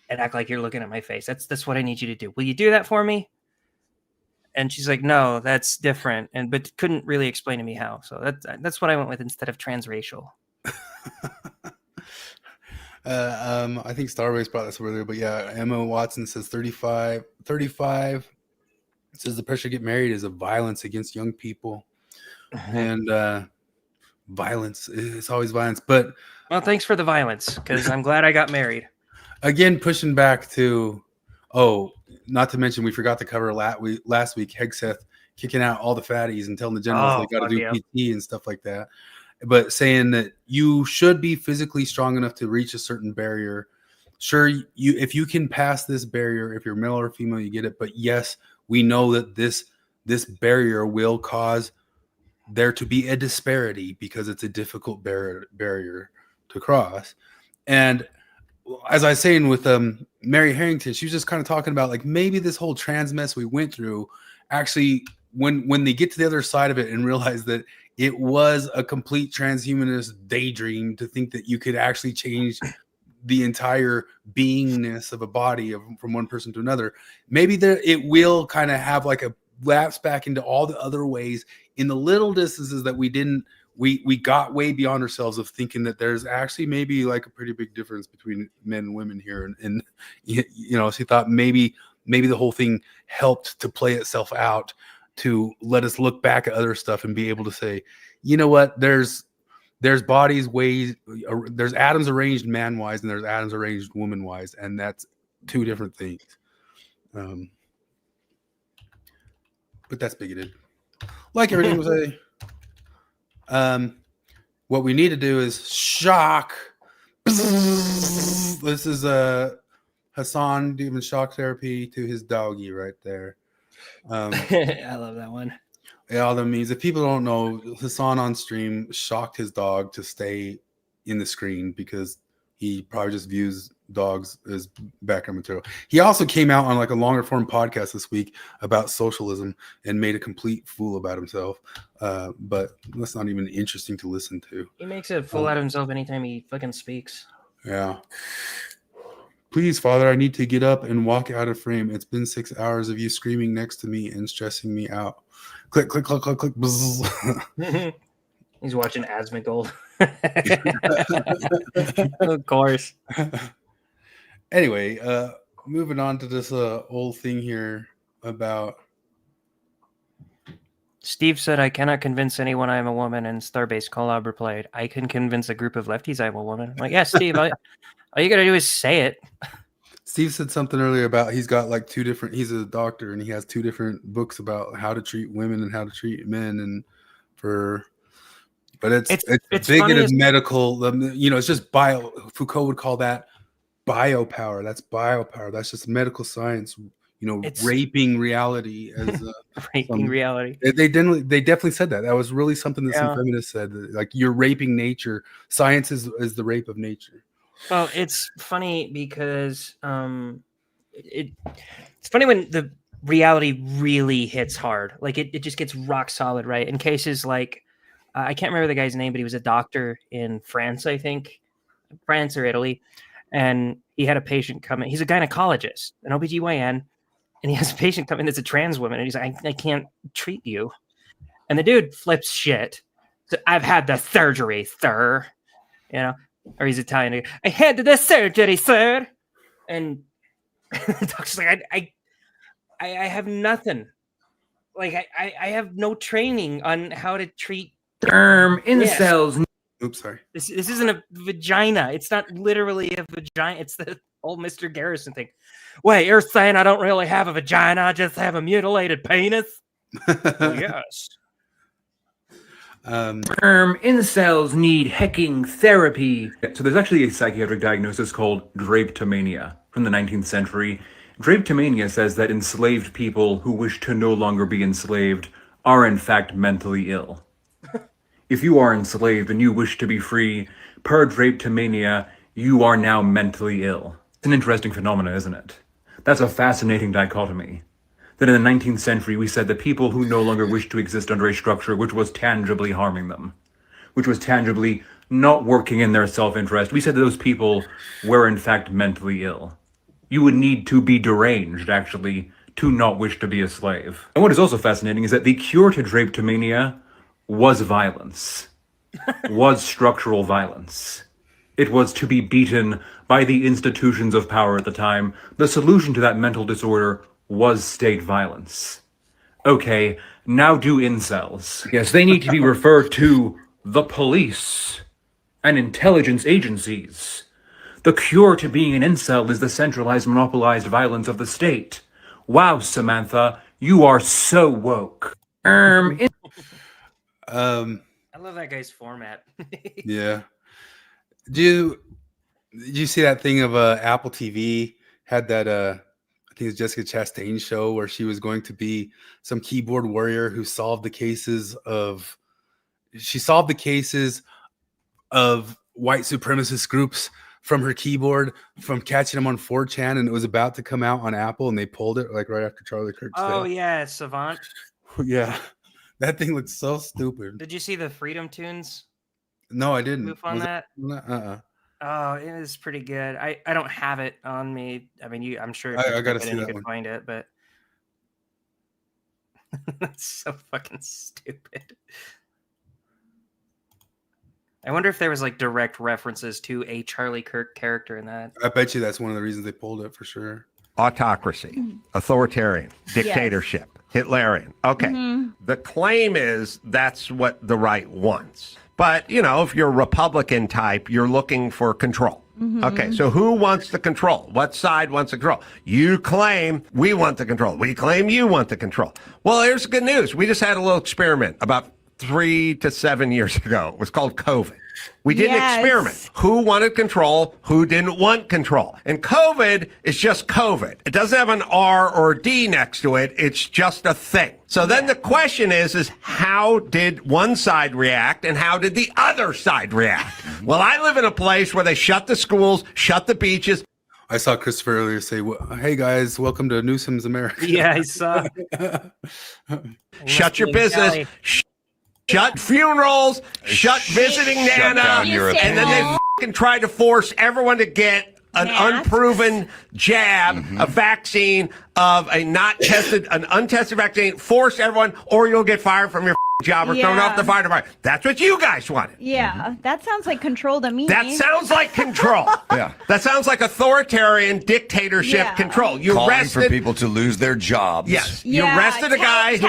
and act like you're looking at my face. That's what I need you to do. Will you do that for me? And she's like, no, that's different. But couldn't really explain to me how. So that's what I went with instead of transracial. I think Starways brought this earlier, but yeah, Emma Watson says 35 says the pressure to get married is a violence against young people. And violence, it's always violence. But well, thanks for the violence, because I'm glad I got married. Again, pushing back to, not to mention we forgot to cover last week, Hegseth kicking out all the fatties and telling the generals they got to do PT and stuff like that. But saying that you should be physically strong enough to reach a certain barrier. Sure, if you can pass this barrier, if you're male or female, you get it. But yes, we know that this barrier will cause there to be a disparity because it's a difficult barrier to cross. And as I was saying with Mary Harrington, she was just kind of talking about like maybe this whole trans mess we went through actually when they get to the other side of it and realize that it was a complete transhumanist daydream to think that you could actually change the entire beingness of a body from one person to another. Maybe it will kind of have like a lapse back into all the other ways in the little distances that we got way beyond ourselves of thinking that there's actually maybe like a pretty big difference between men and women here. And she thought maybe the whole thing helped to play itself out to let us look back at other stuff and be able to say, you know what, there's bodies ways, there's atoms arranged man wise and there's atoms arranged woman wise, and that's two different things. But that's bigoted, like everything was what we need to do is shock. This is Hassan giving shock therapy to his doggy right there. I love that one. Yeah, all that means, if people don't know, Hassan on stream shocked his dog to stay in the screen because he probably just views dogs as background material. He also came out on like a longer form podcast this week about socialism and made a complete fool about himself. But that's not even interesting to listen to. He makes a fool out of himself anytime he fucking speaks. Yeah. Please, Father, I need to get up and walk out of frame. It's been 6 hours of you screaming next to me and stressing me out. Click, click, click, click, click. He's watching Asmongold. Of course. Anyway, moving on to this old thing here about... Steve said, I cannot convince anyone I am a woman, and Starbase Collab replied, I can convince a group of lefties I am a woman. I'm like, yeah, Steve, all you gotta do is say it. Steve said something earlier about he's got like he's a doctor and he has two different books about how to treat women and how to treat men, but it's bigoted medical, it's just Foucault would call that biopower. That's biopower. That's just medical science, raping reality as raping reality. They definitely said that. That was really something that some feminists said, that, like, you're raping nature. Science is the rape of nature. Well, it's funny because it's funny when the reality really hits hard. Like it just gets rock solid, right? In cases like, I can't remember the guy's name, but he was a doctor in France, I think, France or Italy. And he had a patient come in. He's a gynecologist, an OBGYN. And he has a patient come in that's a trans woman. And he's like, I can't treat you. And the dude flips shit. So, I've had the surgery, sir. Or he's Italian. I had the surgery, sir. And the doctor's like, I have nothing. Like, I have no training on how to treat incels. Yes. Oops, sorry. This isn't a vagina. It's not literally a vagina. It's the old Mr. Garrison thing. Wait, you're saying I don't really have a vagina? I just have a mutilated penis? Well, yes. Incels need hecking therapy. So there's actually a psychiatric diagnosis called drapetomania from the 19th century. Drapetomania says that enslaved people who wish to no longer be enslaved are in fact mentally ill. If you are enslaved and you wish to be free, per drapetomania, you are now mentally ill. It's an interesting phenomenon, isn't it? That's a fascinating dichotomy. That in the 19th century, we said that people who no longer wished to exist under a structure which was tangibly harming them, which was tangibly not working in their self-interest, we said that those people were in fact mentally ill. You would need to be deranged, actually, to not wish to be a slave. And what is also fascinating is that the cure to drapetomania was violence, was structural violence. It was to be beaten by the institutions of power at the time. The solution to that mental disorder was state violence. Okay, now do incels. Yes, they need to be referred to the police and intelligence agencies. The cure to being an incel is the centralized, monopolized violence of the state. Wow, Samantha, you are so woke. I love that guy's format. Yeah. Did you see that thing of Apple TV had that I think it's Jessica Chastain show where she was going to be some keyboard warrior who solved the cases of she solved the cases of white supremacist groups from her keyboard from catching them on 4chan, and it was about to come out on Apple, and they pulled it like right after Charlie Kirk's Oh death. yeah, Savant. Yeah, that thing looks so stupid. Did you see the Freedom Tunes No, I didn't. goof on Was that? it? Oh, it is pretty good. I don't have it on me. I mean, I'm sure if I you gotta type it see in, you that could one. find it, but that's so fucking stupid. I wonder if there was like direct references to a Charlie Kirk character in that. I bet you that's one of the reasons they pulled it for sure. Autocracy, authoritarian, dictatorship, Hitlerian. Okay. The claim is that's what the right wants. But, you know, if you're a Republican type, you're looking for control. Okay, so who wants the control? What side wants the control? You claim we want the control. We claim you want the control. Well, here's the good news. We just had a little experiment about 3 to 7 years ago. It was called COVID. We did an experiment. Who wanted control? Who didn't want control? And COVID is just COVID. It doesn't have an R or a D next to it. It's just a thing. So then the question is how did one side react and how did the other side react? Well, I live in a place where they shut the schools, shut the beaches. I saw Christopher earlier say, "Hey guys, welcome to Newsom's America." Yeah, I saw. Shut your business. Shut funerals, shut visiting Nana, down your and then they fucking tried to force everyone to get an unproven jab, a vaccine of a not tested, an untested vaccine, force everyone, or you'll get fired from your job or thrown off the fire department. That's what you guys wanted. Yeah, that sounds like control to me. That sounds like control. Yeah. That sounds like authoritarian dictatorship control. You Calling arrested for people to lose their jobs. Yes. You arrested a guy who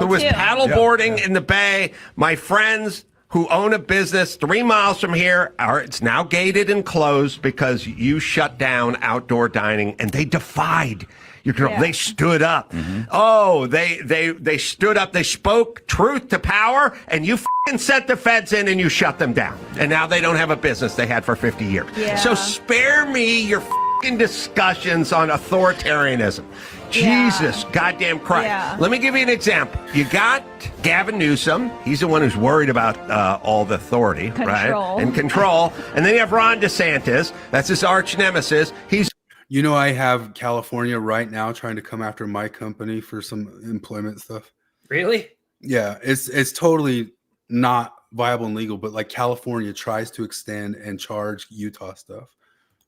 was paddleboarding in the bay. My friends who own a business 3 miles from here it's now gated and closed because you shut down outdoor dining, and they defied your control. They stood up. Oh, they stood up. They spoke truth to power, and you fucking sent the feds in and you shut them down. And now they don't have a business they had for 50 years. So spare me your fucking discussions on authoritarianism. Jesus goddamn Christ. Let me give you an example. You got Gavin Newsom. He's the one who's worried about all the authority, right? And control. And then you have Ron DeSantis. That's his arch nemesis. You know, I have California right now trying to come after my company for some employment stuff. Really? Yeah, it's totally not viable and legal, but like California tries to extend and charge Utah stuff.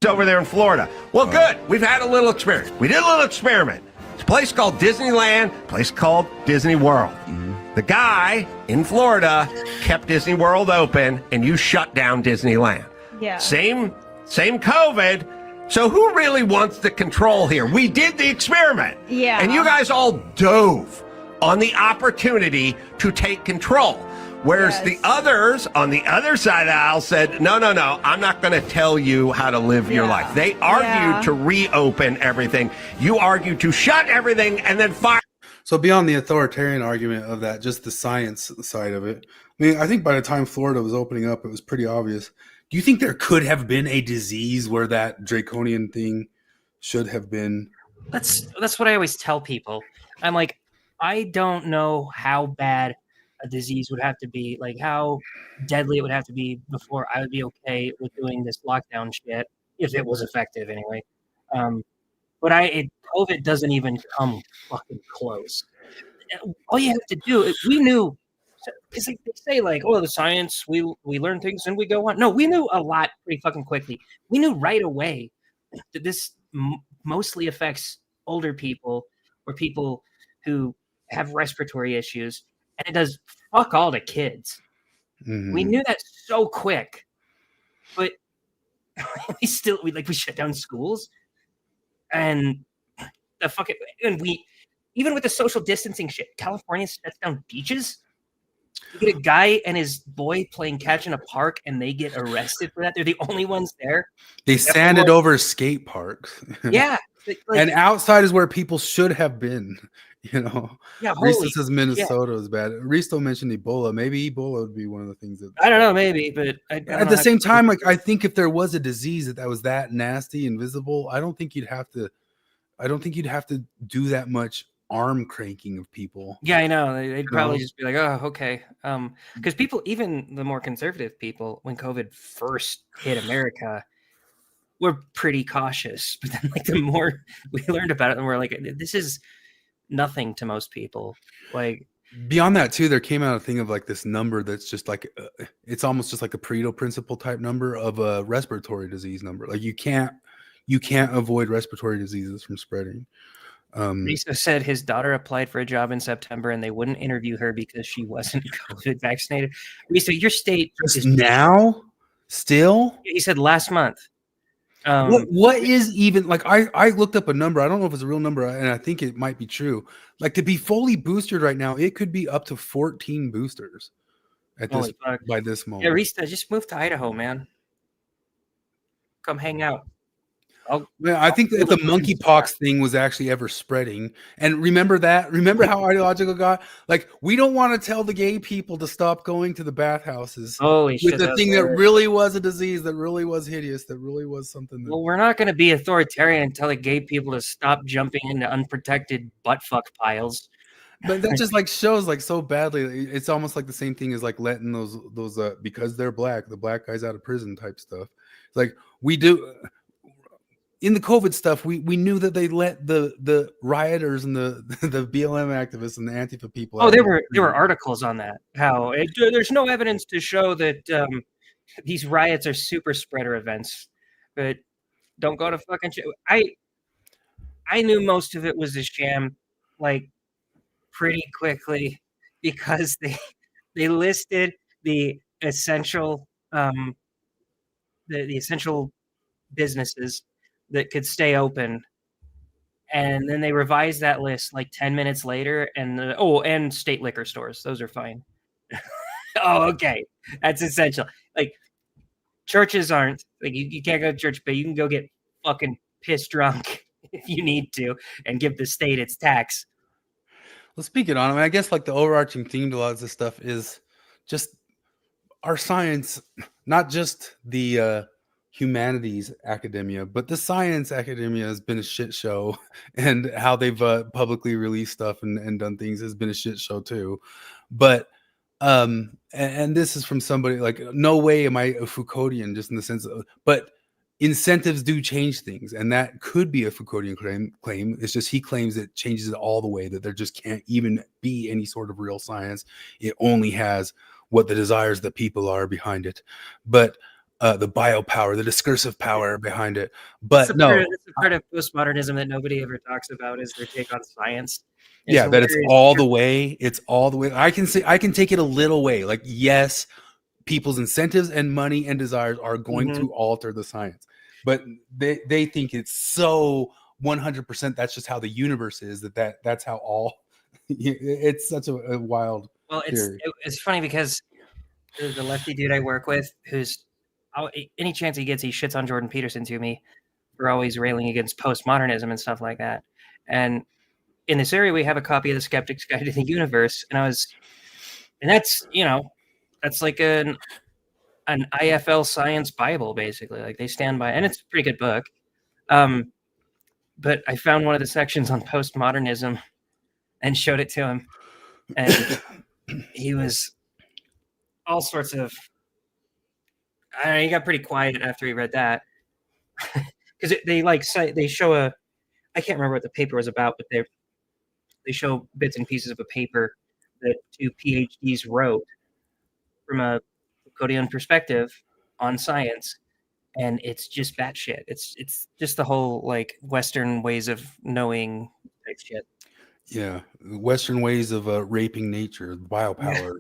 Over there in Florida. Well, good. We've had a little experiment. We did a little experiment. It's a place called Disneyland, a place called Disney World. The guy in Florida kept Disney World open, and you shut down Disneyland. Yeah. Same COVID. So who really wants the control here? We did the experiment. Yeah. And you guys all dove on the opportunity to take control. Whereas the others on the other side of the aisle said, no, I'm not going to tell you how to live your life. They argued to reopen everything. You argued to shut everything and then fire. So beyond the authoritarian argument of that, just the science side of it. I mean, I think by the time Florida was opening up, it was pretty obvious. Do you think there could have been a disease where that draconian thing should have been? That's what I always tell people. I'm like, I don't know how bad a disease would have to be, like how deadly it would have to be before I would be okay with doing this lockdown shit, if it was effective anyway. But COVID doesn't even come fucking close. All you have to do is, we knew, because they say like, oh, the science, we learn things and we go on. No, we knew a lot pretty fucking quickly. We knew right away that this mostly affects older people or people who have respiratory issues. And it does fuck all to kids. We knew that so quick, but we shut down schools, and we even with the social distancing shit, California shuts down beaches. You get a guy and his boy playing catch in a park, and they get arrested for that. They're the only ones there. They sanded over skate parks. Yeah, and outside is where people should have been. You know, Risto says Minnesota is bad. Risto mentioned Ebola. Maybe Ebola would be one of the things that I don't know. Maybe, but at the same time, like I think if there was a disease that was that nasty and visible, I don't think you'd have to do that much arm cranking of people. Yeah, I know. They'd probably know? just be like, "Oh, okay." Because people, even the more conservative people, when COVID first hit America, were pretty cautious. But then, like, the more we learned about it, and we're like, "This is nothing to most people." Like, Beyond that too, there came out a thing of like this number that's just like it's almost just like a Pareto principle type number of a respiratory disease number. Like you can't avoid respiratory diseases from spreading. Risa said his daughter applied for a job in September and they wouldn't interview her because she wasn't COVID vaccinated. Risa, your state is now still. He said last month. What is even like I looked up a number. I don't know if it's a real number, and I think it might be true. Like to be fully boosted right now, it could be up to 14 boosters at this by this moment. Yeah, Risa, just move to Idaho, man. Come hang out. I think that if the monkeypox thing was actually ever spreading, and remember how ideological it got? Like, we don't want to tell the gay people to stop going to the bathhouses. Holy with shit, the thing that really was a disease, that really was hideous, that really was something. Well, we're not going to be authoritarian and tell the gay people to stop jumping into unprotected buttfuck piles. But that just like shows like so badly. It's almost like the same thing as like letting those because they're black, the black guys out of prison type stuff. It's like we do. In the COVID stuff, we knew that they let the rioters and the BLM activists and the Antifa people. Oh, there were articles on that. How there's no evidence to show that these riots are super spreader events, but don't go to fucking. I knew most of it was a sham, like pretty quickly, because they listed the essential the essential businesses that could stay open, and then they revised that list like 10 minutes later, and and state liquor stores, those are fine. Oh, okay, that's essential. Like churches aren't, like you can't go to church, but you can go get fucking pissed drunk if you need to and give the state its tax. Well, speaking on it, I guess like the overarching theme to a lot of this stuff is just our science, not just the humanities academia, but the science academia has been a shit show, and how they've publicly released stuff and done things has been a shit show too. But and this is from somebody like, no way am I a Foucauldian, just in the sense of, but incentives do change things, and that could be a Foucauldian claim. It's just he claims it changes it all the way, that there just can't even be any sort of real science. It only has what the desires of the people are behind it. But the biopower, the discursive power behind it. But that's a part of postmodernism that nobody ever talks about, is their take on science. Yeah, that it's all the way. It's all the way. I can take it a little way. Like, yes, people's incentives and money and desires are going to alter the science, but they think it's so 100%. That's just how the universe is. That's how all. It's such a wild. Well, theory. It's funny because the lefty dude I work with, who's any chance he gets, he shits on Jordan Peterson to me for always railing against postmodernism and stuff like that. And in this area, we have a copy of the Skeptic's Guide to the Universe, and that's that's like an IFL science Bible, basically. Like, they stand by, and it's a pretty good book. But I found one of the sections on postmodernism and showed it to him, and he was all sorts of. He got pretty quiet after he read that, because they show I can't remember what the paper was about, but they show bits and pieces of a paper that two PhDs wrote from a Foucauldian perspective on science, and it's just batshit. It's just the whole like Western ways of knowing type shit. Yeah, Western ways of raping nature, biopower.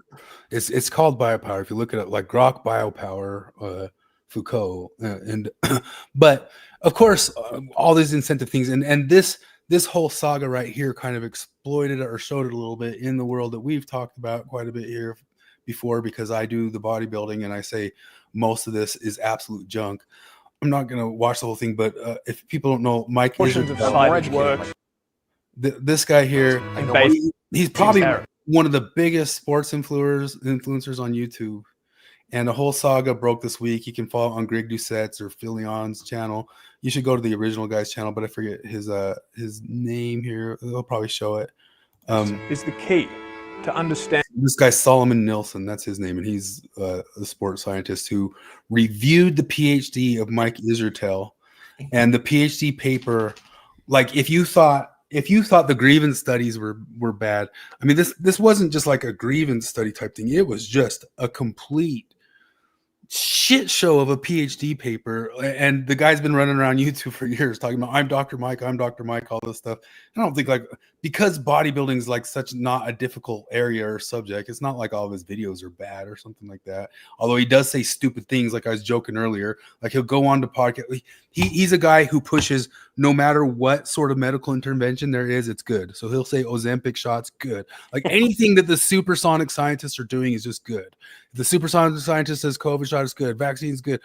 It's called biopower. If you look at it, like Grok biopower, Foucault, and but of course, all these incentive things, and this whole saga right here kind of exploited or showed it a little bit in the world that we've talked about quite a bit here before, because I do the bodybuilding and I say most of this is absolute junk. I'm not going to watch the whole thing, but if people don't know, Mike is this guy here. He's probably one of the biggest sports influencers on YouTube, And the whole saga broke this week. You can follow on Greg Doucette's or Phil Leon's channel. You should go to the original guy's channel, but I forget his name here. They'll probably show it. Is the key to understand. This guy Solomon Nilsson, that's his name, and he's a sports scientist who reviewed the PhD of Mike Israetel, and the PhD paper. Like, if you thought the grievance studies were bad, I mean, this wasn't just like a grievance study type thing. It was just a complete shit show of a PhD paper. And the guy's been running around YouTube for years talking about, I'm Dr. Mike, all this stuff. I don't think, like, because bodybuilding is like such not a difficult area or subject, it's not like all of his videos are bad or something like that. Although he does say stupid things, like I was joking earlier. Like, he'll go on to podcast. He's a guy who pushes no matter what sort of medical intervention there is, it's good. So he'll say Ozempic shots, good. Like, anything that the supersonic scientists are doing is just good. If the supersonic scientist says COVID shot is good, vaccine is good,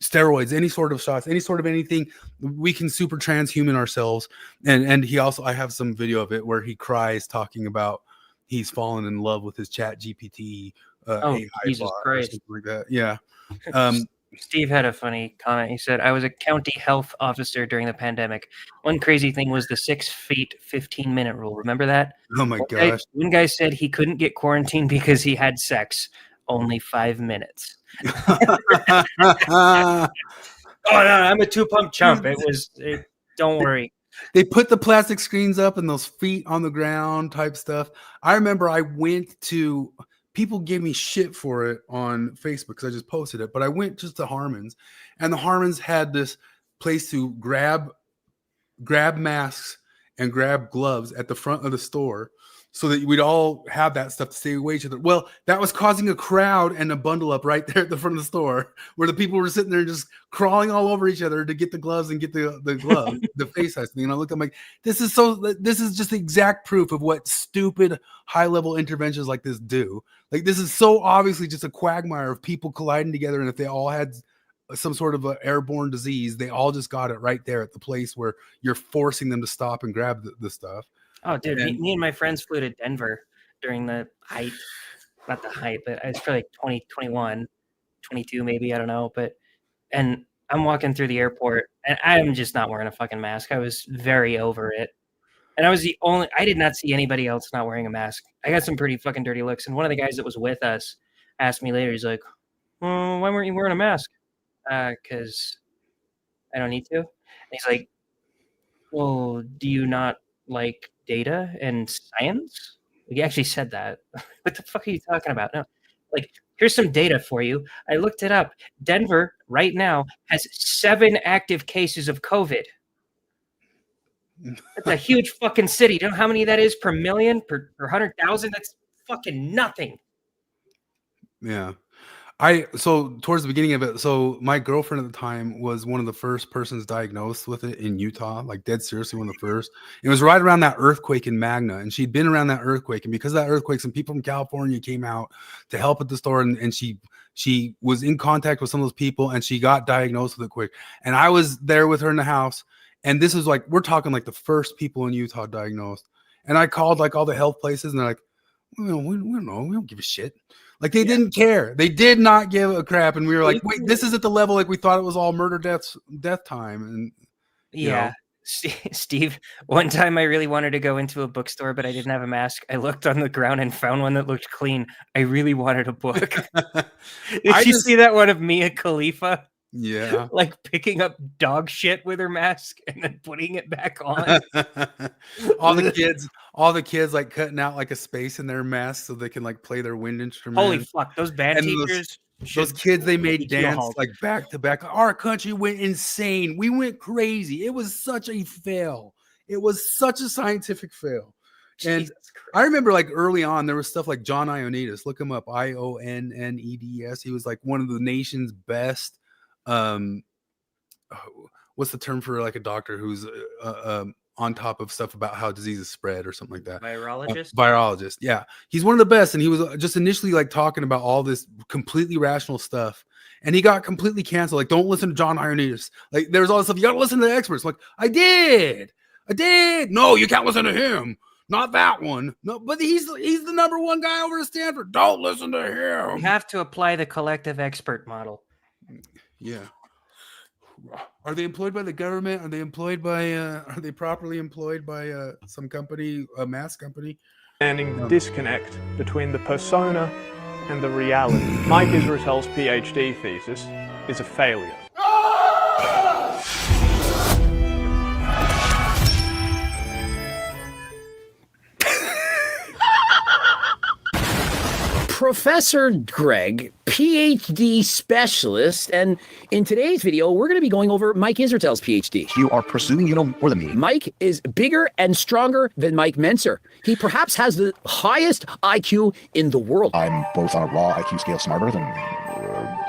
steroids, any sort of shots, any sort of anything, we can super transhuman ourselves. And he also, I have some video of it where he cries talking about he's fallen in love with his Chat GPT. AI Jesus Christ. like that. Yeah. Steve had a funny comment. He said, I was a county health officer during the pandemic. One crazy thing was the 6 feet, 15-minute rule. Remember that? Oh my gosh. One guy said he couldn't get quarantined because he had sex. Only 5 minutes. Oh, no, I'm a 2-pump chump. Don't worry. They put the plastic screens up and those feet on the ground type stuff. I remember I went to, people gave me shit for it on Facebook because I just posted it, but I went just to Harmon's, and the Harmon's had this place to grab masks and grab gloves at the front of the store so that we'd all have that stuff to stay away each other. Well, that was causing a crowd and a bundle up right there at the front of the store where the people were sitting there just crawling all over each other to get the gloves and get the glove, the face size thing. And I looked, I'm like, this is just the exact proof of what stupid high-level interventions like this do. Like, this is so obviously just a quagmire of people colliding together. And if they all had some sort of an airborne disease, they all just got it right there at the place where you're forcing them to stop and grab the stuff. Oh, dude, me and my friends flew to Denver during the height, not the height, but it's probably like 2021, 22 maybe, I don't know. And I'm walking through the airport and I'm just not wearing a fucking mask. I was very over it. And I did not see anybody else not wearing a mask. I got some pretty fucking dirty looks. And one of the guys that was with us asked me later, he's like, why weren't you wearing a mask? Because I don't need to. And he's like, well, do you not like data and science? He actually said that. What the fuck are you talking about? No, like, here's some data for you. I looked it up. Denver right now has 7 active cases of COVID. That's a huge fucking city. Do you know how many that is per million, per 100,000? That's fucking nothing. Yeah. So towards the beginning of it, so my girlfriend at the time was one of the first persons diagnosed with it in Utah, like dead seriously one of the first. It was right around that earthquake in Magna, and she'd been around that earthquake, and because of that earthquake, some people from California came out to help at the store, and she was in contact with some of those people, and she got diagnosed with it quick. And I was there with her in the house, and this is like, we're talking like the first people in Utah diagnosed. And I called like all the health places, and they're like, well, we don't know, we don't give a shit. Like, they didn't care. They did not give a crap. And we were like, wait, this is at the level like we thought it was all murder, death time. And yeah. Steve, one time I really wanted to go into a bookstore, but I didn't have a mask. I looked on the ground and found one that looked clean. I really wanted a book. Did you see that one of Mia Khalifa? Yeah. Like picking up dog shit with her mask and then putting it back on. all the kids like cutting out like a space in their mask so they can like play their wind instrument. Holy fuck, those band teachers. Those kids, they made dance like back to back. Our country went insane. We went crazy. It was such a fail. It was such a scientific fail. And I remember like early on, there was stuff like John Ioannidis. Look him up, Ioneds. He was like one of the nation's best. What's the term for like a doctor who's on top of stuff about how diseases spread or something like that? Virologist. Yeah. He's one of the best. And he was just initially like talking about all this completely rational stuff. And he got completely canceled. Like, don't listen to John Ioannidis. Like, there's all this stuff. You got to listen to the experts. Like, I did. No, you can't listen to him. not that one. No, but he's the number one guy over at Stanford. Don't listen to him. We have to apply the collective expert model. Yeah. Are they employed by the government? Are they employed by? Are they properly employed by some company, a mass company? Understanding the disconnect between the persona and the reality. Mike Israetel's PhD thesis is a failure. Professor Greg, PhD specialist, and in today's video, we're going to be going over Mike Israetel's PhD. You are presuming you know more than me. Mike is bigger and stronger than Mike Menser. He perhaps has the highest IQ in the world. I'm both on a raw IQ scale smarter than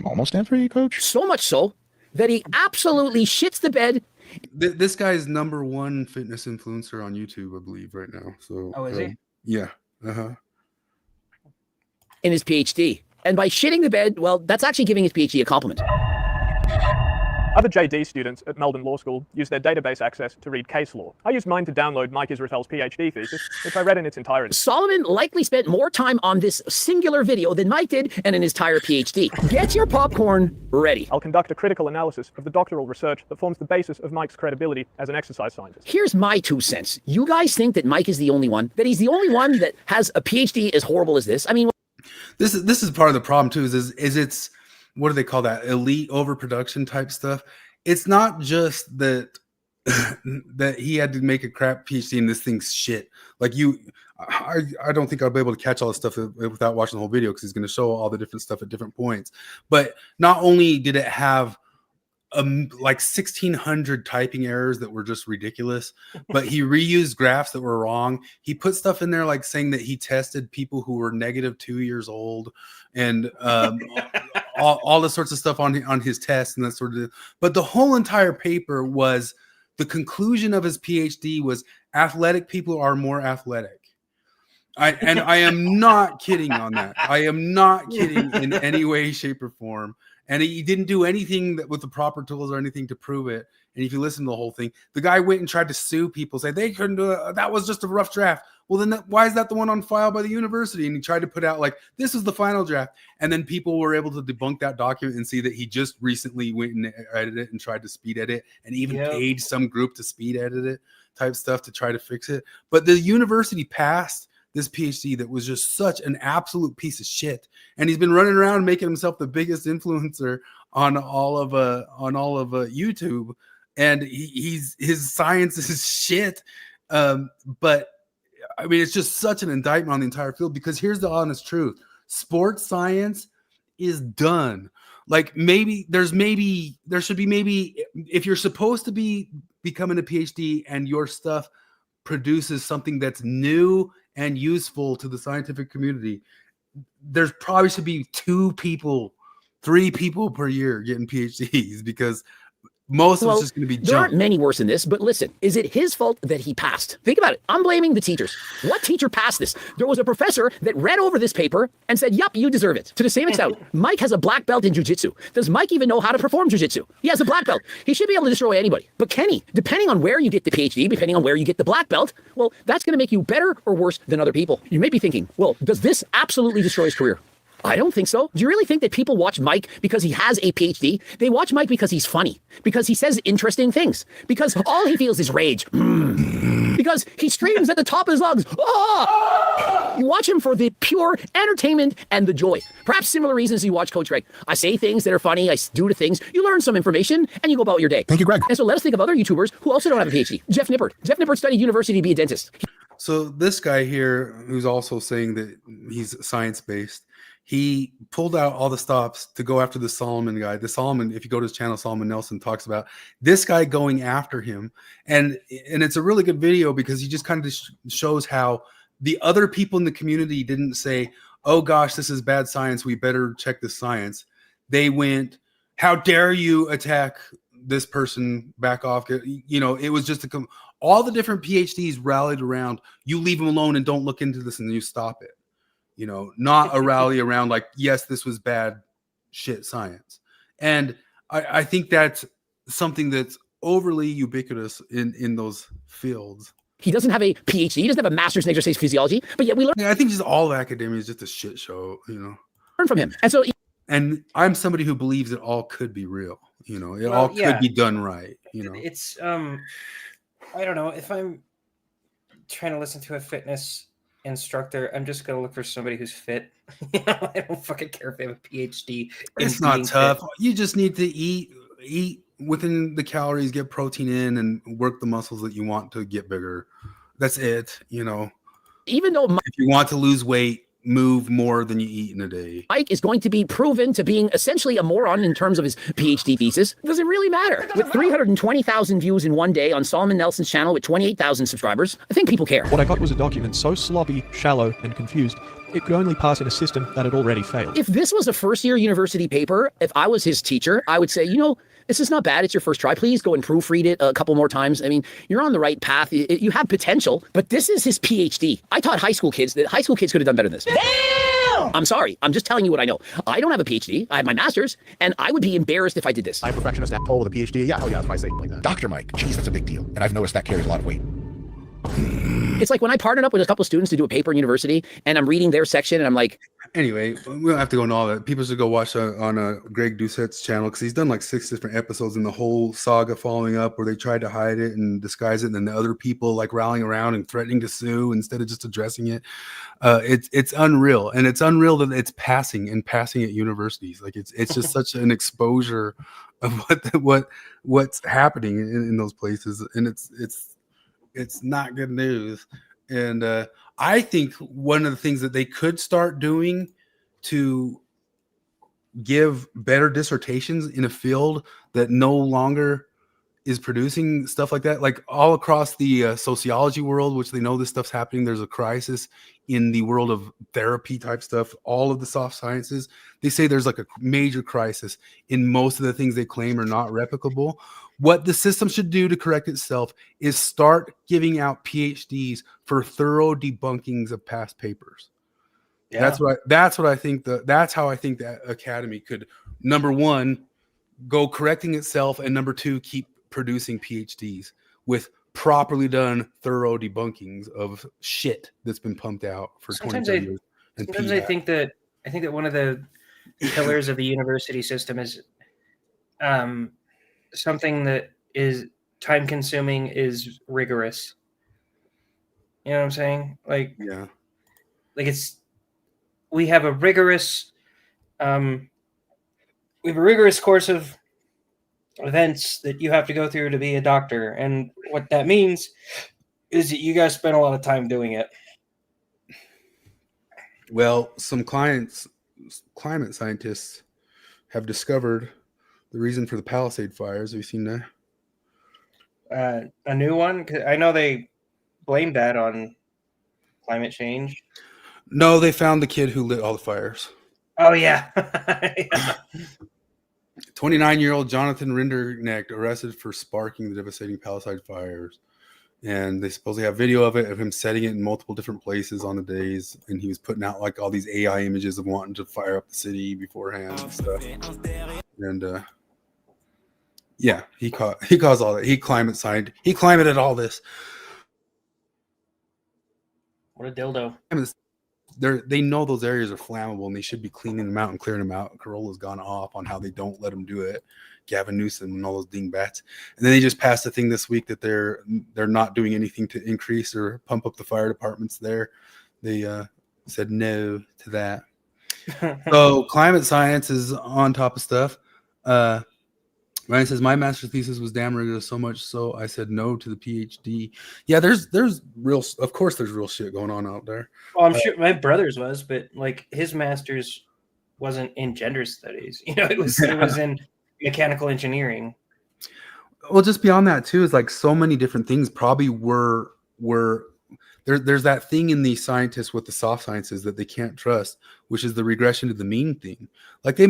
almost every coach. So much so that he absolutely shits the bed. This guy is number one fitness influencer on YouTube, I believe, right now. So, Oh, is he? Yeah. Uh-huh. In his PhD. And by shitting the bed, well, that's actually giving his PhD a compliment. Other JD students at Melbourne Law School use their database access to read case law. I used mine to download Mike Israetel's PhD thesis, which I read in its entirety. Solomon likely spent more time on this singular video than Mike did and in his entire PhD. Get your popcorn ready. I'll conduct a critical analysis of the doctoral research that forms the basis of Mike's credibility as an exercise scientist. Here's my 2 cents. You guys think that Mike is the only one, that he's the only one that has a PhD as horrible as this? I mean, This is part of the problem too. Is it's what do they call that? Elite overproduction type stuff. It's not just that that he had to make a crap PhD and this thing's shit. Like I don't think I'll be able to catch all this stuff without watching the whole video because he's going to show all the different stuff at different points. But not only did it have like 1,600 typing errors that were just ridiculous, but he reused graphs that were wrong. He put stuff in there like saying that he tested people who were -2 years old and all this sorts of stuff on his test and that sort of. But the whole entire paper was the conclusion of his PhD was athletic people are more athletic. I am not kidding on that. I am not kidding in any way, shape, or form. And he didn't do anything with the proper tools or anything to prove it. And if you listen to the whole thing, the guy went and tried to sue people, say they couldn't do it. That was just a rough draft. Well, then why is that the one on file by the university? And he tried to put out like, this is the final draft. And then people were able to debunk that document and see that he just recently went and edited it and tried to speed edit and even paid some group to speed edit it type stuff to try to fix it. But the university passed this PhD that was just such an absolute piece of shit, and he's been running around making himself the biggest influencer on all of YouTube, and his science is shit. But I mean, it's just such an indictment on the entire field because here's the honest truth: sports science is done. Like there should be if you're supposed to be becoming a PhD and your stuff produces something that's new and useful to the scientific community, there's probably should be 2 people, 3 people per year getting PhDs because most of it's just going to be junk. There aren't many worse than this, but listen, is it his fault that he passed? Think about it. I'm blaming the teachers. What teacher passed this? There was a professor that read over this paper and said, yup, you deserve it. To the same extent, Mike has a black belt in jiu-jitsu. Does Mike even know how to perform jiu-jitsu? He has a black belt. He should be able to destroy anybody. But can he? Depending on where you get the PhD, depending on where you get the black belt, well, that's going to make you better or worse than other people. You may be thinking, well, does this absolutely destroy his career? I don't think so. Do you really think that people watch Mike because he has a PhD? They watch Mike because he's funny, because he says interesting things, because all he feels is rage, because he screams at the top of his lungs. Ah! You watch him for the pure entertainment and the joy. Perhaps similar reasons you watch Coach Greg. I say things that are funny. I do the things. You learn some information and you go about your day. Thank you, Greg. And so let us think of other YouTubers who also don't have a PhD. Jeff Nippert. Jeff Nippert studied university to be a dentist. So this guy here, who's also saying that he's science-based, he pulled out all the stops to go after the Solomon guy. The Solomon, if you go to his channel, Solomon Nelson talks about this guy going after him. And it's a really good video because he just kind of shows how the other people in the community didn't say, oh gosh, this is bad science, we better check the science. They went, how dare you attack this person, back off. You know, it was just all the different PhDs rallied around, you leave them alone and don't look into this and you stop it. You know, not a rally around like, yes, this was bad shit science. And I think that's something that's overly ubiquitous in those fields. He doesn't have a PhD. He doesn't have a master's in exercise physiology. But yet we learn Yeah, I think just all of academia is just a shit show, you know. from him. And so, and I'm somebody who believes it all could be real. You know, it Well, all yeah. could be done right. You know, It's I don't know, if I'm trying to listen to a fitness instructor, I'm just gonna look for somebody who's fit. You know, I don't fucking care if they have a PhD. in it's not being tough. fit. You just need to eat within the calories, get protein in, and work the muscles that you want to get bigger. That's it. You know, even though if you want to lose weight, move more than you eat in a day. Mike is going to be proven to being essentially a moron in terms of his PhD thesis, does it really matter? With 320,000 views in one day on Solomon Nelson's channel with 28,000 subscribers, I think people care. What I got was a document so sloppy, shallow, and confused, it could only pass in a system that had already failed. If this was a first-year university paper, if I was his teacher, I would say, you know, this is not bad. It's your first try. Please go and proofread it a couple more times. I mean, you're on the right path. You have potential, but this is his PhD. I taught high school kids that high school kids could have done better than this. Damn! I'm sorry. I'm just telling you what I know. I don't have a PhD. I have my master's, and I would be embarrassed if I did this. I'm a perfectionist at with a PhD. Yeah, oh yeah, that's why I say it like that. Dr. Mike, geez, that's a big deal. And I've noticed that carries a lot of weight. It's like when I partnered up with a couple of students to do a paper in university, and I'm reading their section, and I'm like, anyway, we don't have to go into all that. People should go watch on Greg Doucette's channel, because he's done like 6 different episodes in the whole saga following up where they tried to hide it and disguise it, and then the other people like rallying around and threatening to sue instead of just addressing it. It's unreal, and it's unreal that it's passing at universities. Like it's just such an exposure of what's happening in those places, and it's not good news. And I think one of the things that they could start doing to give better dissertations in a field that no longer is producing stuff like that, like all across the sociology world, which they know this stuff's happening. There's a crisis in the world of therapy type stuff, all of the soft sciences. They say there's like a major crisis in most of the things they claim are not replicable. What the system should do to correct itself is start giving out PhDs for thorough debunkings of past papers. Yeah. That's what I think. That's how I think that academy could, number one, go correcting itself, and number two, keep producing PhDs with properly done, thorough debunkings of shit that's been pumped out for 20 years. Sometimes I think that one of the pillars of the university system is something that is time consuming is rigorous. You know what I'm saying? Like, yeah, like we have a rigorous course of events that you have to go through to be a doctor, and what that means is that you guys spend a lot of time doing it. Well, some climate scientists have discovered the reason for the Palisade fires. Have you seen that? A new one? 'Cause I know they blamed that on climate change. No, they found the kid who lit all the fires. Oh yeah. 29-year-old Jonathan Rinderknecht arrested for sparking the devastating Palisade fires. And they supposedly have video of it, of him setting it in multiple different places on the days. And he was putting out like all these AI images of wanting to fire up the city beforehand and stuff. And yeah, he caused all that. He climated all this. What a dildo. They know those areas are flammable, and they should be cleaning them out and clearing them out. Corolla's gone off on how they don't let them do it. Gavin Newsom and all those dingbats. And then they just passed a thing this week that they're not doing anything to increase or pump up the fire departments there. They said no to that. So climate science is on top of stuff. Ryan says, my master's thesis was damn rigorous, so much so I said no to the PhD. Yeah, there's real, of course there's real shit going on out there. Well, I'm sure my brother's was, but like his master's wasn't in gender studies. You know, it was in mechanical engineering. Well, just beyond that too is like so many different things probably were there's that thing in these scientists with the soft sciences that they can't trust, which is the regression to the mean thing. Like they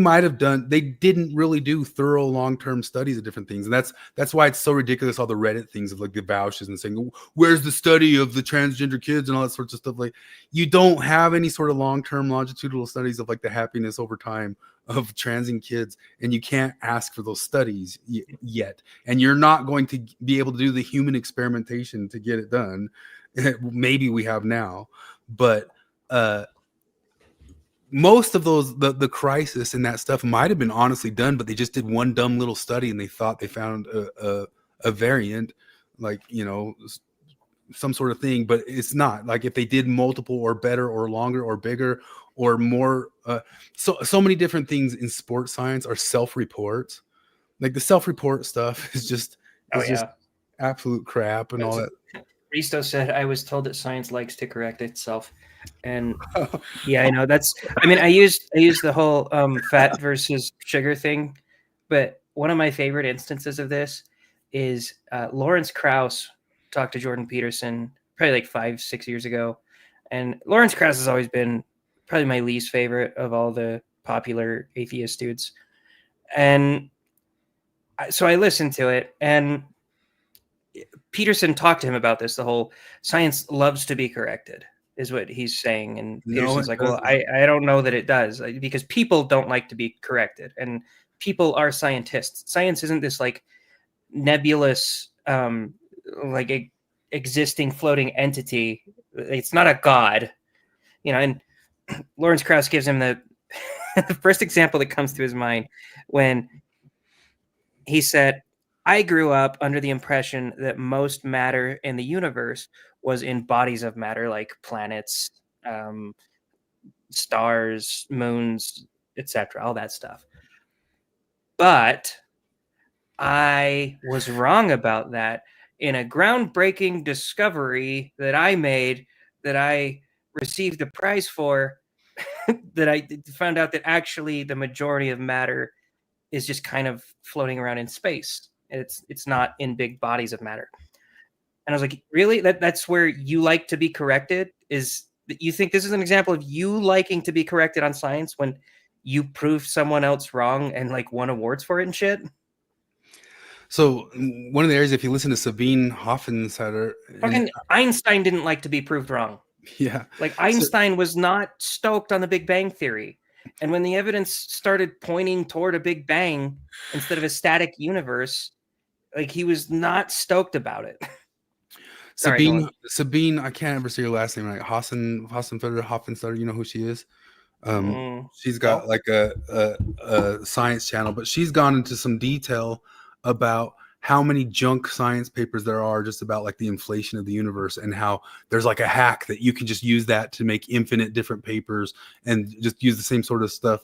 didn't really do thorough long-term studies of different things. And that's why it's so ridiculous, all the Reddit things of like the vouchers and saying, where's the study of the transgender kids and all that sorts of stuff. Like you don't have any sort of long-term longitudinal studies of like the happiness over time of transing kids, and you can't ask for those studies yet. And you're not going to be able to do the human experimentation to get it done. Maybe we have now, but most of those, the crisis and that stuff might have been honestly done, but they just did one dumb little study and they thought they found a variant, like, you know, some sort of thing, but it's not. Like if they did multiple or better or longer or bigger or more, so many different things in sports science are self-reports. Like the self-report stuff is just just absolute crap and all that. Risto said, I was told that science likes to correct itself. And yeah, I know I used the whole fat versus sugar thing, but one of my favorite instances of this is Lawrence Krauss talked to Jordan Peterson probably like 5-6 years ago. And Lawrence Krauss has always been probably my least favorite of all the popular atheist dudes. And so I listened to it, and Peterson talked to him about this. The whole science loves to be corrected is what he's saying. And Peterson's like, well, I don't know that it does, because people don't like to be corrected, and people are scientists. Science isn't this like nebulous, existing floating entity. It's not a god, you know. And Lawrence Krauss gives him the first example that comes to his mind when he said, I grew up under the impression that most matter in the universe was in bodies of matter, like planets, stars, moons, etc., all that stuff. But I was wrong about that. In a groundbreaking discovery that I made, that I received a prize for, that I found out that actually the majority of matter is just kind of floating around in space. It's not in big bodies of matter. And I was like, really? That's where you like to be corrected? Is that you think this is an example of you liking to be corrected on science when you prove someone else wrong and like won awards for it and shit? So one of the areas, if you listen to Sabine Hofstadter, fucking Einstein didn't like to be proved wrong. Yeah. Like Einstein was not stoked on the Big Bang Theory. And when the evidence started pointing toward a Big Bang instead of a static universe, like he was not stoked about it. Sabine, I can't ever say your last name right. Hofstadter, you know who she is? She's got like a science channel, but she's gone into some detail about how many junk science papers there are just about like the inflation of the universe, and how there's like a hack that you can just use that to make infinite different papers and just use the same sort of stuff.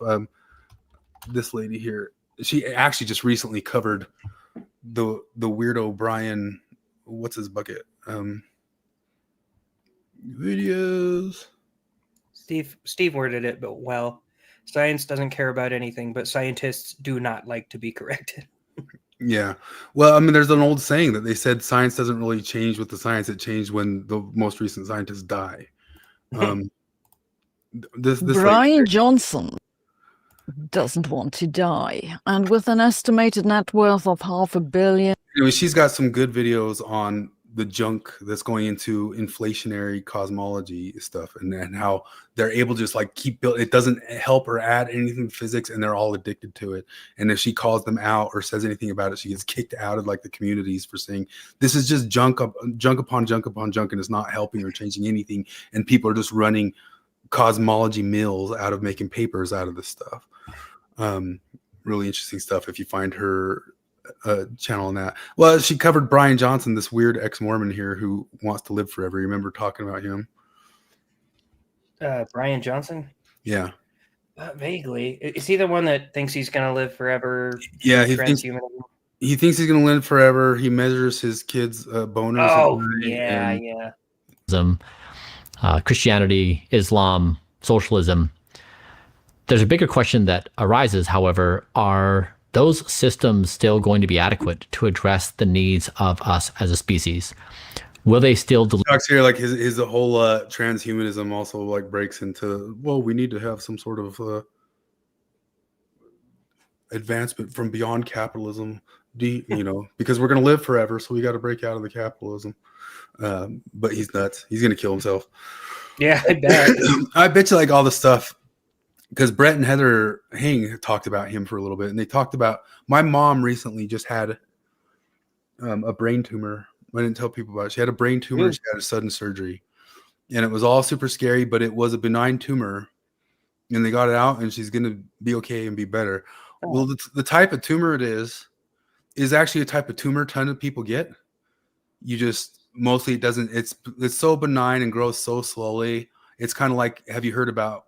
This lady here, she actually just recently covered the weirdo Brian, what's his bucket? Videos. Steve worded it, but well, science doesn't care about anything, but scientists do not like to be corrected. Yeah. Well, I mean, there's an old saying that they said science doesn't really change with the science. It changed when the most recent scientists die. Brian Johnson doesn't want to die. And with an estimated net worth of $500 million. Anyway, she's got some good videos on the junk that's going into inflationary cosmology stuff, and how they're able to just like keep building. It doesn't help or add anything to physics, and they're all addicted to it. And if she calls them out or says anything about it, she gets kicked out of like the communities for saying this is just junk upon junk upon junk, and it's not helping or changing anything. And people are just running cosmology mills out of making papers out of this stuff. Really interesting stuff if you find her channel on that. Well, she covered Brian Johnson, this weird ex-Mormon here who wants to live forever. You remember talking about him? Brian Johnson? Yeah. Vaguely. Is he the one that thinks he's going to live forever? Yeah, he thinks he's going to live forever. He measures his kids' boners. Oh, yeah. Christianity, Islam, socialism. There's a bigger question that arises, however, are those systems still going to be adequate to address the needs of us as a species? Will they still talks here like his whole transhumanism also like breaks into, well, we need to have some sort of advancement from beyond capitalism, because we're going to live forever, so we got to break out of the capitalism. But he's nuts. He's going to kill himself. Yeah, I bet. I bet you like all the stuff, because Brett and Heather Hing talked about him for a little bit, and they talked about, my mom recently just had a brain tumor. I didn't tell people about it. She had a brain tumor. She had a sudden surgery, and it was all super scary, but it was a benign tumor, and they got it out, and she's going to be okay and be better. Oh. Well, the type of tumor it is actually a type of tumor a ton of people get. You just, mostly it doesn't, it's so benign and grows so slowly. It's kind of like, have you heard about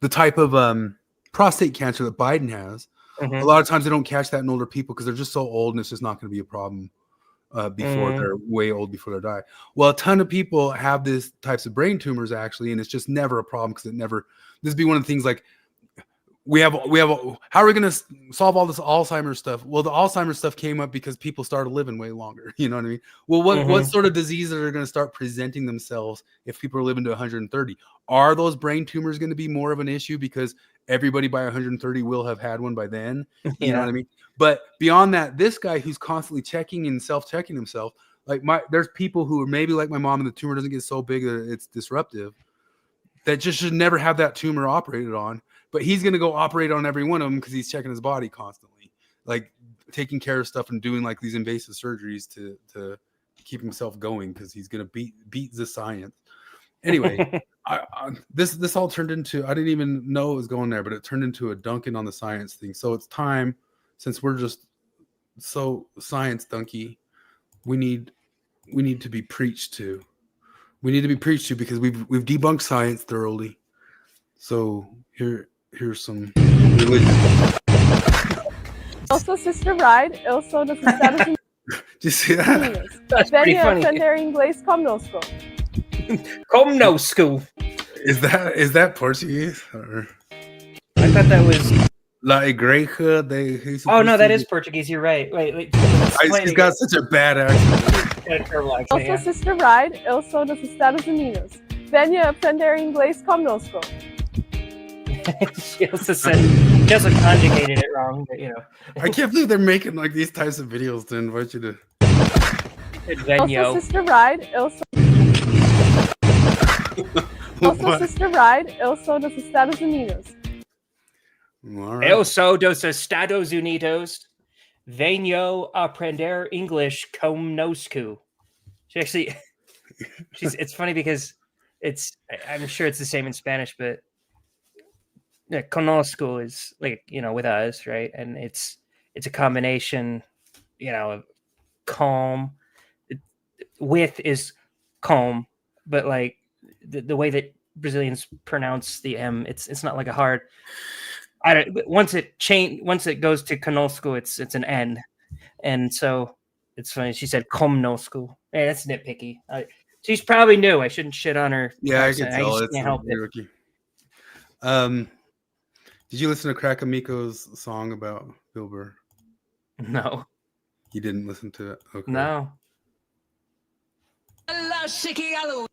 the type of prostate cancer that Biden has? Mm-hmm. A lot of times they don't catch that in older people because they're just so old, and it's just not going to be a problem before they're way old, before they die. Well, a ton of people have these types of brain tumors actually, and it's just never a problem because this would be one of the things like, we have how are we going to solve all this Alzheimer's stuff? Well, the Alzheimer's stuff came up because people started living way longer. You know what I mean? Well, what sort of diseases are going to start presenting themselves if people are living to 130? Are those brain tumors going to be more of an issue because everybody by 130 will have had one by then? You know what I mean? But beyond that, this guy who's constantly checking and self-checking himself, like there's people who are maybe like my mom, and the tumor doesn't get so big that it's disruptive, that just should never have that tumor operated on. But he's going to go operate on every one of them because he's checking his body constantly, like taking care of stuff and doing like these invasive surgeries to keep himself going because he's going to beat the science. Anyway, this all turned into, I didn't even know it was going there, but it turned into a dunking on the science thing. So it's time, since we're just so science dunky, we need to be preached to. We need to be preached to because we've debunked science thoroughly. So here's some religion. Also, Sister Bride, eu sou da cidade de Did you see that? Venha aprender inglês conosco. Conosco. Is that Portuguese? Or? I thought that was La Igreja de Jesus. Oh no, that is Portuguese. You're right. Wait. He's got such a bad accent. Also, Sister Bride, eu sou dos Estados Unidos. Venha aprender inglês conosco. She also conjugated it wrong, but I can't believe they're making like these types of videos to invite you to. Also, Sister Bride, eu sou. Also, Sister Bride, eu sou dos Estados Unidos. Right. Eu sou dos Estados Unidos. Venho aprender English conosco. It's funny because I'm sure it's the same in Spanish, but conosco is like, with us, right? And it's a combination, of calm. With is calm, but like the way that Brazilians pronounce the M, it's not like a hard. Once it goes to conosco, it's an N, and so it's funny. She said conosco. Hey, that's nitpicky. She's probably new. I shouldn't shit on her. Yeah, accent. I can tell. I just can't help it. Rookie. Did you listen to Crack Amico's song about Bill Burr? No. You didn't listen to it? Okay. No. Well,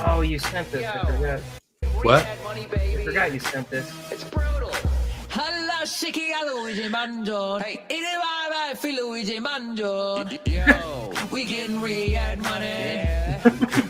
oh, you sent this. I forgot. What? I forgot you sent this. It's brutal. Yo, we getting Riyadh money. Yeah.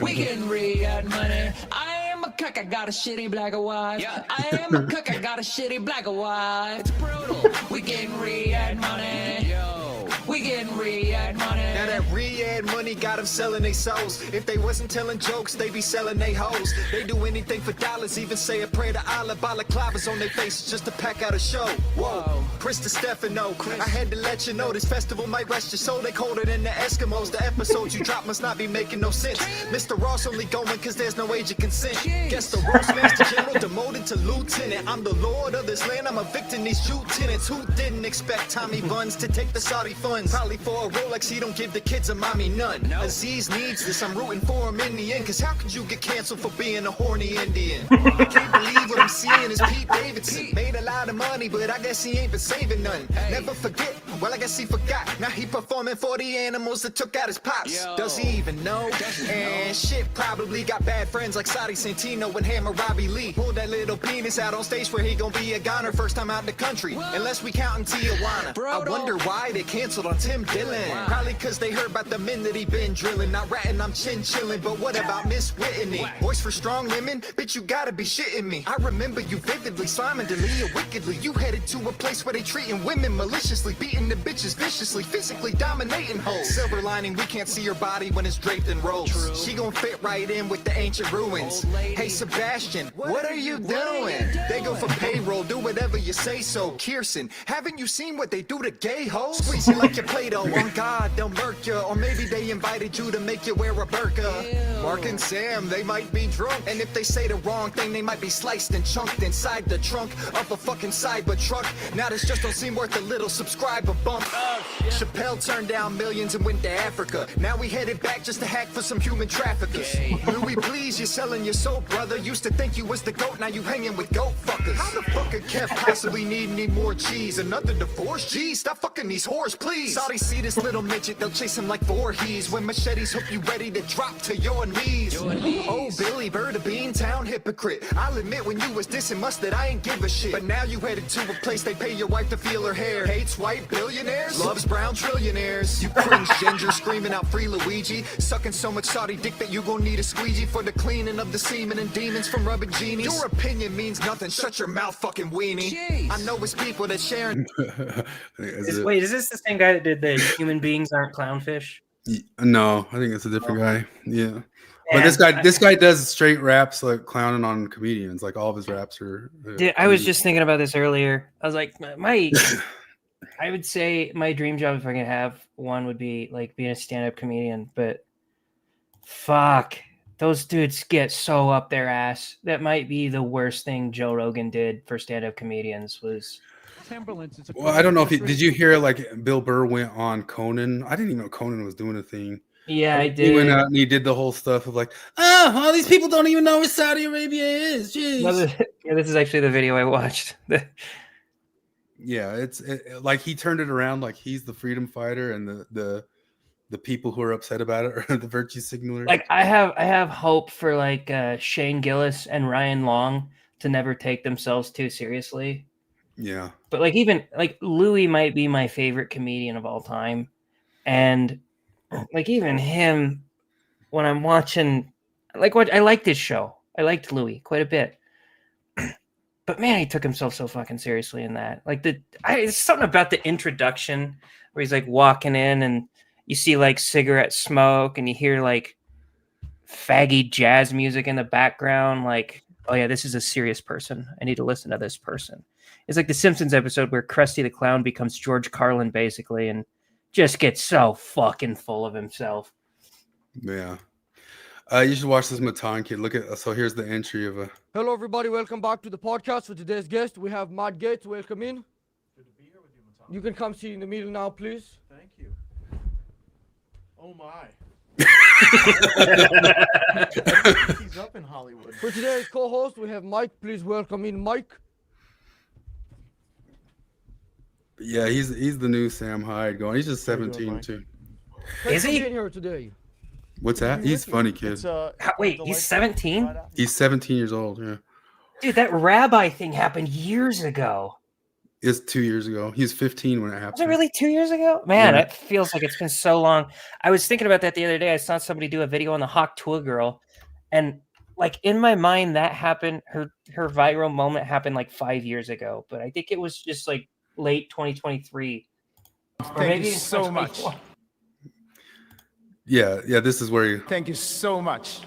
We getting Riyadh money. I am a cook, I got a shitty black and white. Yeah. I am a cook, I got a shitty black and white. It's brutal. We getting Riyadh money. Yo, we getting Riyadh money. Now that Riyadh money got them selling they souls. If they wasn't telling jokes, they be selling they hoes. They do anything for dollars, even say a prayer to Allah. Balaclavas on their faces just to pack out a show. Whoa, Chris Stefano, I had to let you know this festival might rest your soul. They colder than the Eskimos. The episodes you drop must not be making no sense. Mr. Ross only going cause there's no age of consent. Guess the Ross Master General demoted to lieutenant. I'm the lord of this land, I'm evicting these Jew tenants. Who didn't expect Tommy Buns to take the Saudi funds? Probably for a Rolex, he don't give the kids a mommy none. Aziz needs this, I'm rooting for him in the end. Cause how could you get canceled for being a horny Indian? I can't believe what I'm seeing is Pete Davidson. Made a lot of money, but I guess he ain't been saving none. Never forget Well, I guess he forgot. Now he performing for the animals that took out his pops. Does he even know? And shit, probably got bad friends like Sadi Santino and Hammer Robbie Lee. Pulled that little penis out on stage where he gonna be a goner first time out in the country. Unless we count in Tijuana. I wonder why they canceled on Tim Dillon. Probably cause they heard about the men that he been drilling. Not ratting, I'm chin chilling. But what about Miss Whitney? Voice for strong women? Bitch, you gotta be shitting me. I remember you vividly, sliming Delia wickedly. You headed to a place where they treating women maliciously, beating the bitches viciously, physically dominating hoes. Silver lining, we can't see her body when it's draped in robes. She gon' fit right in with the ancient ruins. Hey Sebastian, what are you doing? They go for payroll, do whatever you say so. Kirsten, haven't you seen what they do to gay hoes? Squeeze you like your Play-Doh, on God, they'll murk you. Or maybe they invited you to make you wear a burqa. Mark and Sam, they might be drunk. And if they say the wrong thing, they might be sliced and chunked inside the trunk of a fucking Cybertruck. Now this just don't seem worth a little subscriber bump. Chappelle turned down millions and went to Africa. Now we headed back just to hack for some human traffickers. Louis, please, you're selling your soul, brother. Used to think you was the GOAT, now you hanging with goat fuckers. How the fuck could Kev possibly need any more cheese? Another divorce? Geez, stop fucking these whores, please. Saudi see this little midget, they'll chase him like Voorhees. When machetes hook you ready to drop to your knees. Oh, Billy Bird, a Beantown hypocrite. I'll admit when you was dissing Mustard, I ain't give a shit. But now you headed to a place they pay your wife to feel her hair. Hates white billionaires, loves brown trillionaires. You cringe ginger screaming out free Luigi. Sucking so much Saudi dick that you gon' need a squeegee for the cleaning of the semen and demons from rubbing genies. Your opinion means nothing, shut your mouth fucking weenie. Jeez. I know it's people that sharing. Wait, is this the same guy that did the human beings aren't clownfish? No, I think it's a different guy. Yeah. But this guy does straight raps like clowning on comedians. Like all of his raps are. Dude, I was just thinking about this earlier. I was like, I would say my dream job if I could have one would be like being a stand-up comedian. But fuck, those dudes get so up their ass. That might be the worst thing Joe Rogan did for stand-up comedians was. Well, I don't know if did you hear like Bill Burr went on Conan? I didn't even know Conan was doing a thing. Yeah, I did. He went out and he did the whole stuff of like, all these people don't even know where Saudi Arabia is. Jeez. Yeah, this is actually the video I watched. Yeah, it's like he turned it around like he's the freedom fighter and the people who are upset about it are the virtue signalers. Like I have hope for like Shane Gillis and Ryan Long to never take themselves too seriously. Yeah. But like even like Louis might be my favorite comedian of all time. And like even him when I'm watching like what I liked his show. I liked Louis quite a bit. But man, he took himself so fucking seriously in that. Like it's something about the introduction where he's like walking in and you see like cigarette smoke and you hear like faggy jazz music in the background. Like, oh yeah, this is a serious person. I need to listen to this person. It's like the Simpsons episode where Krusty the Clown becomes George Carlin basically and just gets so fucking full of himself. Yeah. You should watch this Matan kid. Look at so here's the entry of a. Hello, everybody. Welcome back to the podcast. For today's guest, we have Matt Gaetz. Welcome in. Good to be here with you, Matan. You can come sit in the middle now, please. Thank you. Oh my. He's up in Hollywood. For today's co-host, we have Mike. Please welcome in Mike. Yeah, he's the new Sam Hyde going. He's just 17 too. Is he in here today? What's that? He's funny kid. Wait, he's 17? He's 17 years old. Yeah. Dude, that rabbi thing happened years ago. It's 2 years ago. He's 15 when it happened. Was it really 2 years ago? Man, Yeah. it feels like it's been so long. I was thinking about that the other day. I saw somebody do a video on the Hawk Tuah girl, and like in my mind, that happened. Her viral moment happened like 5 years ago, but I think it was just like late 2023. Thank you so much. Yeah. This is where Thank you so much.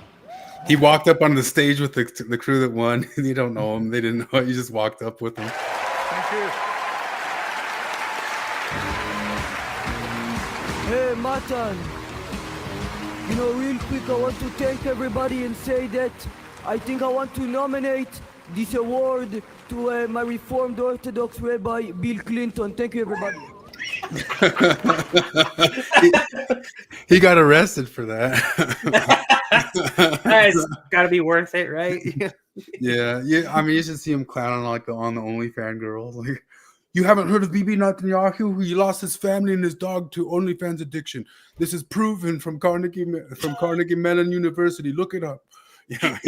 he walked up on the stage with the crew that won. They don't know him. They didn't know. He just walked up with them. Thank you. Hey, Matan. You know, real quick, I want to thank everybody and say that I think I want to nominate this award to my Reformed Orthodox Rabbi Bill Clinton. Thank you, everybody. He got arrested for that. It's got to be worth it, right? Yeah. I mean, you should see him clowning like on the OnlyFans girls. Like, You haven't heard of Bibi Netanyahu? He lost his family and his dog to OnlyFans addiction. This is proven from Carnegie Mellon University. Look it up. Yeah,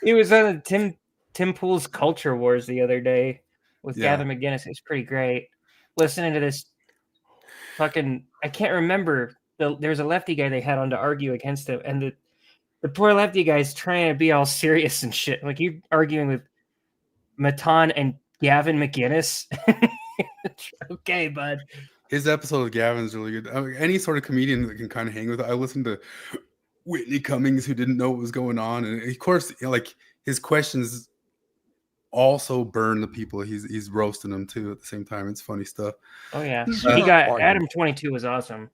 he was on Tim Pool's Culture Wars the other day with Gavin McGinnis. It's pretty great. Listening to this fucking, I can't remember. There's a lefty guy they had on to argue against him, and the poor lefty guy's trying to be all serious and shit. Like, you arguing with Matan and Gavin McGinnis. Okay, bud. His episode of Gavin's really good. I mean, any sort of comedian that can kind of hang with it. I listened to Whitney Cummings, who didn't know what was going on, and of course, like, his questions also burn the people he's roasting them too at the same time. It's funny stuff. Oh yeah, he got Adam 22 was awesome.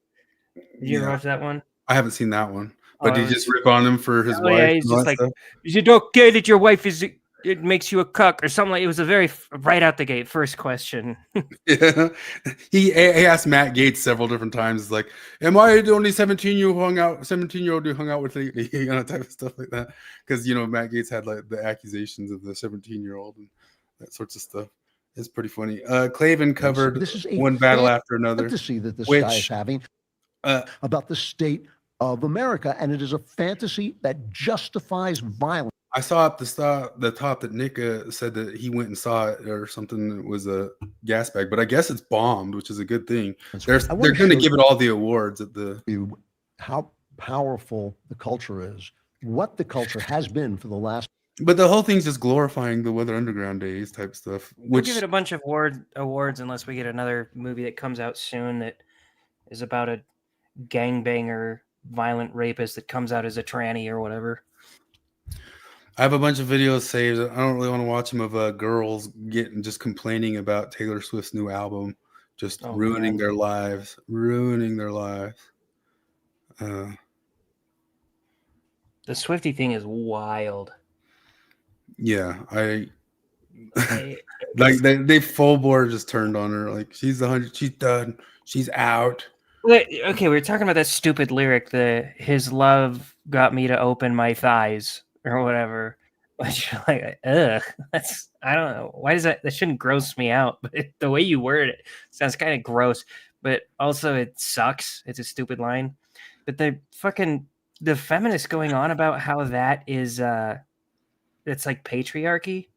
Did you ever watch that one? I haven't seen that one, but did he just rip on him for his wife? Yeah, he's just like, is it okay that your wife it makes you a cuck or something? Like, it was a very right out the gate first question. Yeah, he asked Matt Gaetz several different times. It's like, am I the only 17-year-old who hung out with you know, type of stuff like that? Because, you know, Matt Gaetz had like the accusations of the 17-year-old and that sorts of stuff. It's pretty funny. Clavin covered one battle after another. Fantasy that this guy is having about the state of America, and it is a fantasy that justifies violence. I saw at the top that Nick said that he went and saw it or something. It was a gas bag, but I guess it's bombed, which is a good thing. They're going to give it all the awards at the. How powerful the culture is, what the culture has been for the last. But the whole thing's just glorifying the Weather Underground days type stuff. We'll give it a bunch of awards unless we get another movie that comes out soon that is about a gangbanger, violent rapist that comes out as a tranny or whatever. I have a bunch of videos saved. I don't really want to watch them of girls just complaining about Taylor Swift's new album, just ruining their lives. The Swiftie thing is wild. Yeah, like they full bore just turned on her. Like, she's done. She's out. Okay, we were talking about that stupid lyric, his love got me to open my thighs or whatever. Which, like, I don't know. Why does that shouldn't gross me out, but the way you word it sounds kind of gross, but also it sucks. It's a stupid line. But the feminists going on about how that is it's like patriarchy.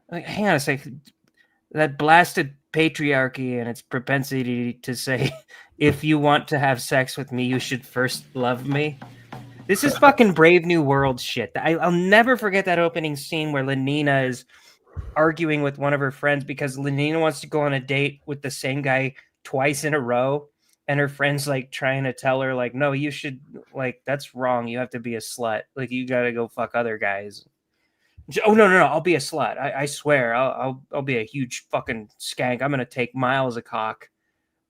Like, hang on a second. That blasted patriarchy and its propensity to say, if you want to have sex with me, you should first love me. This is fucking Brave New World shit. I'll never forget that opening scene where Lenina is arguing with one of her friends because Lenina wants to go on a date with the same guy twice in a row. And her friend's like trying to tell her, like, no, you should, like, that's wrong. You have to be a slut. Like, you got to go fuck other guys. Oh, no. I'll be a slut. I swear. I'll be a huge fucking skank. I'm going to take miles of cock.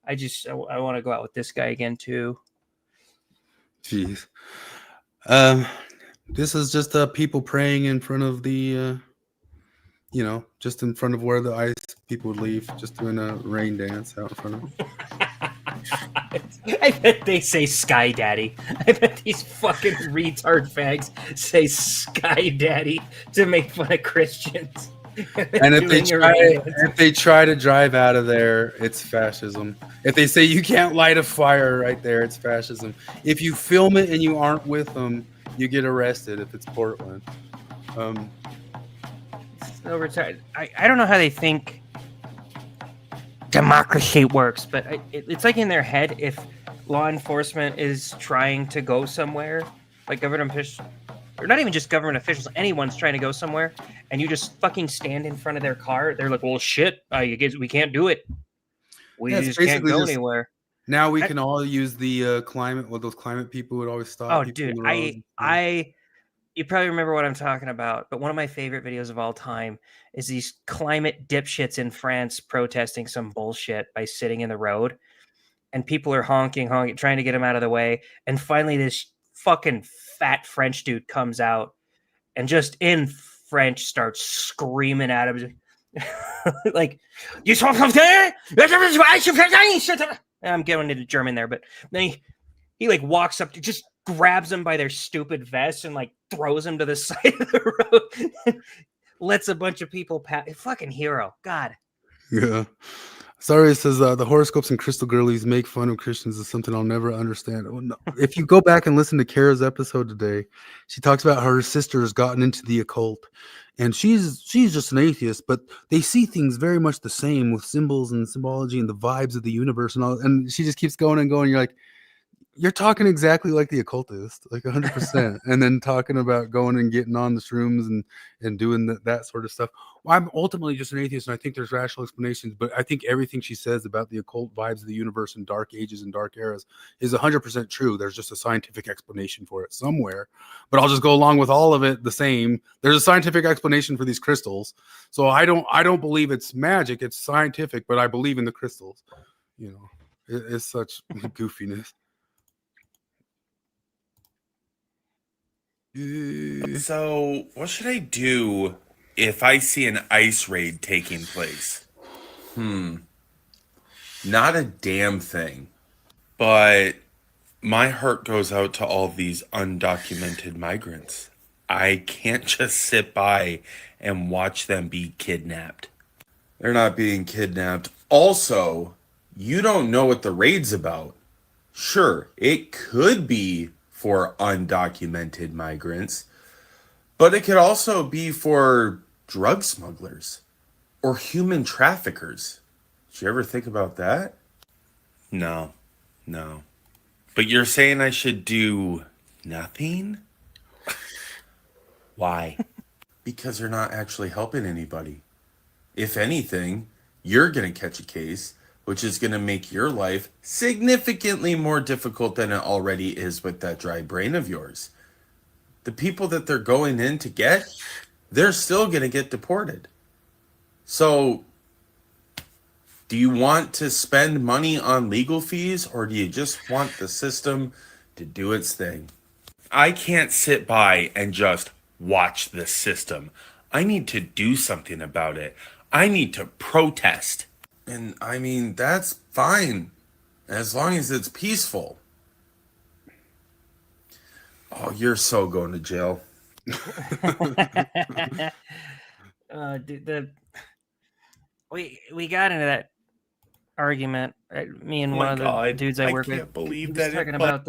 I want to go out with this guy again, too. Jeez. This is just people praying in front of the, just in front of where the ice people would leave, just doing a rain dance out in front of them. I bet they say Sky Daddy. I bet these fucking retard fags say Sky Daddy to make fun of Christians. And if they try to drive out of there, it's fascism. If they say you can't light a fire right there, it's fascism. If you film it and you aren't with them, you get arrested if it's Portland. So retarded. I don't know how they think democracy works, but it's like in their head, if law enforcement is trying to go somewhere, like government officials, or not even just government officials, anyone's trying to go somewhere, and you just fucking stand in front of their car, they're like, well, shit, I guess we can't do it. We just can't go anywhere. Now we can all use the climate, what those climate people would always stop. Oh, dude, you probably remember what I'm talking about, but one of my favorite videos of all time is these climate dipshits in France protesting some bullshit by sitting in the road, and people are honking, trying to get them out of the way, and finally this fucking fat French dude comes out and just in French starts screaming at him like, I'm going into German there, but then he like walks up to, just grabs them by their stupid vests and like throws them to the side of the road, lets a bunch of people pass. Fucking hero. God. Yeah. Sorry, it says the horoscopes and crystal girlies make fun of Christians is something I'll never understand. Oh, no. If you go back and listen to Kara's episode today, she talks about how her sister has gotten into the occult, and she's just an atheist, but they see things very much the same with symbols and symbology and the vibes of the universe and all. And she just keeps going and going. You're like, you're talking exactly like the occultist, like 100%. And then talking about going and getting on the shrooms and doing that sort of stuff. Well, I'm ultimately just an atheist, and I think there's rational explanations, but I think everything she says about the occult vibes of the universe and dark ages and dark eras is 100% true. There's just a scientific explanation for it somewhere, but I'll just go along with all of it the same. There's a scientific explanation for these crystals. So I don't believe it's magic. It's scientific, but I believe in the crystals. You know, it's such goofiness. So, what should I do if I see an ice raid taking place? Not a damn thing. But my heart goes out to all these undocumented migrants. I can't just sit by and watch them be kidnapped. They're not being kidnapped. Also, you don't know what the raid's about. Sure, it could be for undocumented migrants, but it could also be for drug smugglers or human traffickers. Did you ever think about that? No. But you're saying I should do nothing? Why? Because they're not actually helping anybody. If anything, you're going to catch a case, which is going to make your life significantly more difficult than it already is with that dry brain of yours. The people that they're going in to get, they're still going to get deported. So, do you want to spend money on legal fees, or do you just want the system to do its thing? I can't sit by and just watch the system. I need to do something about it. I need to protest. And I mean, that's fine, as long as it's peaceful. Oh, you're so going to jail. We got into that argument. Me and Oh one my of the God, dudes I work with. can't believe He was that. talking about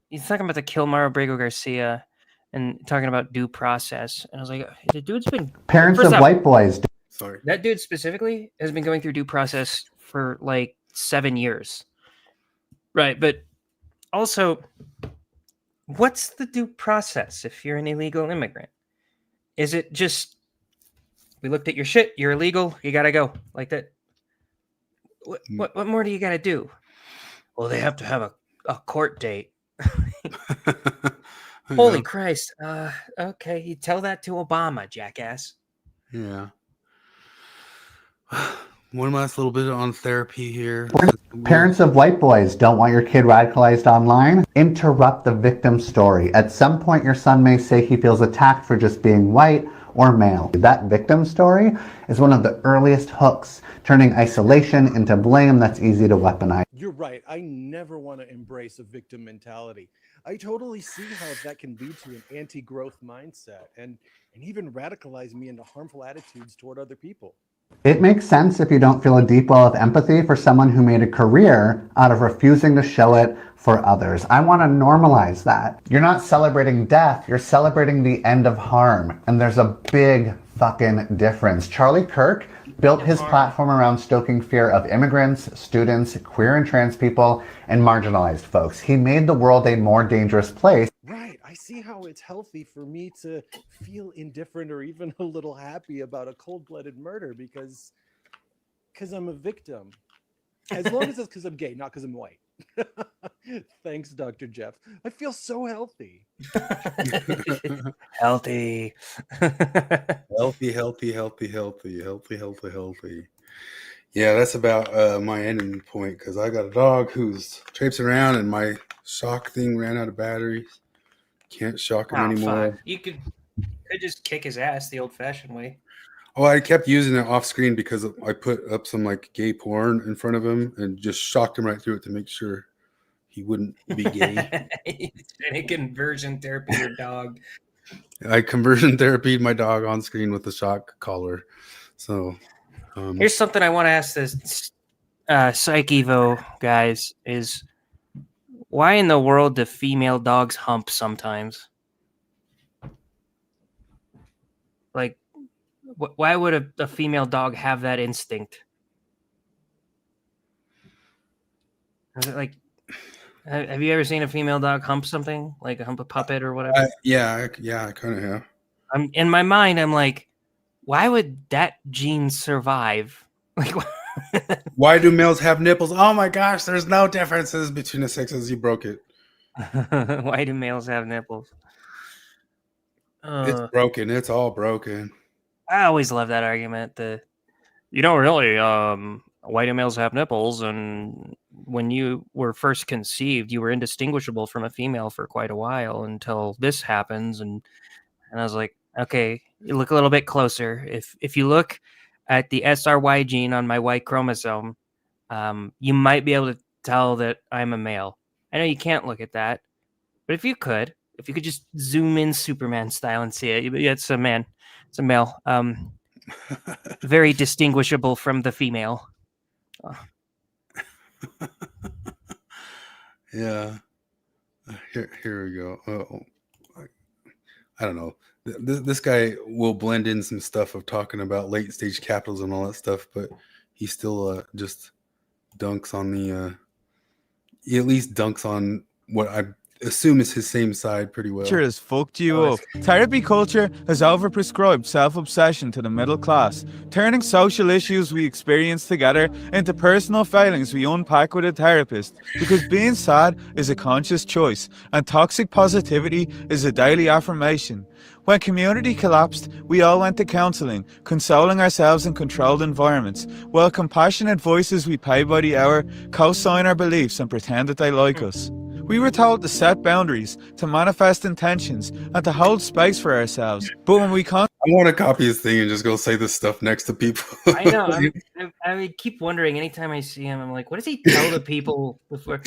he's talking about the Kilmar Abrego Garcia and talking about due process. And I was like, the dude's been Parents first of off, white boys. Sorry. That dude specifically has been going through due process for like 7 years. Right. But also, what's the due process if you're an illegal immigrant? Is it just, we looked at your shit, you're illegal, you got to go like that? What more do you got to do? Well, they have to have a court date. Holy Christ. Okay. You tell that to Obama, jackass. Yeah. One last little bit on therapy here. Parents of white boys don't want your kid radicalized online? Interrupt the victim story. At some point, your son may say he feels attacked for just being white or male. That victim story is one of the earliest hooks, turning isolation into blame that's easy to weaponize. You're right. I never want to embrace a victim mentality. I totally see how that can lead to an anti-growth mindset and even radicalize me into harmful attitudes toward other people. It makes sense if you don't feel a deep well of empathy for someone who made a career out of refusing to show it for others. I want to normalize that. You're not celebrating death, you're celebrating the end of harm. And there's a big fucking difference. Charlie Kirk built his platform around stoking fear of immigrants, students, queer and trans people, and marginalized folks. He made the world a more dangerous place. Right. I see how it's healthy for me to feel indifferent or even a little happy about a cold-blooded murder because I'm a victim. As long as it's because I'm gay, not because I'm white. Thanks, Dr. Jeff. I feel so healthy. Healthy. Healthy. Yeah, that's about my ending point because I got a dog who's traipsing around and my shock thing ran out of batteries. Can't shock him anymore. Fuck. You could just kick his ass the old-fashioned way. Oh, I kept using it off screen because I put up some like gay porn in front of him and just shocked him right through it to make sure he wouldn't be gay. Any conversion therapy your dog. I conversion therapied my dog on screen with the shock collar. So Here's something I want to ask this Psych Evo guys is why in the world do female dogs hump sometimes? Like, why would a female dog have that instinct? Is it like, have you ever seen a female dog hump something, like hump a puppet or whatever? Yeah, I kind of have. In my mind, I'm like, why would that gene survive? Like, why do males have nipples? Oh my gosh, there's no differences between the sexes. You broke it. Why do males have nipples? It's broken. It's all broken. I always love that argument. You don't really, why do males have nipples? And when you were first conceived, you were indistinguishable from a female for quite a while until this happens. And I was like, okay, you look a little bit closer. If you look at the SRY gene on my Y chromosome, you might be able to tell that I'm a male. I know you can't look at that, but if you could just zoom in Superman style and see it, it's a man. It's a male. Very distinguishable from the female. Yeah. Here we go. I don't know. This guy will blend in some stuff of talking about late stage capitalism and all that stuff, but he still just dunks on he at least dunks on what I assume is his same side pretty well. Culture has fucked you up. Therapy culture has overprescribed self-obsession to the middle class, turning social issues we experience together into personal failings we unpack with a therapist, because being sad is a conscious choice and toxic positivity is a daily affirmation. When community collapsed, we all went to counselling, consoling ourselves in controlled environments, while compassionate voices we pay by the hour co-sign our beliefs and pretend that they like us. We were told to set boundaries, to manifest intentions, and to hold space for ourselves. But when we I want to copy his thing and just go say this stuff next to people. I know. I keep wondering anytime I see him, I'm like, what does he tell the people before?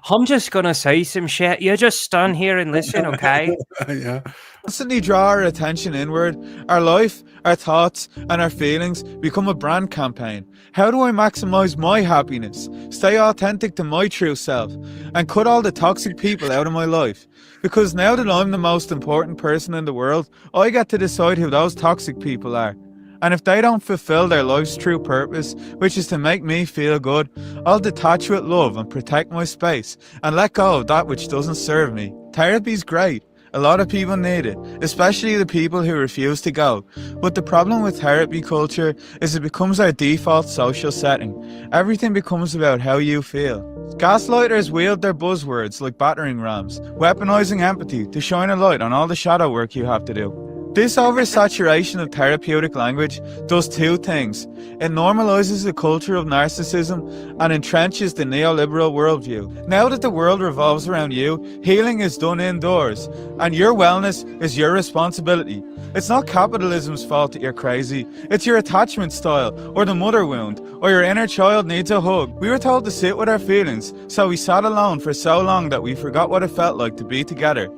I'm just going to say some shit. You just stand here and listen, okay? Yeah. Constantly draw our attention inward. Our life, our thoughts, and our feelings become a brand campaign. How do I maximize my happiness, stay authentic to my true self, and cut all the toxic people out of my life? Because now that I'm the most important person in the world, I get to decide who those toxic people are. And if they don't fulfill their life's true purpose, which is to make me feel good, I'll detach with love and protect my space and let go of that which doesn't serve me. Therapy's great. A lot of people need it, especially the people who refuse to go. But the problem with therapy culture is it becomes our default social setting. Everything becomes about how you feel. Gaslighters wield their buzzwords like battering rams, weaponizing empathy to shine a light on all the shadow work you have to do. This oversaturation of therapeutic language does two things. It normalizes the culture of narcissism and entrenches the neoliberal worldview. Now that the world revolves around you, healing is done indoors, and your wellness is your responsibility. It's not capitalism's fault that you're crazy. It's your attachment style, or the mother wound, or your inner child needs a hug. We were told to sit with our feelings, so we sat alone for so long that we forgot what it felt like to be together.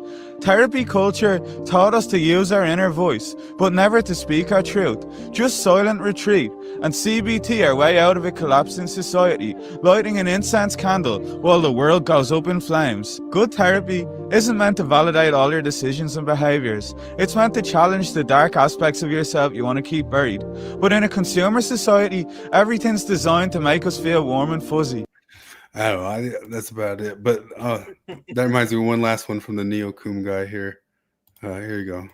Therapy culture taught us to use our inner voice, but never to speak our truth. Just silent retreat and CBT our way out of a collapsing society, lighting an incense candle while the world goes up in flames. Good therapy isn't meant to validate all your decisions and behaviours. It's meant to challenge the dark aspects of yourself you want to keep buried. But in a consumer society, everything's designed to make us feel warm and fuzzy. I don't know. That's about it. But that reminds me of one last one from the Neocum guy here. Here you go.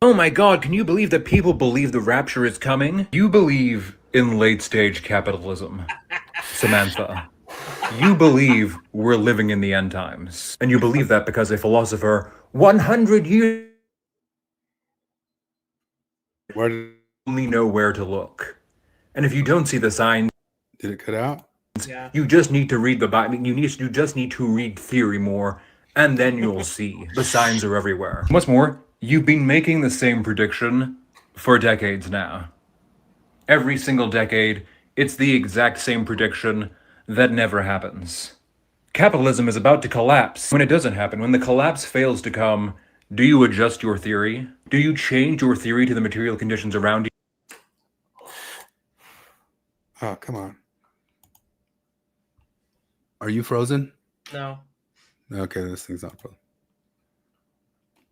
Oh my god, can you believe that people believe the rapture is coming? You believe in late stage capitalism, Samantha. You believe we're living in the end times. And you believe that because a philosopher 100 years only know where to look. And if you don't see the signs, did it cut out? Yeah. You just need to read the Bible. You just need to read theory more, and then you'll see the signs are everywhere. What's more, you've been making the same prediction for decades now. Every single decade, it's the exact same prediction that never happens. Capitalism is about to collapse. When it doesn't happen, when the collapse fails to come, do you adjust your theory? Do you change your theory to the material conditions around you? Oh, come on. Are you frozen? No. Okay, this thing's not frozen.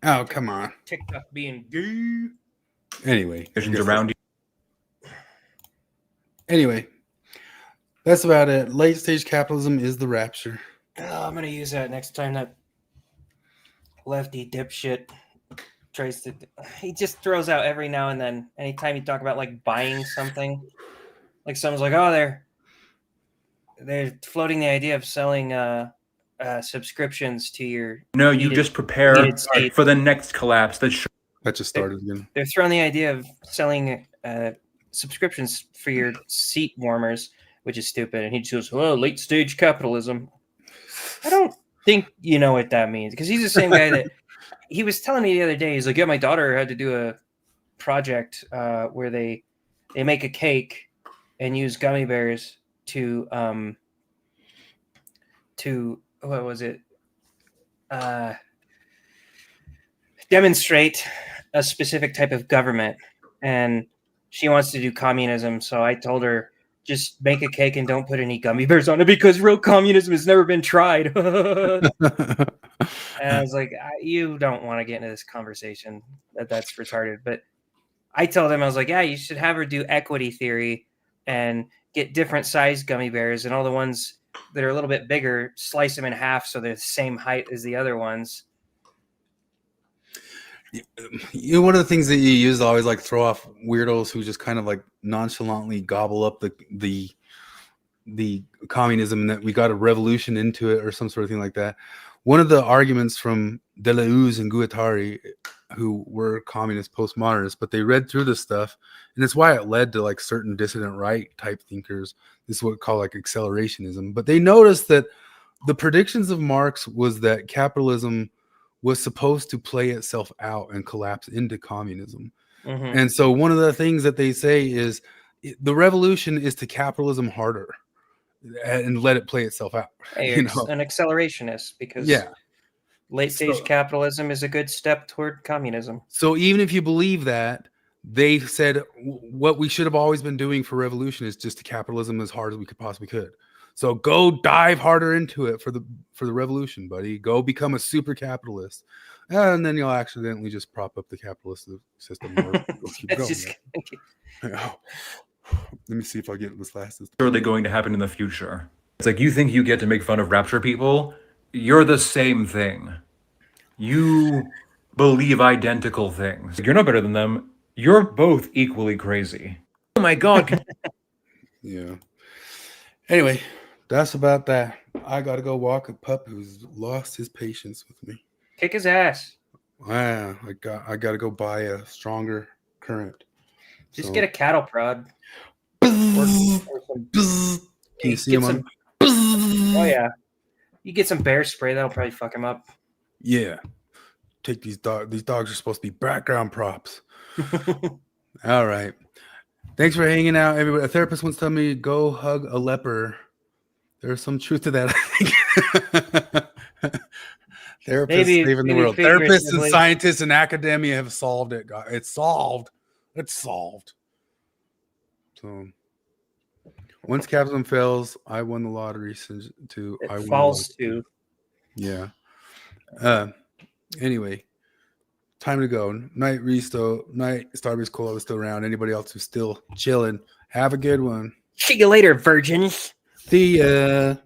Oh, come on. TikTok being gay. Anyway. Visions around you. Anyway. That's about it. Late stage capitalism is the rapture. Oh, I'm gonna use that next time that lefty dipshit tries to. He just throws out every now and then. Anytime you talk about like buying something, like someone's like, "Oh, they're floating the idea of selling subscriptions to your." No, you just prepare for the next collapse. That just started again. They're throwing the idea of selling subscriptions for your seat warmers, which is stupid. And he just goes, "Oh, late stage capitalism." I don't think you know what that means, because he's the same guy that he was telling me the other day. He's like, "Yeah, my daughter had to do a project where they make a cake and use gummy bears to what was it? Demonstrate a specific type of government, and she wants to do communism." So I told her, just make a cake and don't put any gummy bears on it, because real communism has never been tried. And I was like, you don't want to get into this conversation. That's retarded. But I told him, I was like, yeah, you should have her do equity theory and get different size gummy bears, and all the ones that are a little bit bigger, slice them in half so they're the same height as the other ones. You know, one of the things that you use to always like throw off weirdos who just kind of like nonchalantly gobble up the communism, and that we got a revolution into it or some sort of thing like that. One of the arguments from Deleuze and Guattari, who were communist postmodernists, but they read through this stuff, and it's why it led to like certain dissident right type thinkers. This is what we call like accelerationism. But they noticed that the predictions of Marx was that capitalism was supposed to play itself out and collapse into communism. Mm-hmm. And so one of the things that they say is the revolution is to capitalism harder and let it play itself out. Hey, You it's know? an accelerationist, because Yeah. late stage capitalism is a good step toward communism. So even if you believe that, they said what we should have always been doing for revolution is just to capitalism as hard as we could possibly could. So go dive harder into it for the revolution, buddy. Go become a super capitalist, and then you'll accidentally just prop up the capitalist system. Or keep That's going. just Yeah. Let me see if I get this last. surely going to happen in the future. It's like, you think you get to make fun of rapture people? You're the same thing. You believe identical things. You're no better than them. You're both equally crazy. Oh my God. Yeah. Anyway, that's about that. I gotta go walk a pup who's lost his patience with me. Kick his ass. Wow, I gotta go buy a stronger current. Just get a cattle prod. Can you see him on? Oh yeah. You get some bear spray, that'll probably fuck him up. Yeah. Take these dogs. These dogs are supposed to be background props. All right. Thanks for hanging out, everybody. A therapist once told me, go hug a leper. There's some truth to that, I think. Therapists saving the world. Therapists and scientists and academia have solved it. It's solved. It's solved. So once capitalism fails, I won the lottery. It falls to. Yeah. Anyway, time to go. Night Resto. Night Starbase Cola is still around. Anybody else who's still chilling, have a good one. See you later, virgins. See ya.